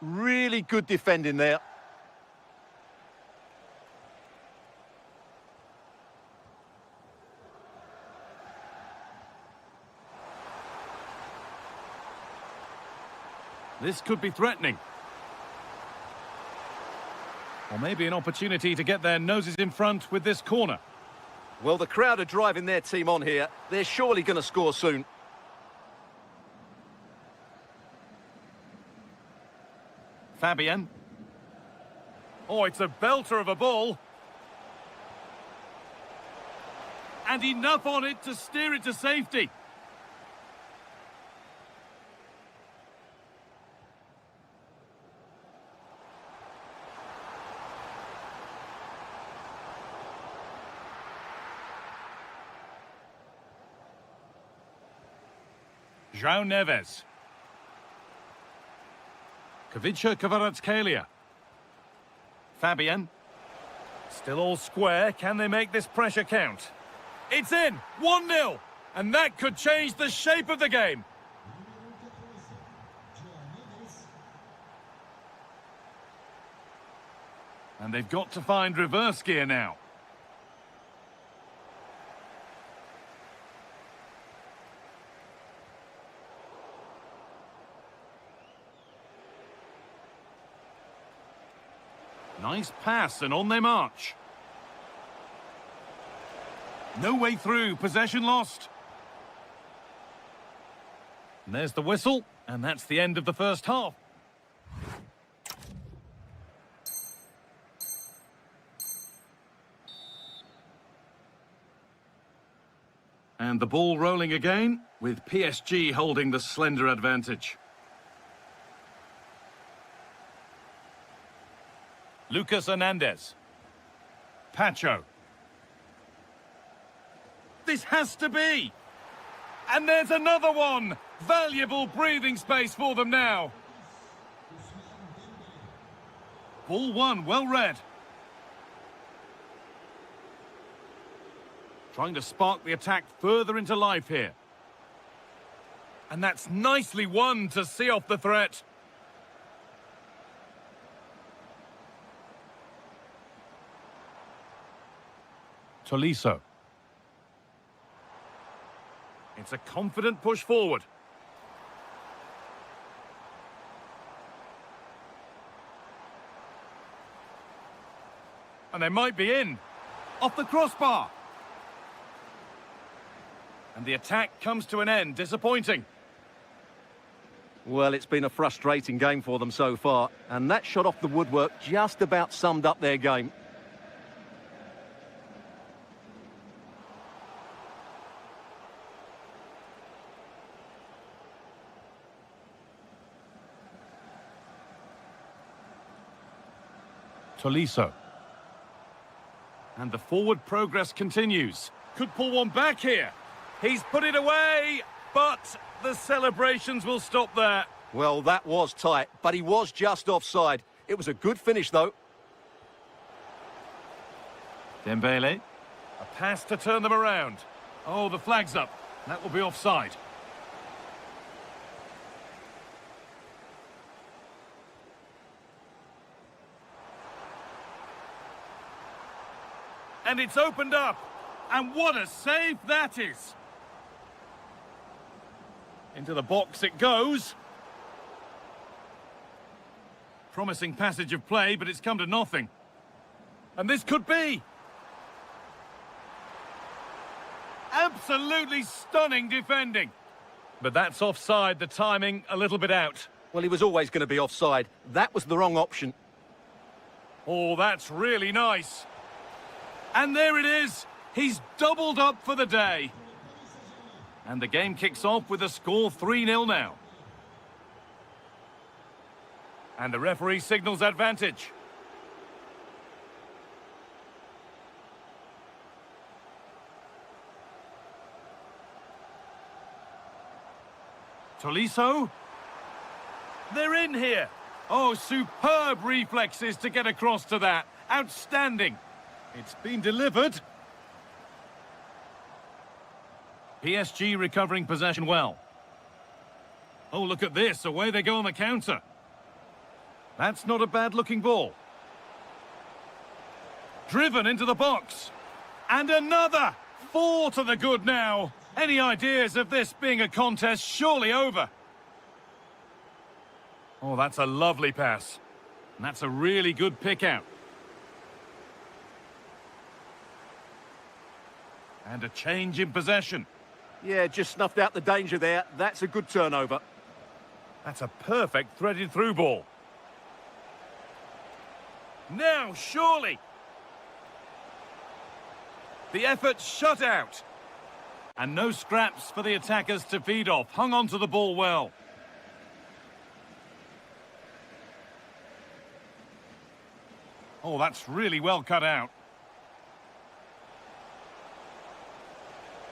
Really good defending there. This could be threatening. Or maybe an opportunity to get their noses in front with this corner. Well, the crowd are driving their team on here. They're surely going to score soon. Fabian. Oh, it's a belter of a ball. And enough on it to steer it to safety. João Neves. Kavica Kvaratskhelia. Fabian. Still all square. Can they make this pressure count? It's in! 1-0! And that could change the shape of the game. And they've got to find reverse gear now. Nice pass, and on they march. No way through, possession lost. And there's the whistle, and that's the end of the first half. And the ball rolling again, with PSG holding the slender advantage. Lucas Hernandez. Pacho. This This has to be. And there's another one. Valuable breathing space for them now. Ball one, well read. Trying to spark the attack further into life here. And that's nicely won to see off the threat. Tolisso. It's a confident push forward. And they might be in. Off the crossbar. And the attack comes to an end. Disappointing. Well, it's been a frustrating game for them so far, and that shot off the woodwork just about summed up their game. Tolisso. And the forward progress continues. Could pull one back here. He's put it away, but the celebrations will stop there. Well, that was tight, but he was just offside. It was a good finish, though. Dembele. A pass to turn them around. Oh, the flag's up. That will be offside. And it's opened up. And what a save that is. Into the box it goes. Promising passage of play, but it's come to nothing. And this could be. Absolutely stunning defending. But that's offside, the timing a little bit out. Well, he was always going to be offside. That was the wrong option. Oh, that's really nice. And there it is. He's doubled up for the day. And the game kicks off with a score 3-0 now. And the referee signals advantage. Tolisso. They're in here. Oh, superb reflexes to get across to that. Outstanding. It's been delivered. PSG recovering possession well. Oh, look at this. Away they go on the counter. That's not a bad-looking ball. Driven into the box. And another. 4 to the good now. Any ideas of this being a contest surely over? Oh, that's a lovely pass. And that's a really good pick-out. And a change in possession. Yeah, just snuffed out the danger there. That's a good turnover. That's a perfect threaded through ball. Now, surely. The effort shut out. And no scraps for the attackers to feed off. Hung on to the ball well. Oh, that's really well cut out.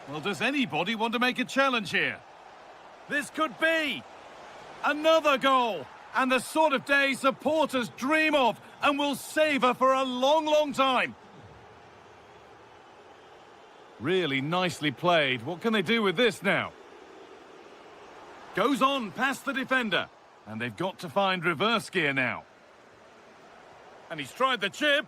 Well, does anybody want to make a challenge here? This could be another goal. And the sort of day supporters dream of and will savour for a long, long time. Really nicely played. What can they do with this now? Goes on past the defender. And they've got to find reverse gear now. And he's tried the chip.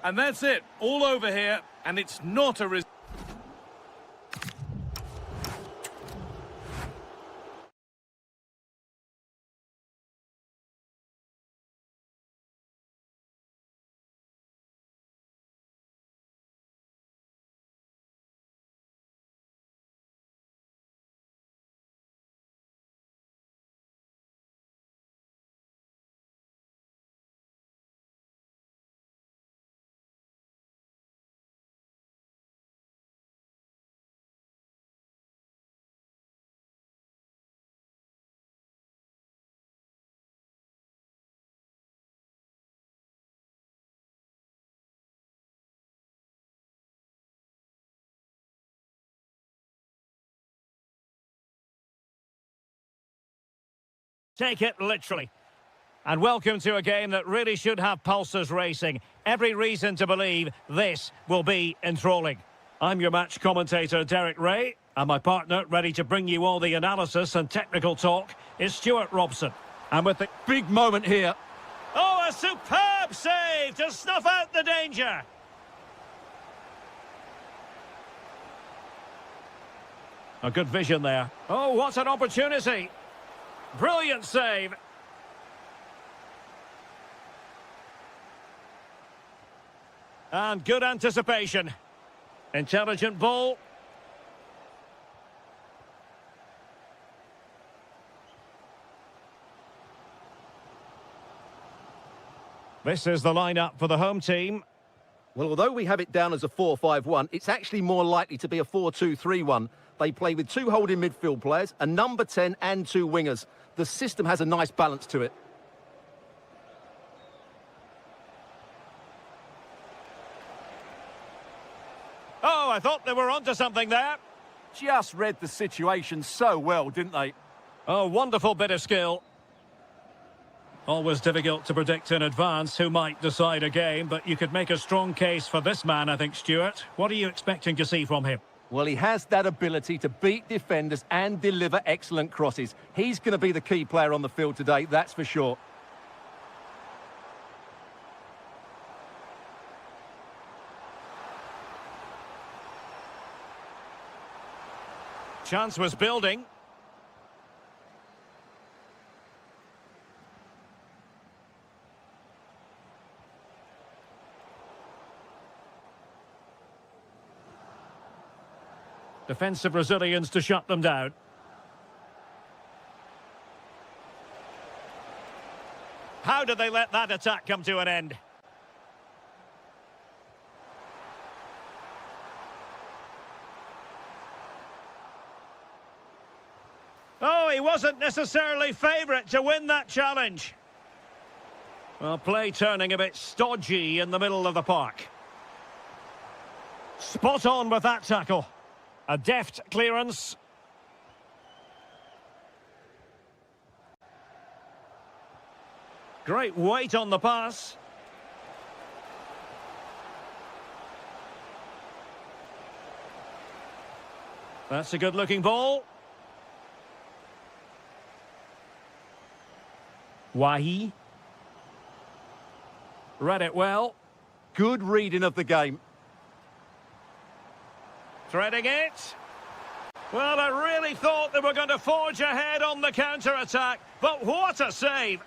And that's it. All over here. And it's not a Take it literally. And welcome to a game that really should have pulses racing. Every reason to believe this will be enthralling. I'm your match commentator, Derek Ray, and my partner, ready to bring you all the analysis and technical talk, is Stuart Robson. And with the Big moment here. Oh, a superb save to snuff out the danger. A good vision there. Oh, what an opportunity. Brilliant save. And good anticipation. Intelligent ball. This is the lineup for the home team. Well, although we have it down as a 4-5-1, it's actually more likely to be a 4-2-3-1. They play with two holding midfield players, a number 10 and two wingers. The system has a nice balance to it. Oh, I thought they were onto something there. Just read the situation so well, didn't they? Oh, wonderful bit of skill. Always difficult to predict in advance who might decide a game, but you could make a strong case for this man, I think, Stuart. What are you expecting to see from him? Well, he has that ability to beat defenders and deliver excellent crosses. He's going to be the key player on the field today, that's for sure. Chance was building. Defensive Brazilians to shut them down. How did they let that attack come to an end? Oh, he wasn't necessarily favourite to win that challenge. Well, play turning a bit stodgy in the middle of the park. Spot on with that tackle. A deft clearance. Great weight on the pass. That's a good-looking ball. Wahi. Read it well. Good reading of the game. Threading it. Well, I really thought they were going to forge ahead on the counter-attack, but what a save!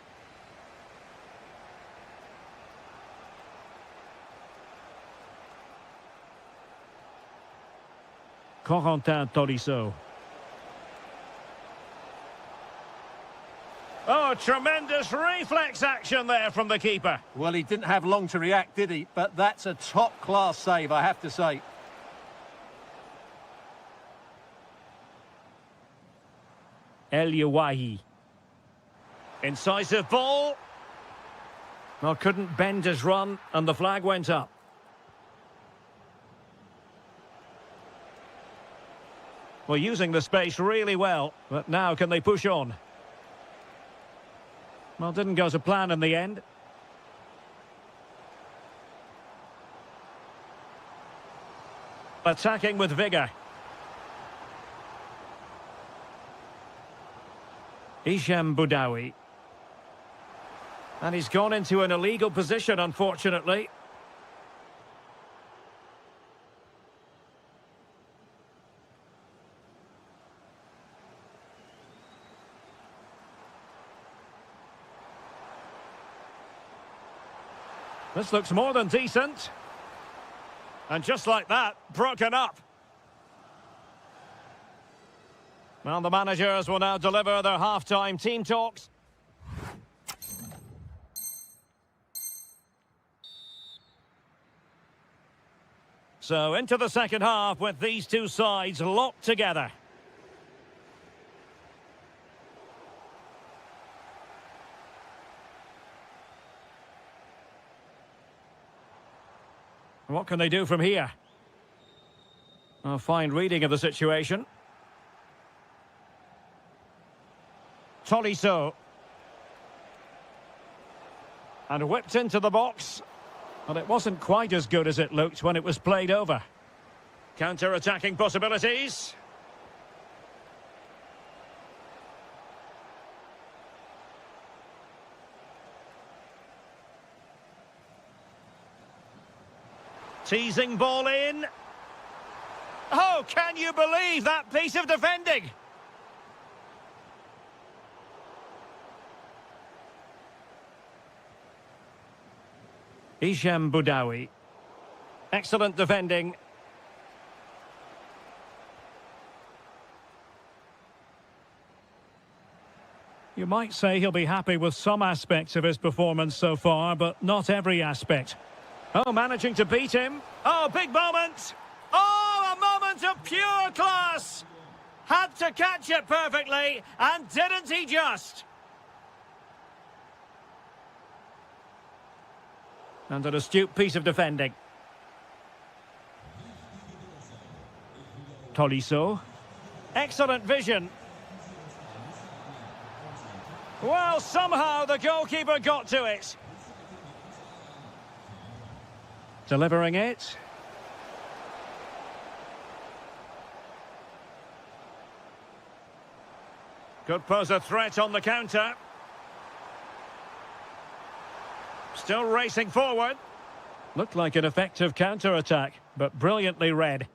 Corentin Tolisso. Oh, tremendous reflex action there from the keeper. Well, he didn't have long to react, did he? But that's a top-class save, I have to say. El Yawahi. Incisive ball. Well, couldn't bend his run, and the flag went up. Well, using the space really well, but now can they push on? Well, didn't go to plan in the end. Attacking with vigour. Hisham Boudaoui. And he's gone into an illegal position, unfortunately. This looks more than decent. And just like that, broken up. Well, the managers will now deliver their half-time team talks. So into the second half with these two sides locked together. What can they do from here? A fine reading of the situation. Tolisso. And whipped into the box. But it wasn't quite as good as it looked when it was played over. Counter-attacking possibilities. Teasing ball in. Oh, can you believe that piece of defending? Hisham Boudaoui. Excellent defending. You might say he'll be happy with some aspects of his performance so far, but not every aspect. Oh, managing to beat him. Oh, big moment. Oh, a moment of pure class. Had to catch it perfectly, and didn't he just? And an astute piece of defending. Tolisso. Excellent vision. Well, somehow the goalkeeper got to it. Delivering it. Could pose a threat on the counter. Still racing forward. Looked like an effective counter-attack, but brilliantly read.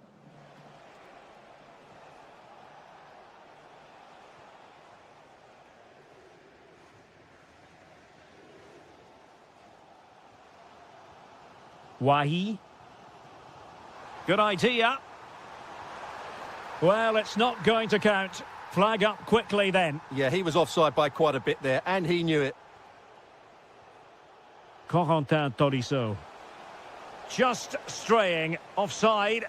Wahi. Good idea. Well, it's not going to count. Flag up quickly then. Yeah, he was offside by quite a bit there, and he knew it. Corentin Tolisso. Just straying offside.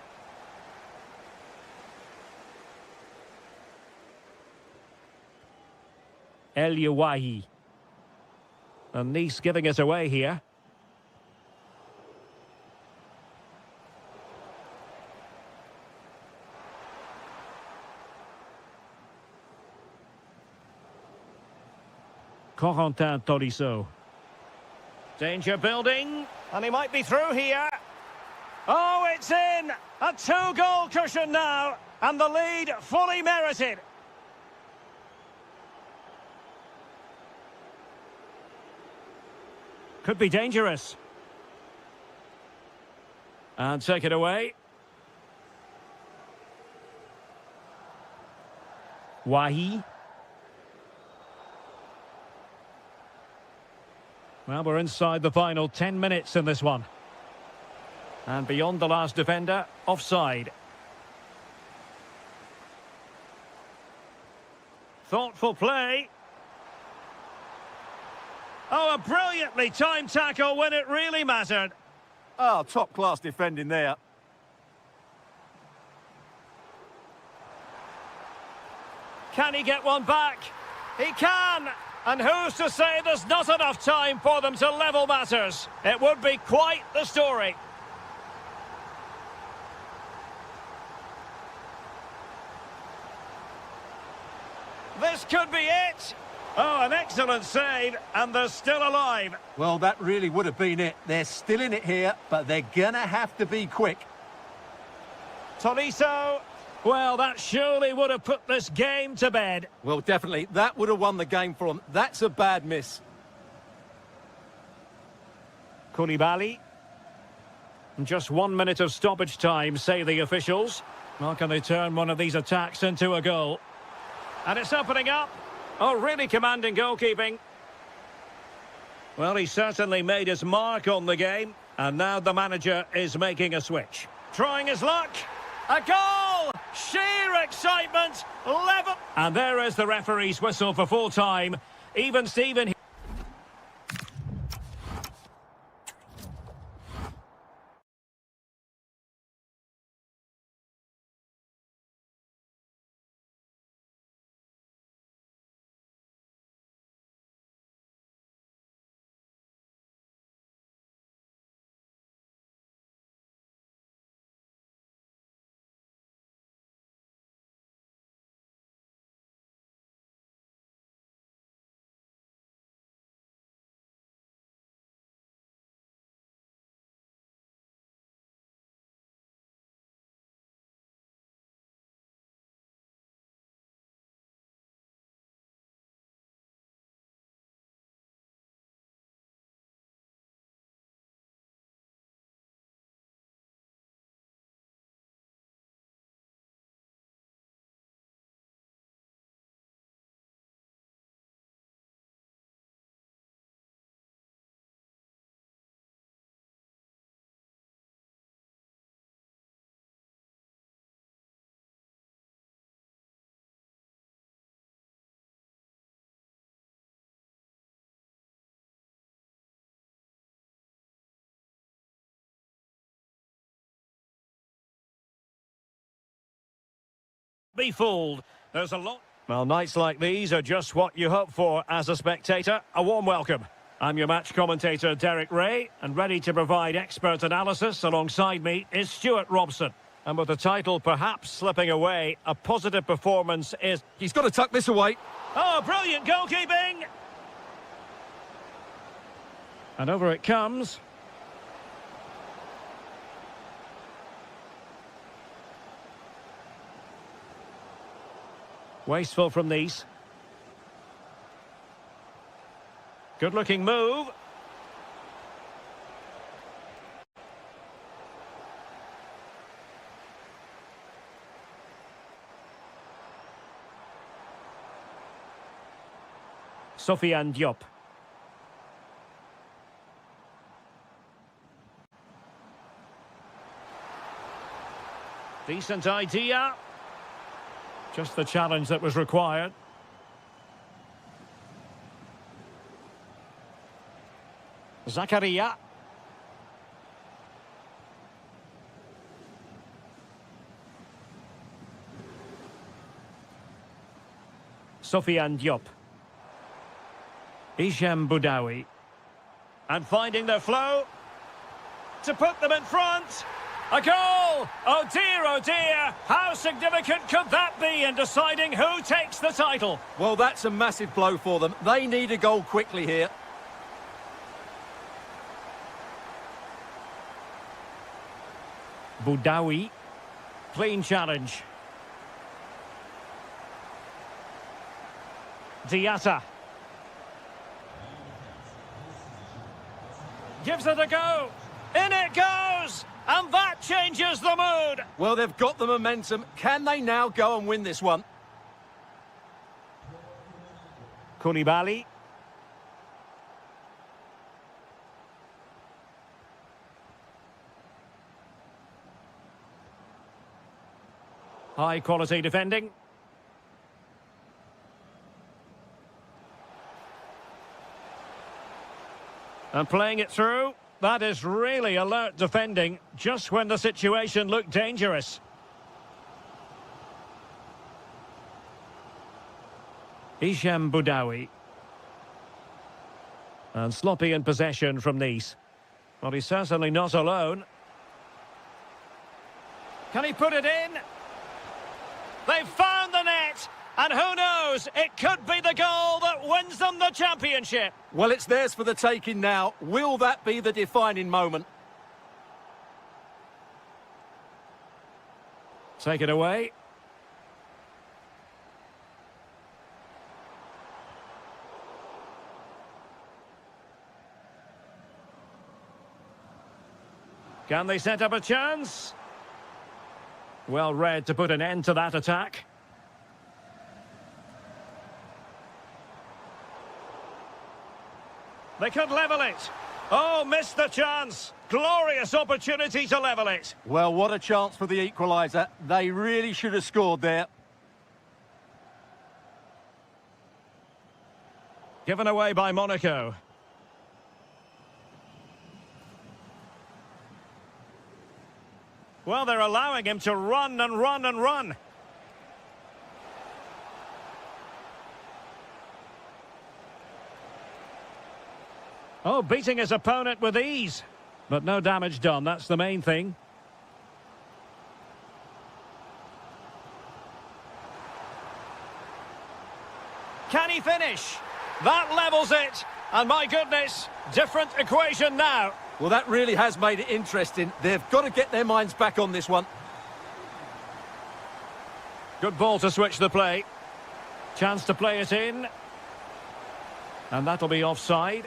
El Yawahi. And Nice giving it away here. Corentin Tolisso. Danger building, and he might be through here. Oh, it's in! A 2-goal cushion now, and the lead fully merited. Could be dangerous. And take it away. Wahi. Well, we're inside the final 10 minutes in this one. And beyond the last defender, offside. Thoughtful play. Oh, a brilliantly timed tackle when it really mattered. Oh, top-class defending there. Can he get one back? He can! And who's to say there's not enough time for them to level matters? It would be quite the story. This could be it. Oh, an excellent save, and they're still alive. Well, that really would have been it. They're still in it here, but they're gonna have to be quick. Tolisso. Well, that surely would have put this game to bed. Well, definitely. That would have won the game for them. That's a bad miss. Koulibaly. Just 1 minute of stoppage time, say the officials. How can they turn one of these attacks into a goal? And it's opening up. Oh, really commanding goalkeeping. Well, he certainly made his mark on the game. And now the manager is making a switch. Trying his luck. A goal! Sheer excitement! Level. And there is the referee's whistle for full time. Even Steven. Be fooled. There's a lot. Well, nights like these are just what you hope for as a spectator. A warm welcome. I'm your match commentator, Derek Ray, and ready to provide expert analysis alongside me is Stuart Robson. And with the title perhaps slipping away, a positive performance is... He's got to tuck this away. Oh, brilliant goalkeeping! And over it comes. Wasteful from these. Good-looking move. Sofiane Diop. Decent idea. Just the challenge that was required. Zakaria. Sofiane Diop. Hichem Boudaoui. And finding their flow to put them in front. A goal! Oh dear! How significant could that be in deciding who takes the title? Well, that's a massive blow for them. They need a goal quickly here. Boudaoui. Clean challenge. Diatta. Gives it a go. In it goes! And that changes the mood! Well, they've got the momentum. Can they now go and win this one? Koulibaly. High quality defending. And playing it through. That is really alert defending, just when the situation looked dangerous. Hichem Boudaoui. And sloppy in possession from Nice. Well, he's certainly not alone. Can he put it in? They've found the net! And who knows, it could be the goal that wins them the championship. Well, it's theirs for the taking now. Will that be the defining moment? Take it away. Can they set up a chance? Well read to put an end to that attack. They could level it. Oh, missed the chance. Glorious opportunity to level it. Well, what a chance for the equaliser. They really should have scored there. Given away by Monaco. Well, they're allowing him to run and run and run. Oh, beating his opponent with ease. But no damage done, that's the main thing. Can he finish? That levels it. And my goodness, different equation now. Well, that really has made it interesting. They've got to get their minds back on this one. Good ball to switch the play. Chance to play it in. And that'll be offside.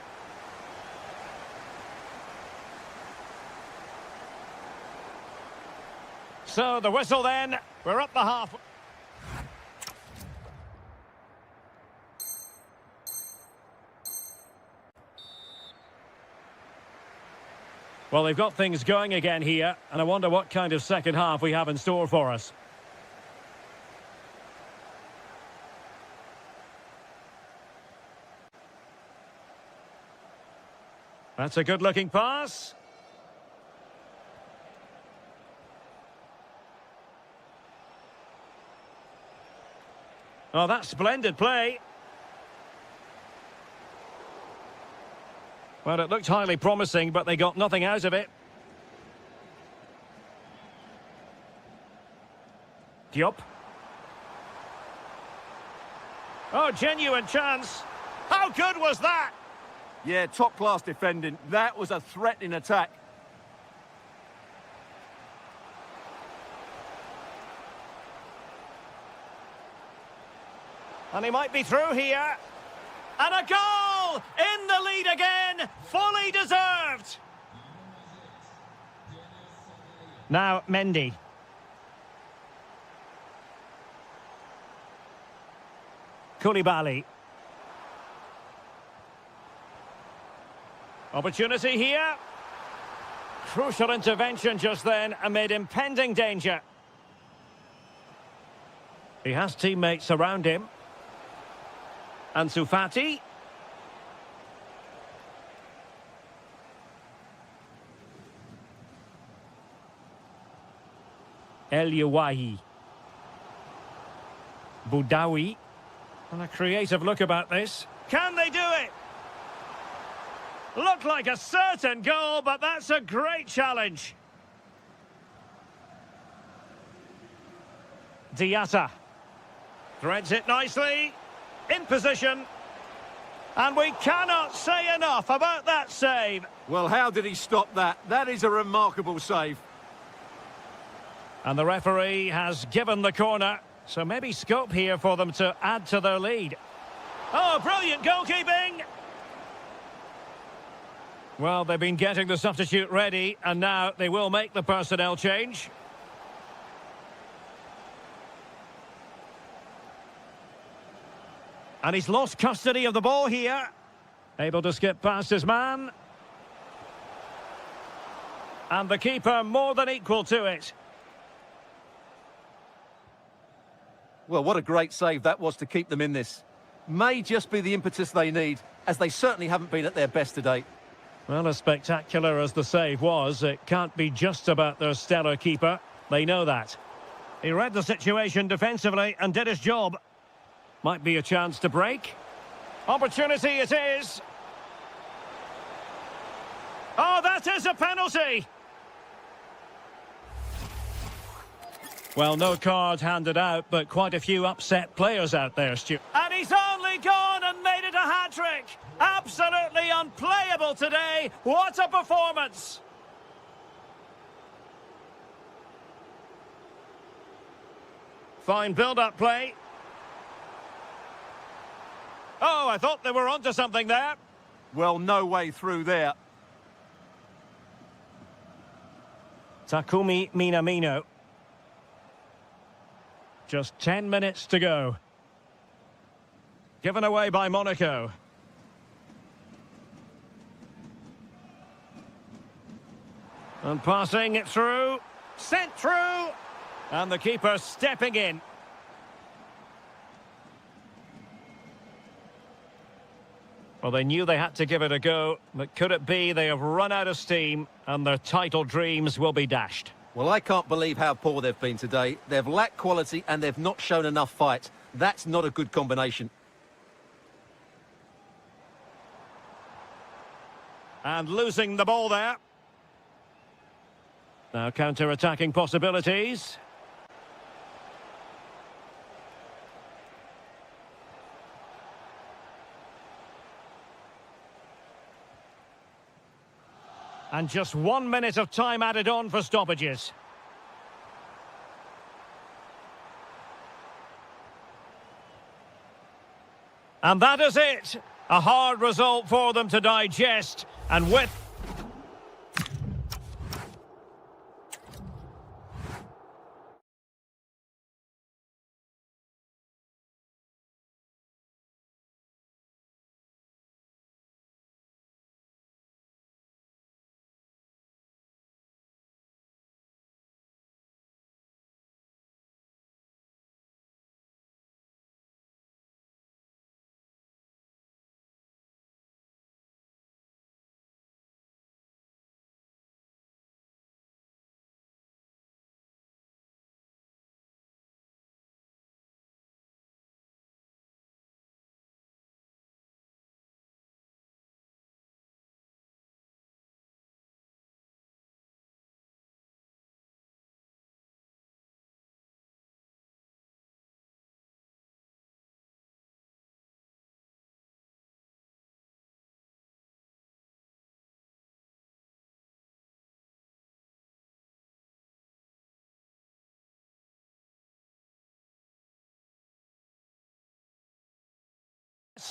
So the whistle then. We're up the half. Well, they've got things going again here, and I wonder what kind of second half we have in store for us. That's a good-looking pass. Oh, that's splendid play. Well, it looked highly promising, but they got nothing out of it. Diop. Oh, genuine chance. How good was that? Yeah, top-class defending. That was a threatening attack. And he might be through here. And a goal! In the lead again! Fully deserved! Now, Mendy. Koulibaly. Opportunity here. Crucial intervention just then amid impending danger. He has teammates around him. Ansu Fati. El Yawahi. Boudaoui. And a creative look about this. Can they do it? Looked like a certain goal, but that's a great challenge. Diatta. Threads it nicely. In position. And we cannot say enough about that save. Well, how did he stop that? That is a remarkable save. And the referee has given the corner. So maybe scope here for them to add to their lead. Oh, brilliant goalkeeping! Well, they've been getting the substitute ready, and now they will make the personnel change. And he's lost custody of the ball here. Able to skip past his man. And the keeper more than equal to it. Well, what a great save that was to keep them in this. May just be the impetus they need, as they certainly haven't been at their best today. Well, as spectacular as the save was, it can't be just about their stellar keeper. They know that. He read the situation defensively and did his job. Might be a chance to break. Opportunity it is. Oh, that is a penalty! Well, no card handed out, but quite a few upset players out there, Stu. And he's only gone and made it a hat-trick! Absolutely unplayable today! What a performance! Fine build-up play. Oh, I thought they were onto something there. Well, no way through there. Takumi Minamino. Just 10 minutes to go. Given away by Monaco. And passing it through. Sent through. And the keeper stepping in. Well, they knew they had to give it a go, but could it be they have run out of steam and their title dreams will be dashed? Well, I can't believe how poor they've been today. They've lacked quality and they've not shown enough fight. That's not a good combination. And losing the ball there. Now counter-attacking possibilities. And just 1 minute of time added on for stoppages. And that is it. A hard result for them to digest. And with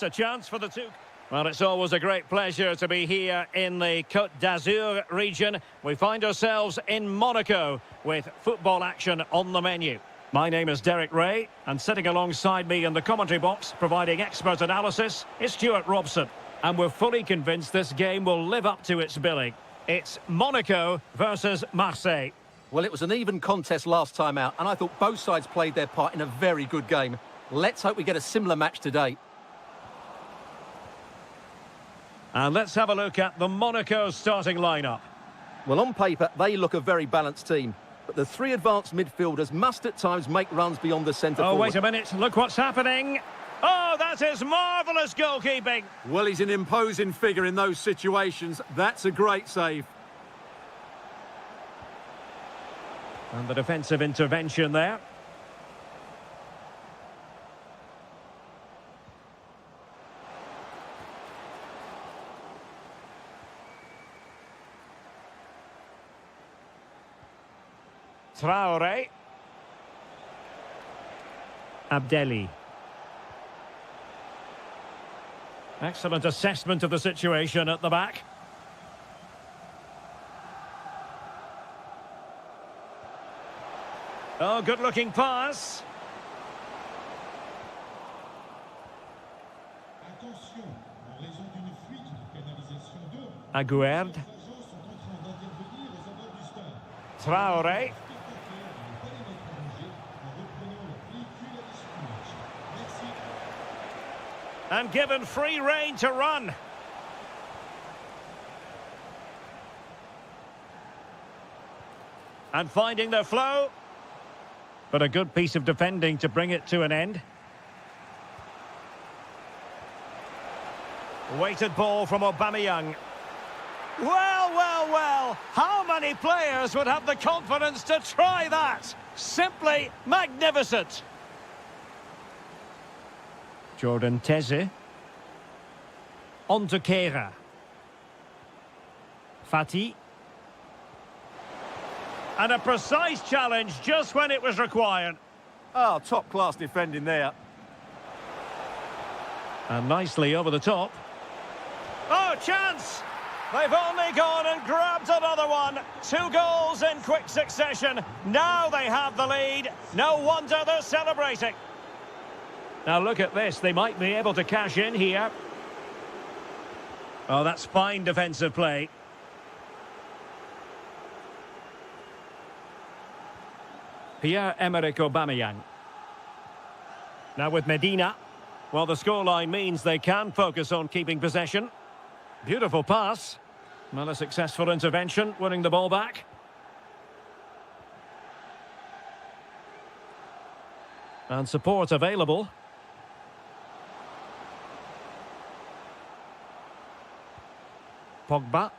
minutes, a chance for the two. Well, it's always a great pleasure to be here in the Côte d'Azur region. We find ourselves in Monaco with football action on the menu. My name is Derek Ray, and sitting alongside me in the commentary box, providing expert analysis, is Stuart Robson. And we're fully convinced this game will live up to its billing. It's Monaco versus Marseille. Well, it was an even contest last time out, and I thought both sides played their part in a very good game. Let's hope we get a similar match today. And let's have a look at the Monaco starting lineup. Well, on paper, they look a very balanced team. But the three advanced midfielders must at times make runs beyond the centre forward. Oh, wait a minute. Look what's happening. Oh, that is marvellous goalkeeping. Well, he's an imposing figure in those situations. That's a great save. And the defensive intervention there. Traoré. Abdelli. Excellent assessment of the situation at the back. Oh, good-looking pass. Aguerd. Traoré. And given free rein to run. And finding their flow. But a good piece of defending to bring it to an end. Weighted ball from Aubameyang. Well, well, well. How many players would have the confidence to try that? Simply magnificent. Jordan Teze. On to Kera. Fati. And a precise challenge just when it was required. Oh, top-class defending there. And nicely over the top. Oh, chance! They've only gone and grabbed another one. 2 goals in quick succession. Now they have the lead. No wonder they're celebrating. Now look at this. They might be able to cash in here. Oh, that's fine defensive play. Pierre-Emerick Aubameyang. Now with Medina. Well, the scoreline means they can focus on keeping possession. Beautiful pass. Well, a successful intervention, winning the ball back. And support available. Pogba.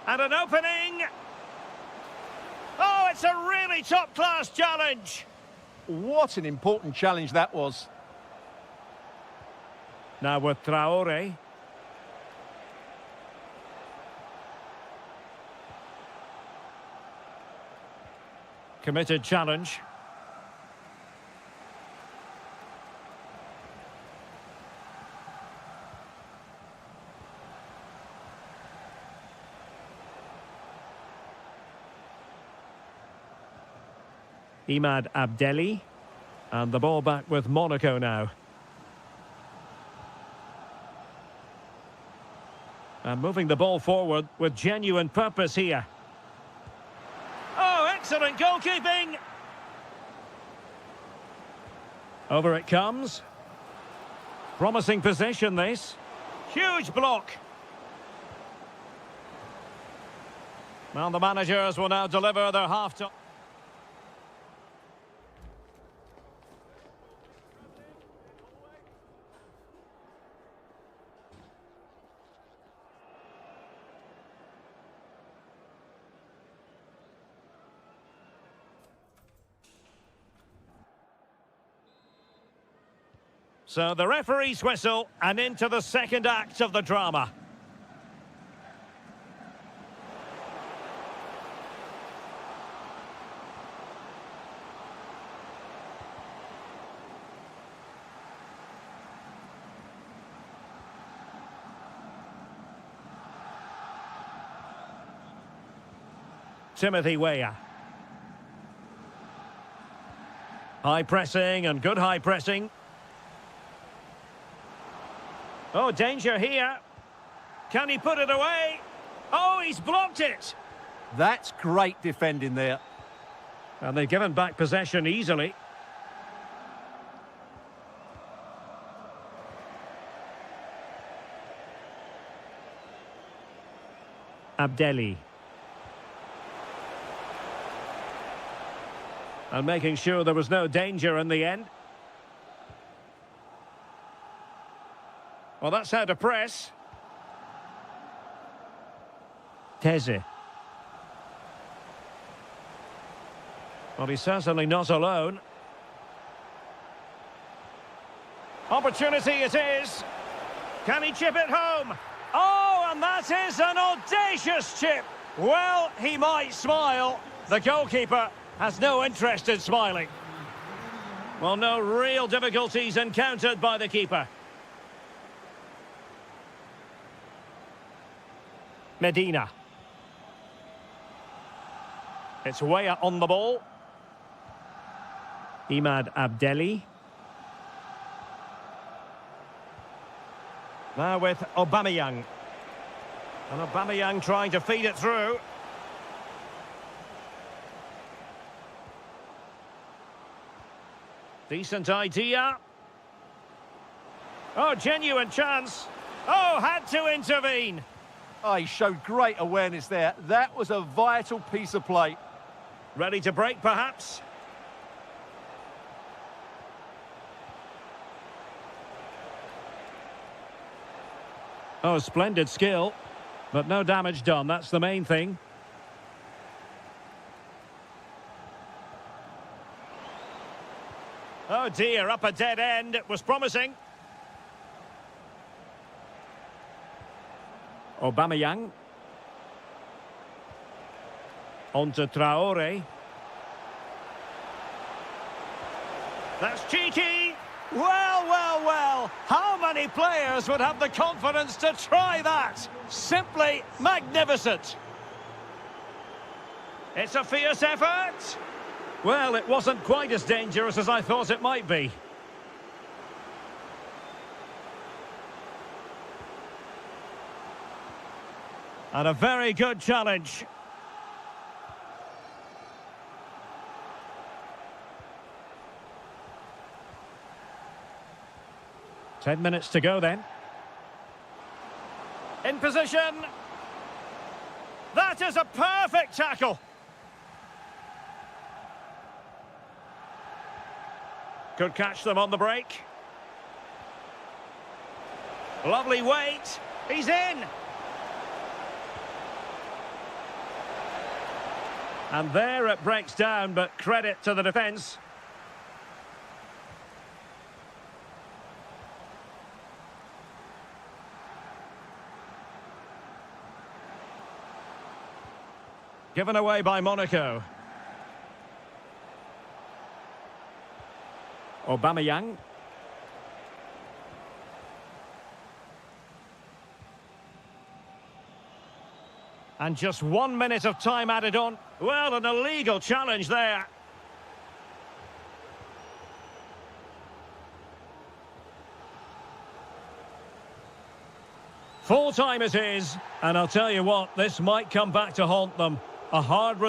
And an opening! Oh, it's a really top-class challenge! What an important challenge that was. Now with Traoré. Committed challenge. Imad Abdelli. And the ball back with Monaco now. And moving the ball forward with genuine purpose here. Oh, excellent goalkeeping! Over it comes. Promising position, this. Huge block. Well, the managers will now deliver their half-time. So the referee's whistle, and into the second act of the drama. Timothy Weah. High pressing and good high pressing. Oh, danger here. Can he put it away? Oh, he's blocked it. That's great defending there. And they've given back possession easily. Abdelli. And making sure there was no danger in the end. Well, that's how to press. Teze. Well, he's certainly not alone. Opportunity it is. Can he chip it home? Oh, and that is an audacious chip. Well, he might smile. The goalkeeper has no interest in smiling. Well, no real difficulties encountered by the keeper. Medina. It's Weah on the ball. Imad Abdelli. Now with Aubameyang. And Aubameyang trying to feed it through. Decent idea. Oh, genuine chance. Oh, had to intervene. Oh, he showed great awareness there. That was a vital piece of play. Ready to break, perhaps? Oh, splendid skill. But no damage done, that's the main thing. Oh dear, up a dead end. It was promising. Aubameyang. On to Traore. That's cheeky. Well, well, well. How many players would have the confidence to try that? Simply magnificent. It's a fierce effort. Well, it wasn't quite as dangerous as I thought it might be. And a very good challenge. Ten minutes to go then. In position. That is a perfect tackle. Could catch them on the break. Lovely weight. He's in. And there it breaks down, but credit to the defence. Given away by Monaco. Aubameyang. And just 1 minute of time added on. Well, an illegal challenge there. Full time it is, and I'll tell you what, this might come back to haunt them. A hard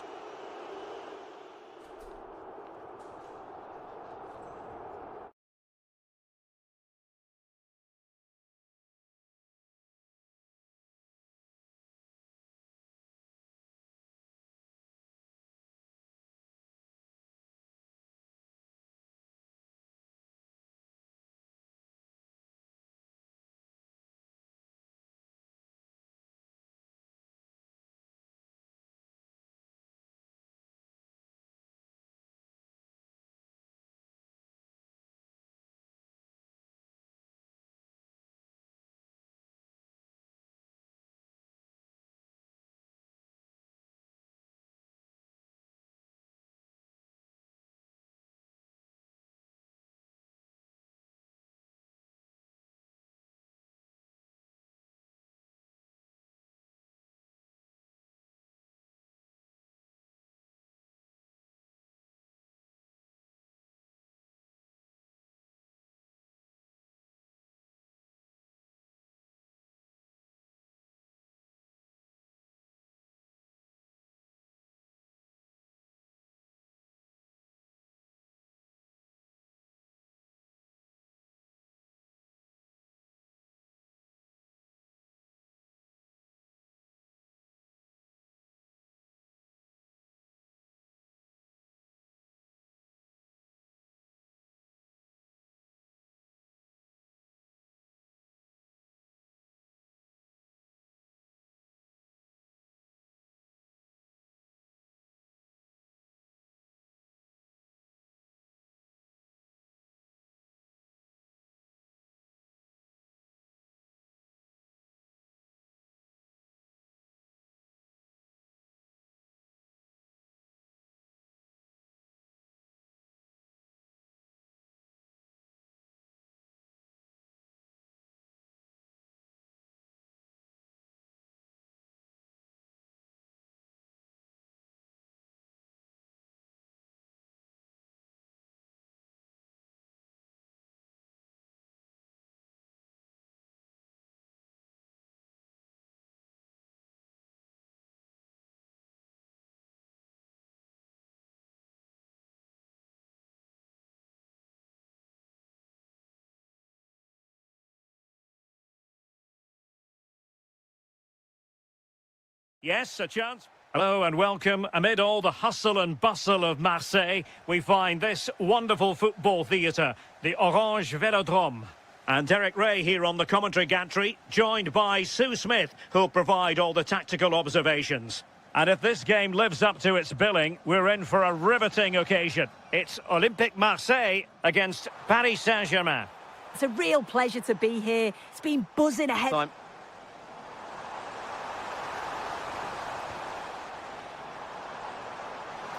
Yes, a chance. Hello and welcome. Amid all the hustle and bustle of Marseille, we find this wonderful football theatre, the Orange Velodrome. And Derek Ray here on the commentary gantry, joined by Sue Smith, who'll provide all the tactical observations. And if this game lives up to its billing, we're in for a riveting occasion. It's Olympique Marseille against Paris Saint-Germain. It's a real pleasure to be here. It's been buzzing ahead. Time.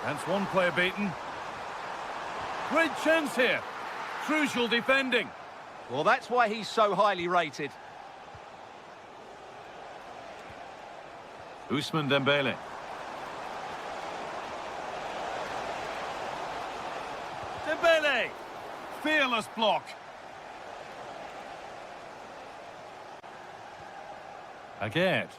That's one player beaten. Great chance here. Crucial defending. Well, that's why he's so highly rated. Ousmane Dembele. Dembele! Fearless block. Again.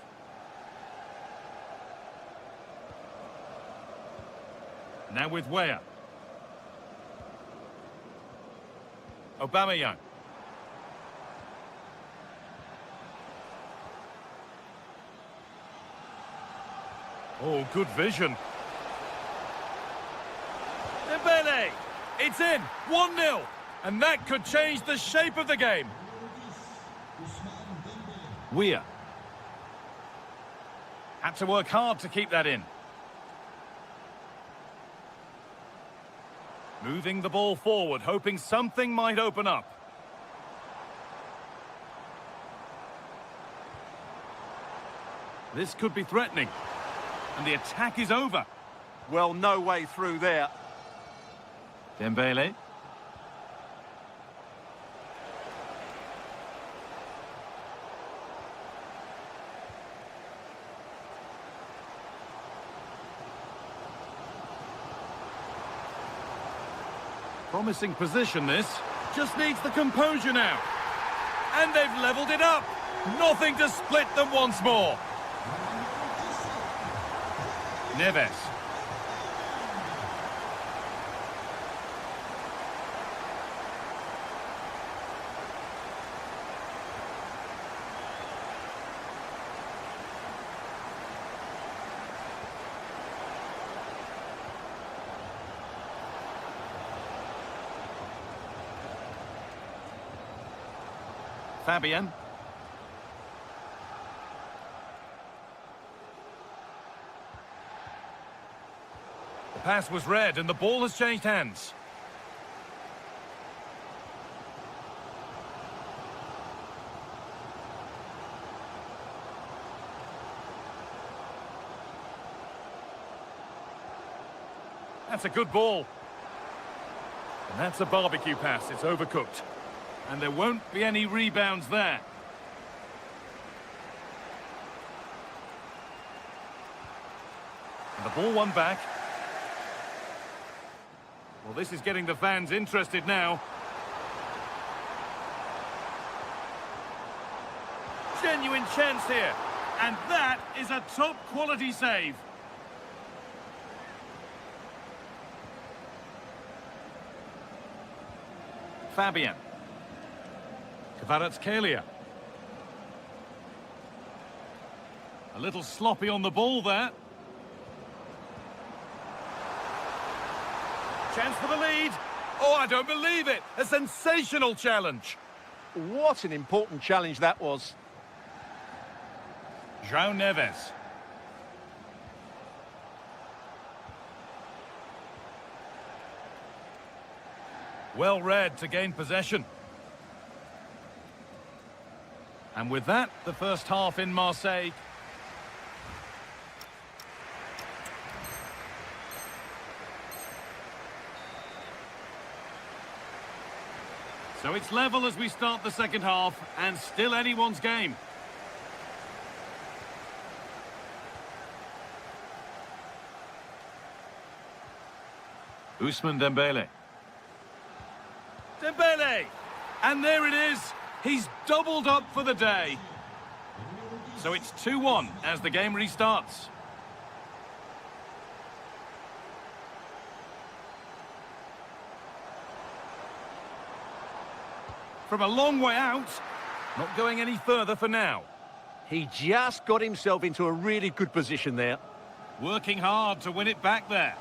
Now with Weah. Aubameyang. Oh, good vision. Dembele! It's in! 1-0! And that could change the shape of the game. Weah. Had to work hard to keep that in. Moving the ball forward, hoping something might open up. This could be threatening. And the attack is over. Well, no way through there. Dembele. Promising position, this. Just needs the composure now. And they've levelled it up. Nothing to split them once more. Neves. Fabian. The pass was read and the ball has changed hands. That's a good ball. And that's a barbecue pass. It's overcooked. And there won't be any rebounds there. And the ball won back. Well, this is getting the fans interested now. Genuine chance here. And that is a top-quality save. Fabian. Kvaratskhelia. A little sloppy on the ball there. Chance for the lead. Oh, I don't believe it. A sensational challenge. What an important challenge that was. João Neves. Well read to gain possession. And with that, the first half in Marseille. So it's level as we start the second half, and still anyone's game. Ousmane Dembele. Dembele! And there it is. He's doubled up for the day. So it's 2-1 as the game restarts. From a long way out, not going any further for now. He just got himself into a really good position there. Working hard to win it back there.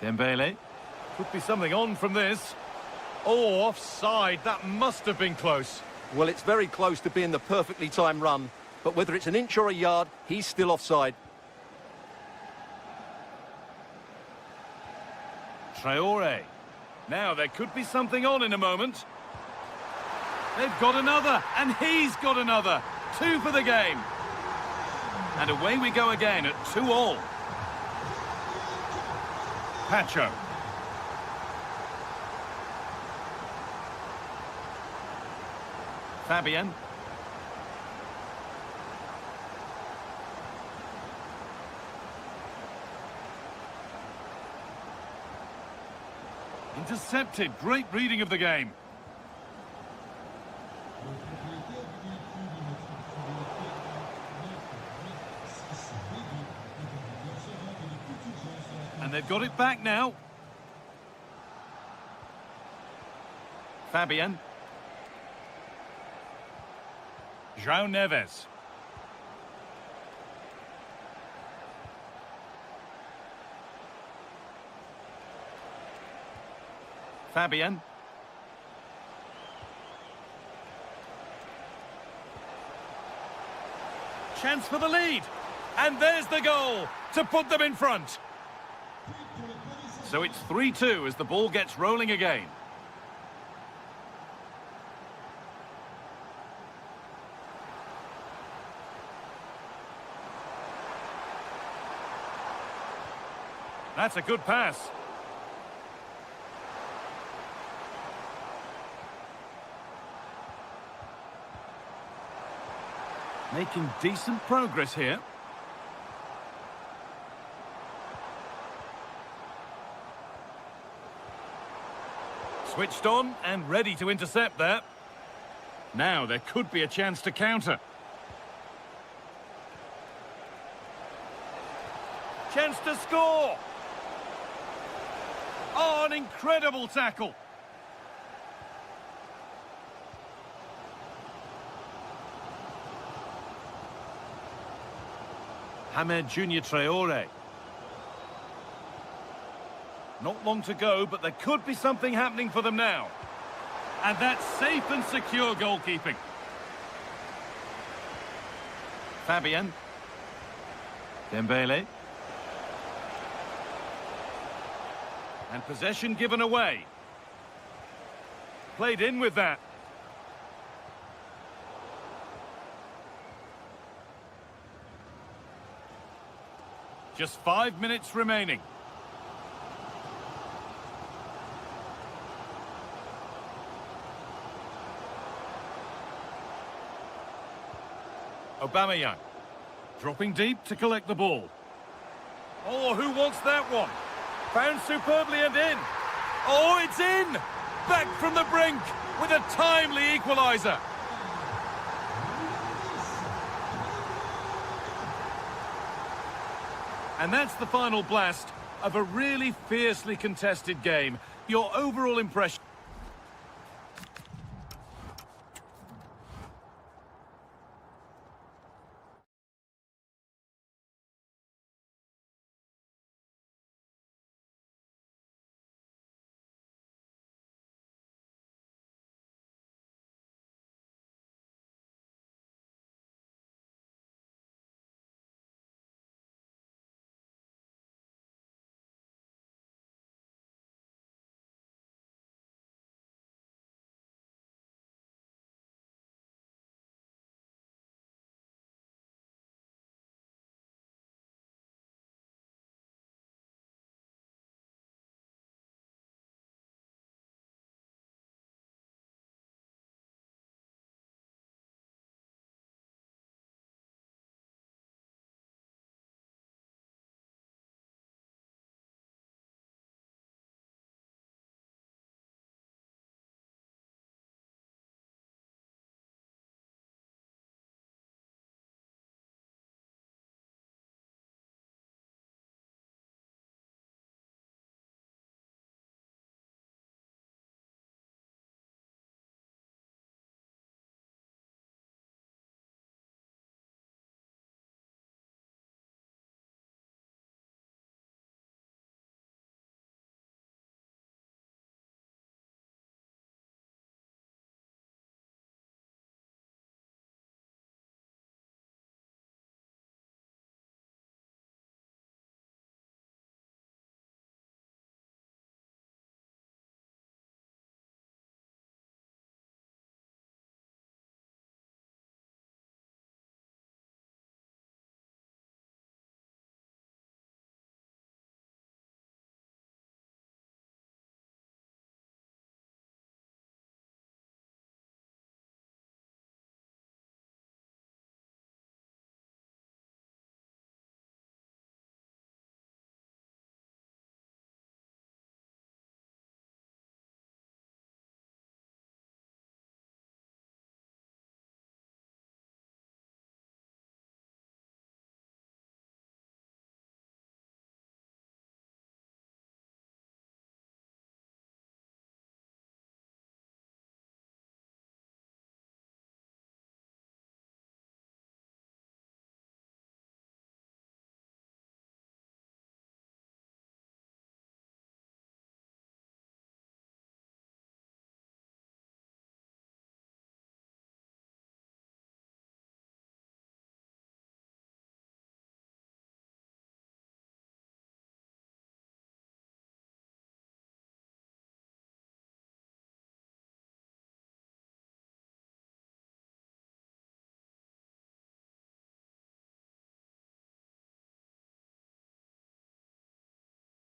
Dembele. Could be something on from this. Oh, offside. That must have been close. Well, it's very close to being the perfectly timed run, but whether it's an inch or a yard, he's still offside. Traore. Now, there could be something on in a moment. They've got another, and he's got another. 2 for the game. And away we go again at 2-all. Pacho. Fabian. Intercepted. Great reading of the game. And they've got it back now. Fabian. João Neves. Fabian. Chance for the lead. And there's the goal to put them in front. So it's 3-2 as the ball gets rolling again. That's a good pass. Making decent progress here. Switched on and ready to intercept there. Now there could be a chance to counter. Chance to score! Oh, an incredible tackle! Hamed Junior Traore. Not long to go, but there could be something happening for them now. And that's safe and secure goalkeeping. Fabian. Dembele. And possession given away. Played in with that. Just 5 minutes remaining. Aubameyang. Dropping deep to collect the ball. Oh, who wants that one? Found superbly and in. Oh, it's in! Back from the brink with a timely equaliser. And that's the final blast of a really fiercely contested game. Your overall impression?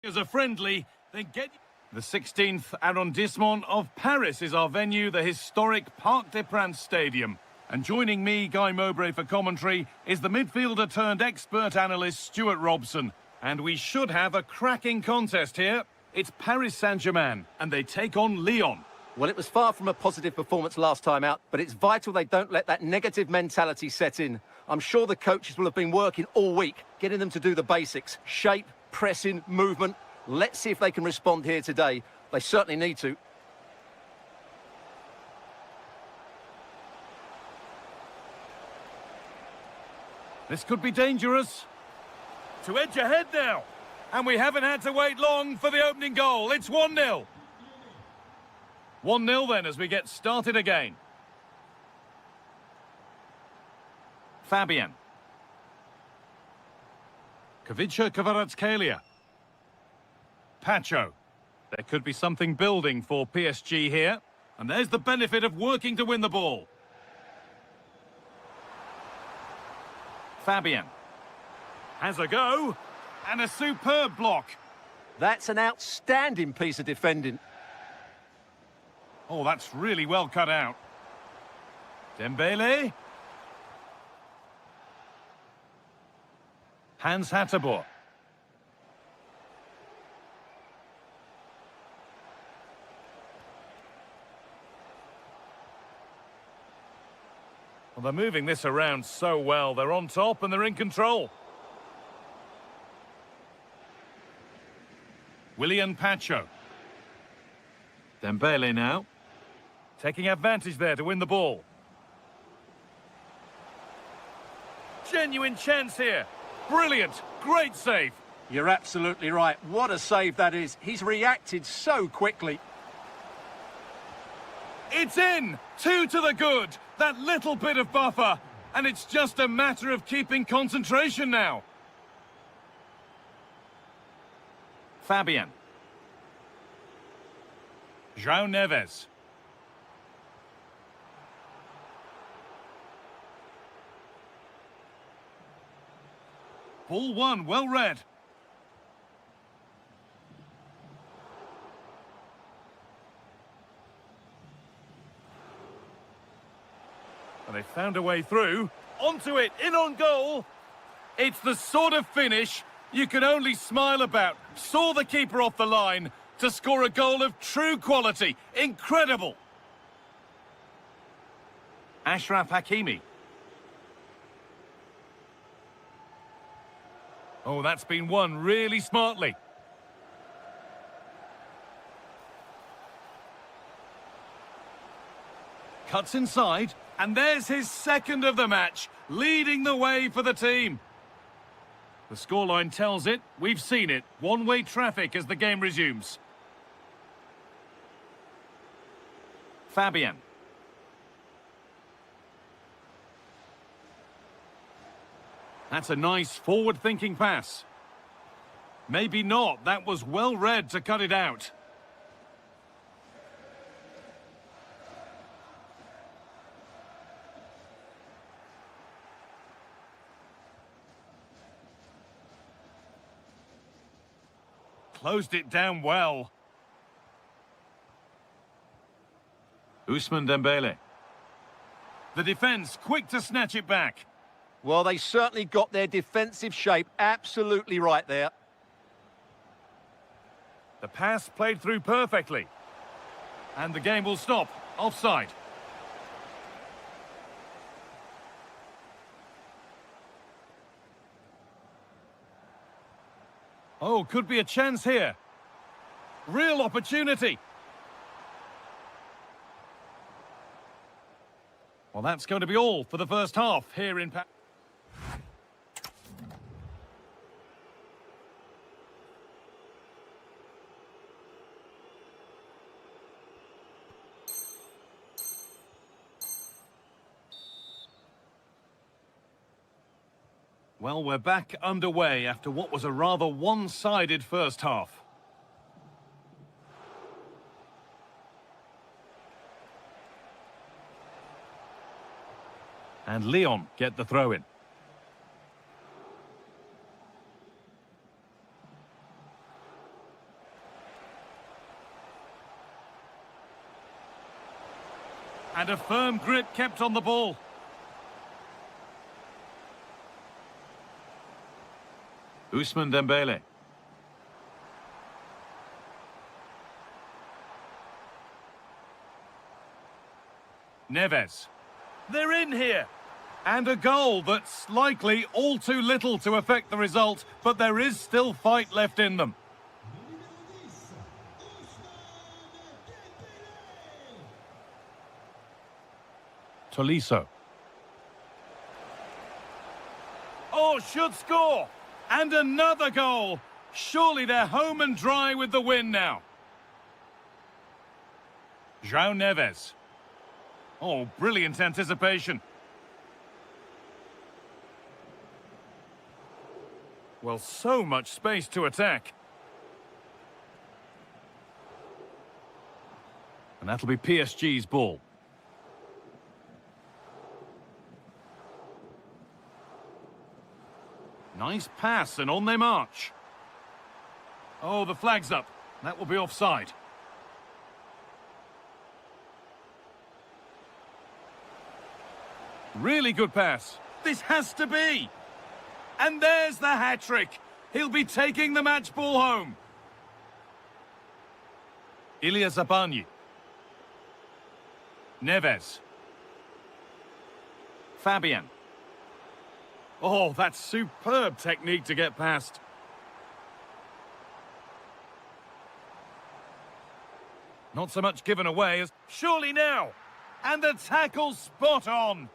As a friendly, then get... The 16th arrondissement of Paris is our venue, the historic Parc des Princes Stadium. And joining me, Guy Mowbray, for commentary, is the midfielder turned expert analyst Stuart Robson. And we should have a cracking contest here. It's Paris Saint-Germain, and they take on Lyon. Well, it was far from a positive performance last time out, but it's vital they don't let that negative mentality set in. I'm sure the coaches will have been working all week, getting them to do the basics. Shape, pressing, movement. Let's see if they can respond here today. They certainly need to. This could be dangerous. To edge ahead now. And we haven't had to wait long for the opening goal. It's 1-0. 1-0 then as we get started again. Fabian. Kvicha Kvaratskhelia. Pacho. There could be something building for PSG here. And there's the benefit of working to win the ball. Fabian. Has a go. And a superb block. That's an outstanding piece of defending. Oh, that's really well cut out. Dembele. Hans Hatterboer. Well, they're moving this around so well. They're on top and they're in control. Willian Pacho. Dembele now. Taking advantage there to win the ball. Genuine chance here. Brilliant. Great save. You're absolutely right. What a save that is. He's reacted so quickly. It's in! 2 to the good! That little bit of buffer! And it's just a matter of keeping concentration now. Fabian. João Neves. Ball one, well read. And they found a way through. Onto it, in on goal. It's the sort of finish you can only smile about. Saw the keeper off the line to score a goal of true quality. Incredible. Ashraf Hakimi. Oh, that's been won really smartly. Cuts inside, and there's his second of the match, leading the way for the team. The scoreline tells it, we've seen it. One-way traffic as the game resumes. Fabian. That's a nice forward-thinking pass. Maybe not. That was well read to cut it out. Closed it down well. Ousmane Dembele. The defence quick to snatch it back. Well, they certainly got their defensive shape absolutely right there. The pass played through perfectly. And the game will stop. Offside. Oh, could be a chance here. Real opportunity. Well, that's going to be all for the first half here in Paris. Well, we're back underway after what was a rather one-sided first half. And Lyon get the throw-in. And a firm grip kept on the ball. Ousmane Dembele. Neves. They're in here. And a goal that's likely all too little to affect the result, but there is still fight left in them. Tolisso. Oh, should score! And another goal! Surely they're home and dry with the win now. João Neves. Oh, brilliant anticipation. Well, so much space to attack. And that'll be PSG's ball. Nice pass, and on they march. Oh, the flag's up. That will be offside. Really good pass. This has to be. And there's the hat-trick. He'll be taking the match ball home. Ilya Zabani. Neves. Fabian. Oh, that's superb technique to get past. Not so much given away as... Surely now! And the tackle's spot on!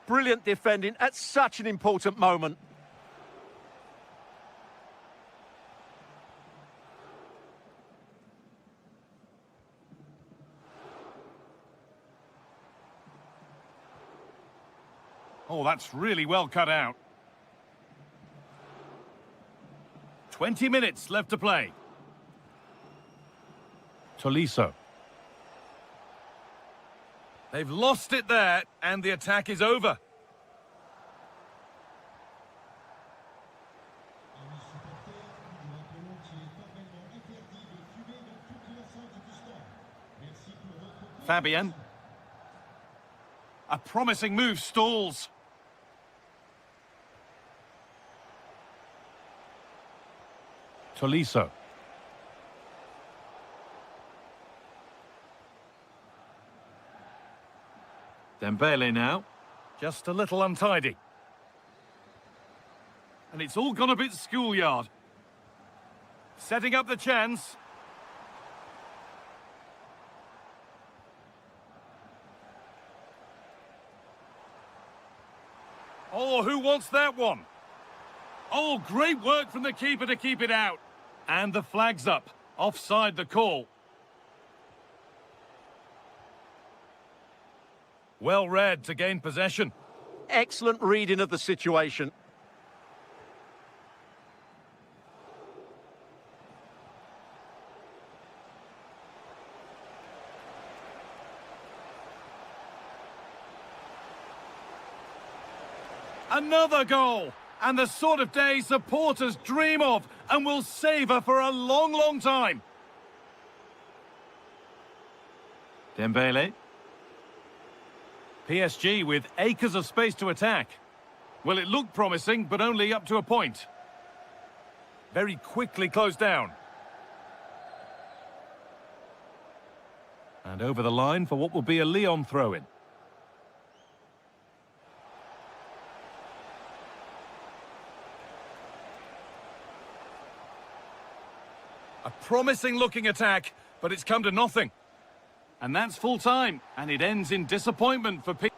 Brilliant defending at such an important moment. Oh, that's really well cut out. 20 minutes left to play. Tolisso. They've lost it there, and the attack is over. Fabian. A promising move stalls. Tolisso. Dembele now. Just a little untidy. And it's all gone a bit schoolyard. Setting up the chance. Oh, who wants that one? Oh, great work from the keeper to keep it out. And the flag's up. Offside the call. Well read to gain possession. Excellent reading of the situation. Another goal! And the sort of day supporters dream of and will savour for a long, long time. Dembele. PSG with acres of space to attack. Well, it looked promising, but only up to a point. Very quickly closed down. And over the line for what will be a Lyon throw-in. A promising looking attack, but it's come to nothing. And that's full time, and it ends in disappointment for PSG.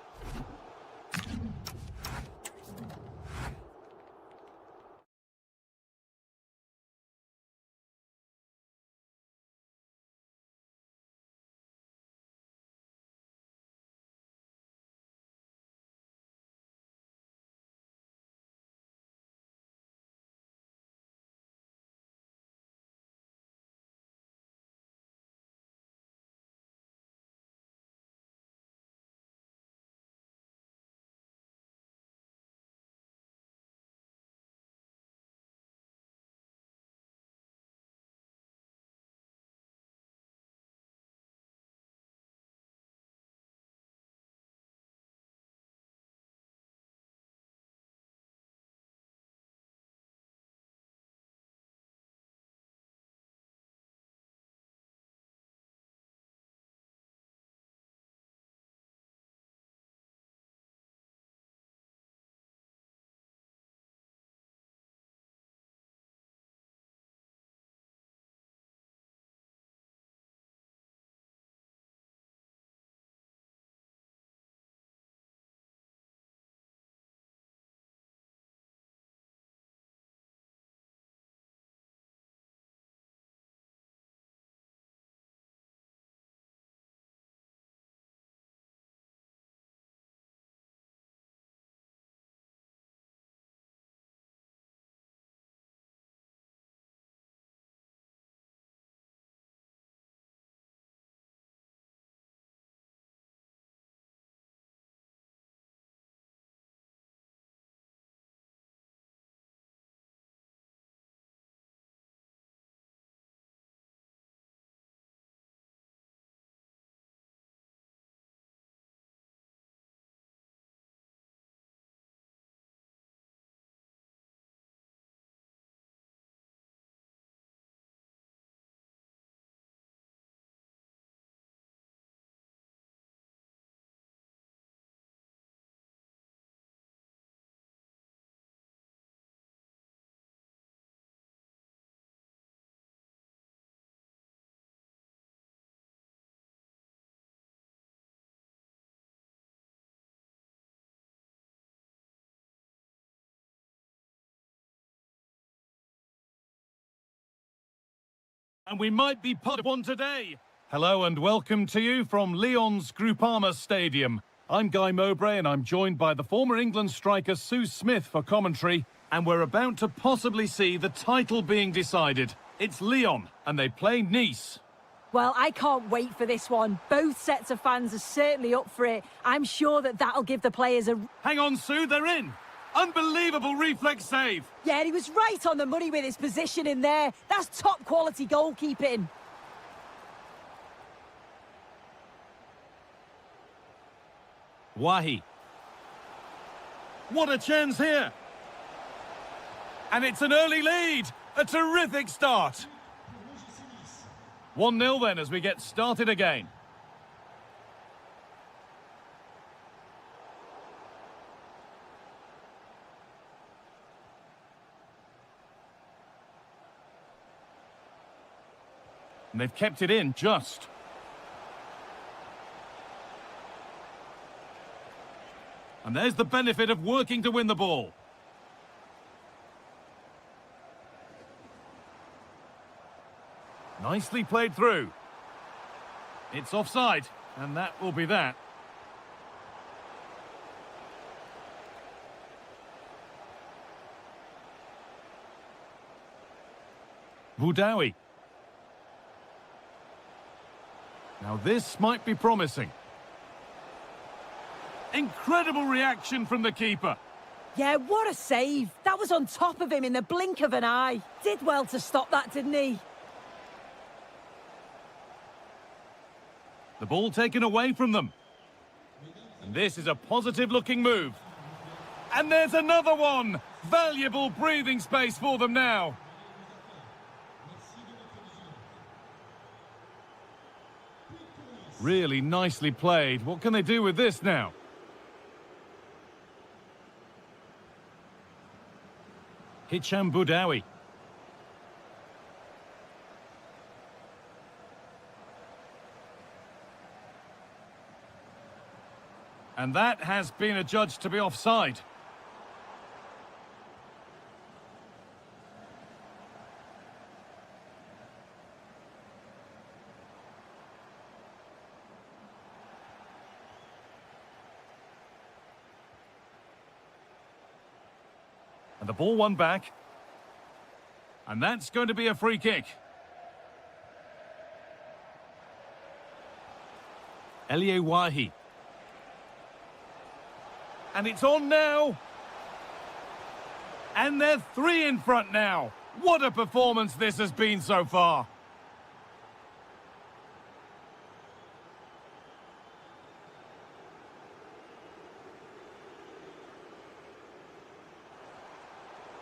And we might be part of one today. Hello and welcome to you from Lyon's Groupama Stadium. I'm Guy Mowbray and I'm joined by the former England striker Sue Smith for commentary. And we're about to possibly see the title being decided. It's Lyon and they play Nice. Well, I can't wait for this one. Both sets of fans are certainly up for it. I'm sure that that'll give the players a... Hang on, Sue, they're in. Unbelievable reflex save. Yeah, he was right on the money with his position in there. That's top quality goalkeeping. Wahi. What a chance here. And it's an early lead. A terrific start. 1-0 then as we get started again. And they've kept it in just. And there's the benefit of working to win the ball. Nicely played through. It's offside, and that will be that. Boudaoui. Now this might be promising. Incredible reaction from the keeper. Yeah, what a save. That was on top of him in the blink of an eye. Did well to stop that, didn't he? The ball taken away from them. And this is a positive-looking move. And there's another one! Valuable breathing space for them now. Really nicely played. What can they do with this now? Hicham Boudaoui. And that has been adjudged to be offside. And the ball won back. And that's going to be a free kick. Elie Wahi. And it's on now. And they're 3 in front now. What a performance this has been so far.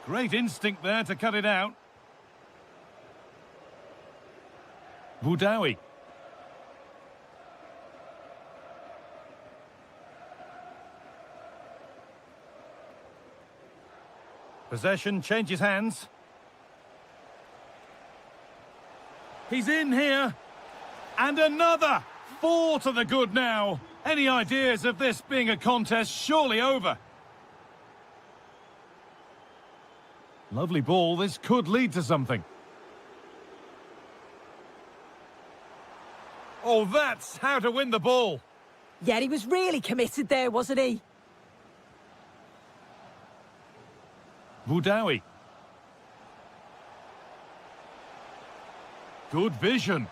Great instinct there to cut it out. Boudaoui. Possession changes hands. He's in here. And another. 4 to the good now. Any ideas of this being a contest surely over? Lovely ball. This could lead to something. Oh, that's how to win the ball. Yeah, he was really committed there, wasn't he? Boudaoui. Good vision.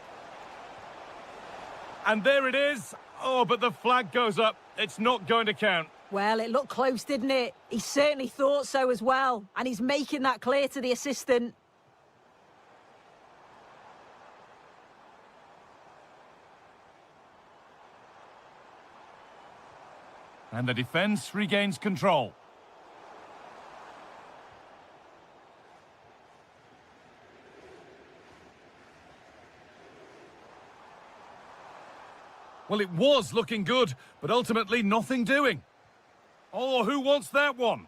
And there it is. Oh, but the flag goes up. It's not going to count. Well, it looked close, didn't it? He certainly thought so as well. And he's making that clear to the assistant. And the defence regains control. Well, it was looking good, but ultimately nothing doing. Oh, who wants that one?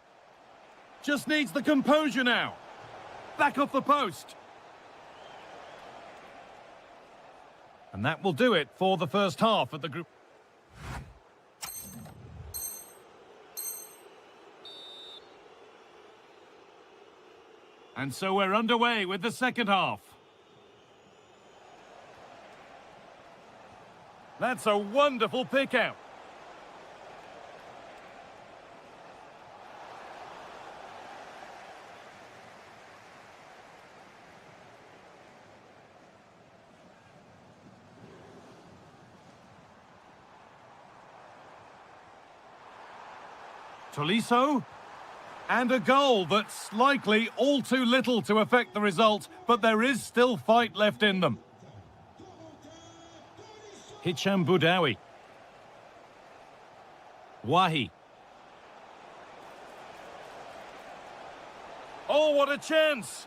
Just needs the composure now. Back off the post. And that will do it for the first half of the group. And so we're underway with the second half. That's a wonderful pick out. Tolisso. And a goal that's likely all too little to affect the result, but there is still fight left in them. Hicham Boudaoui. Wahi. Oh, what a chance!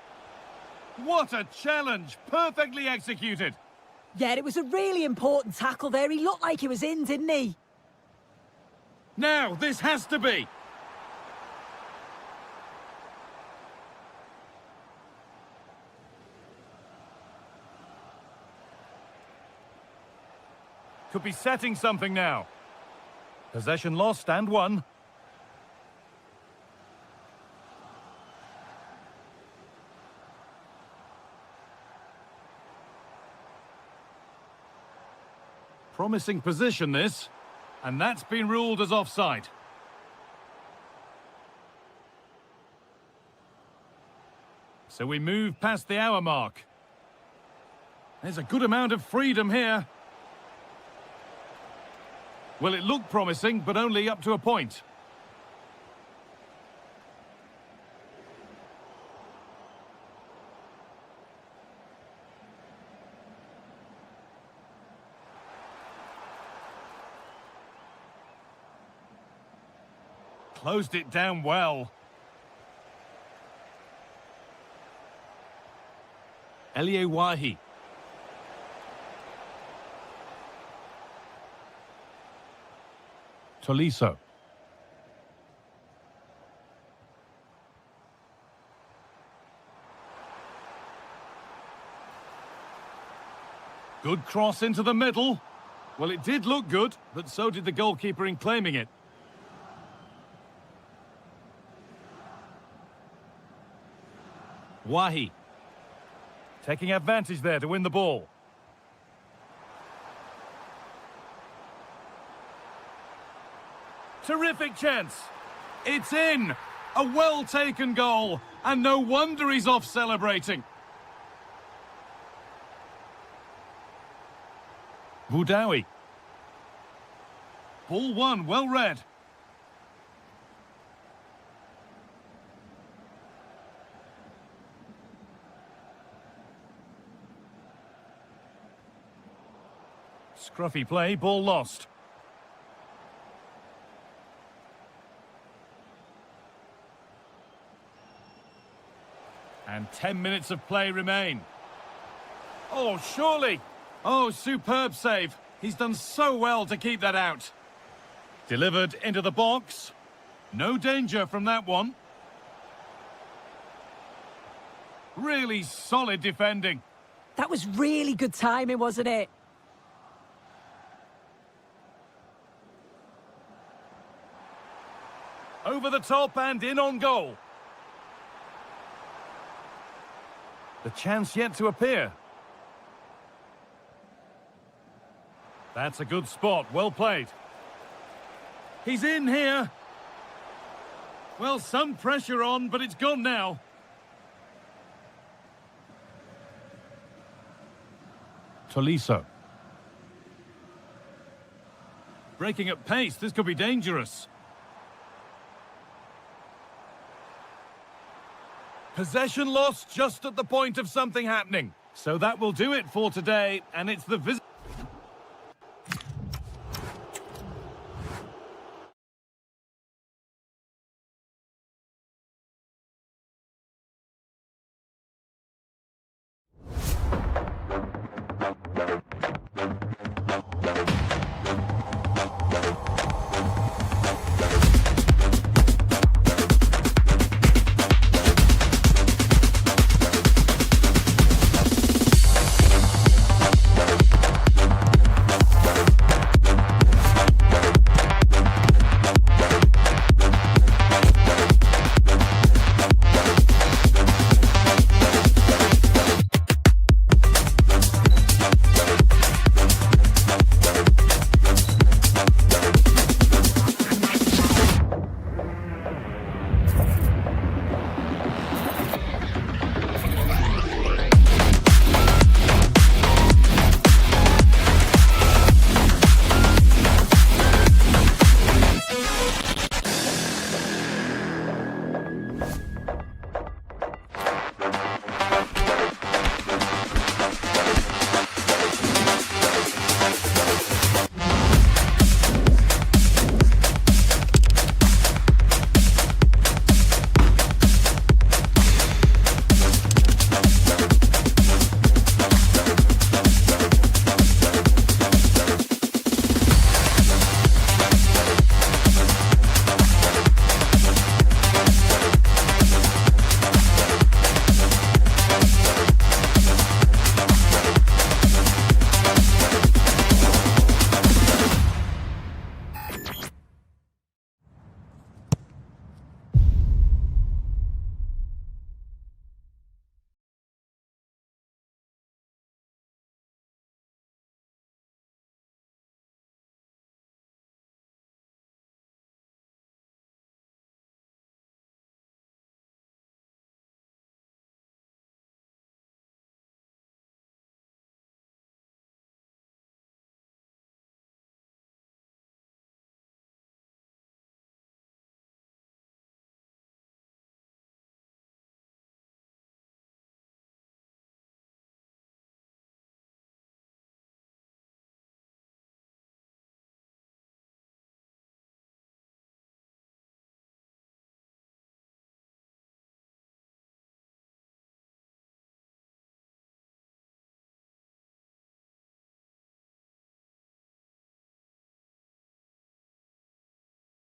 What a challenge! Perfectly executed. Yeah, it was a really important tackle there. He looked like he was in, didn't he? Now, this has to be. Could be setting something now. Possession lost and won. Promising position this, and that's been ruled as offside. So we move past the hour mark. There's a good amount of freedom here. Well, it looked promising, but only up to a point. Closed it down well. Elie Wahi. Tolisso. Good cross into the middle. Well, it did look good, but so did the goalkeeper in claiming it. Wahi. Taking advantage there to win the ball. Terrific chance. It's in. A well-taken goal. And no wonder he's off celebrating. Boudaoui. Ball one, well read. Scruffy play, ball lost. And 10 minutes of play remain. Oh, surely. Oh, superb save. He's done so well to keep that out. Delivered into the box. No danger from that one. Really solid defending. That was really good timing, wasn't it? Over the top and in on goal. The chance yet to appear. That's a good spot, well played. He's in here. Well, some pressure on, but it's gone now. Tolisso. Breaking at pace, this could be dangerous. Possession lost just at the point of something happening. So that will do it for today, and it's the visit.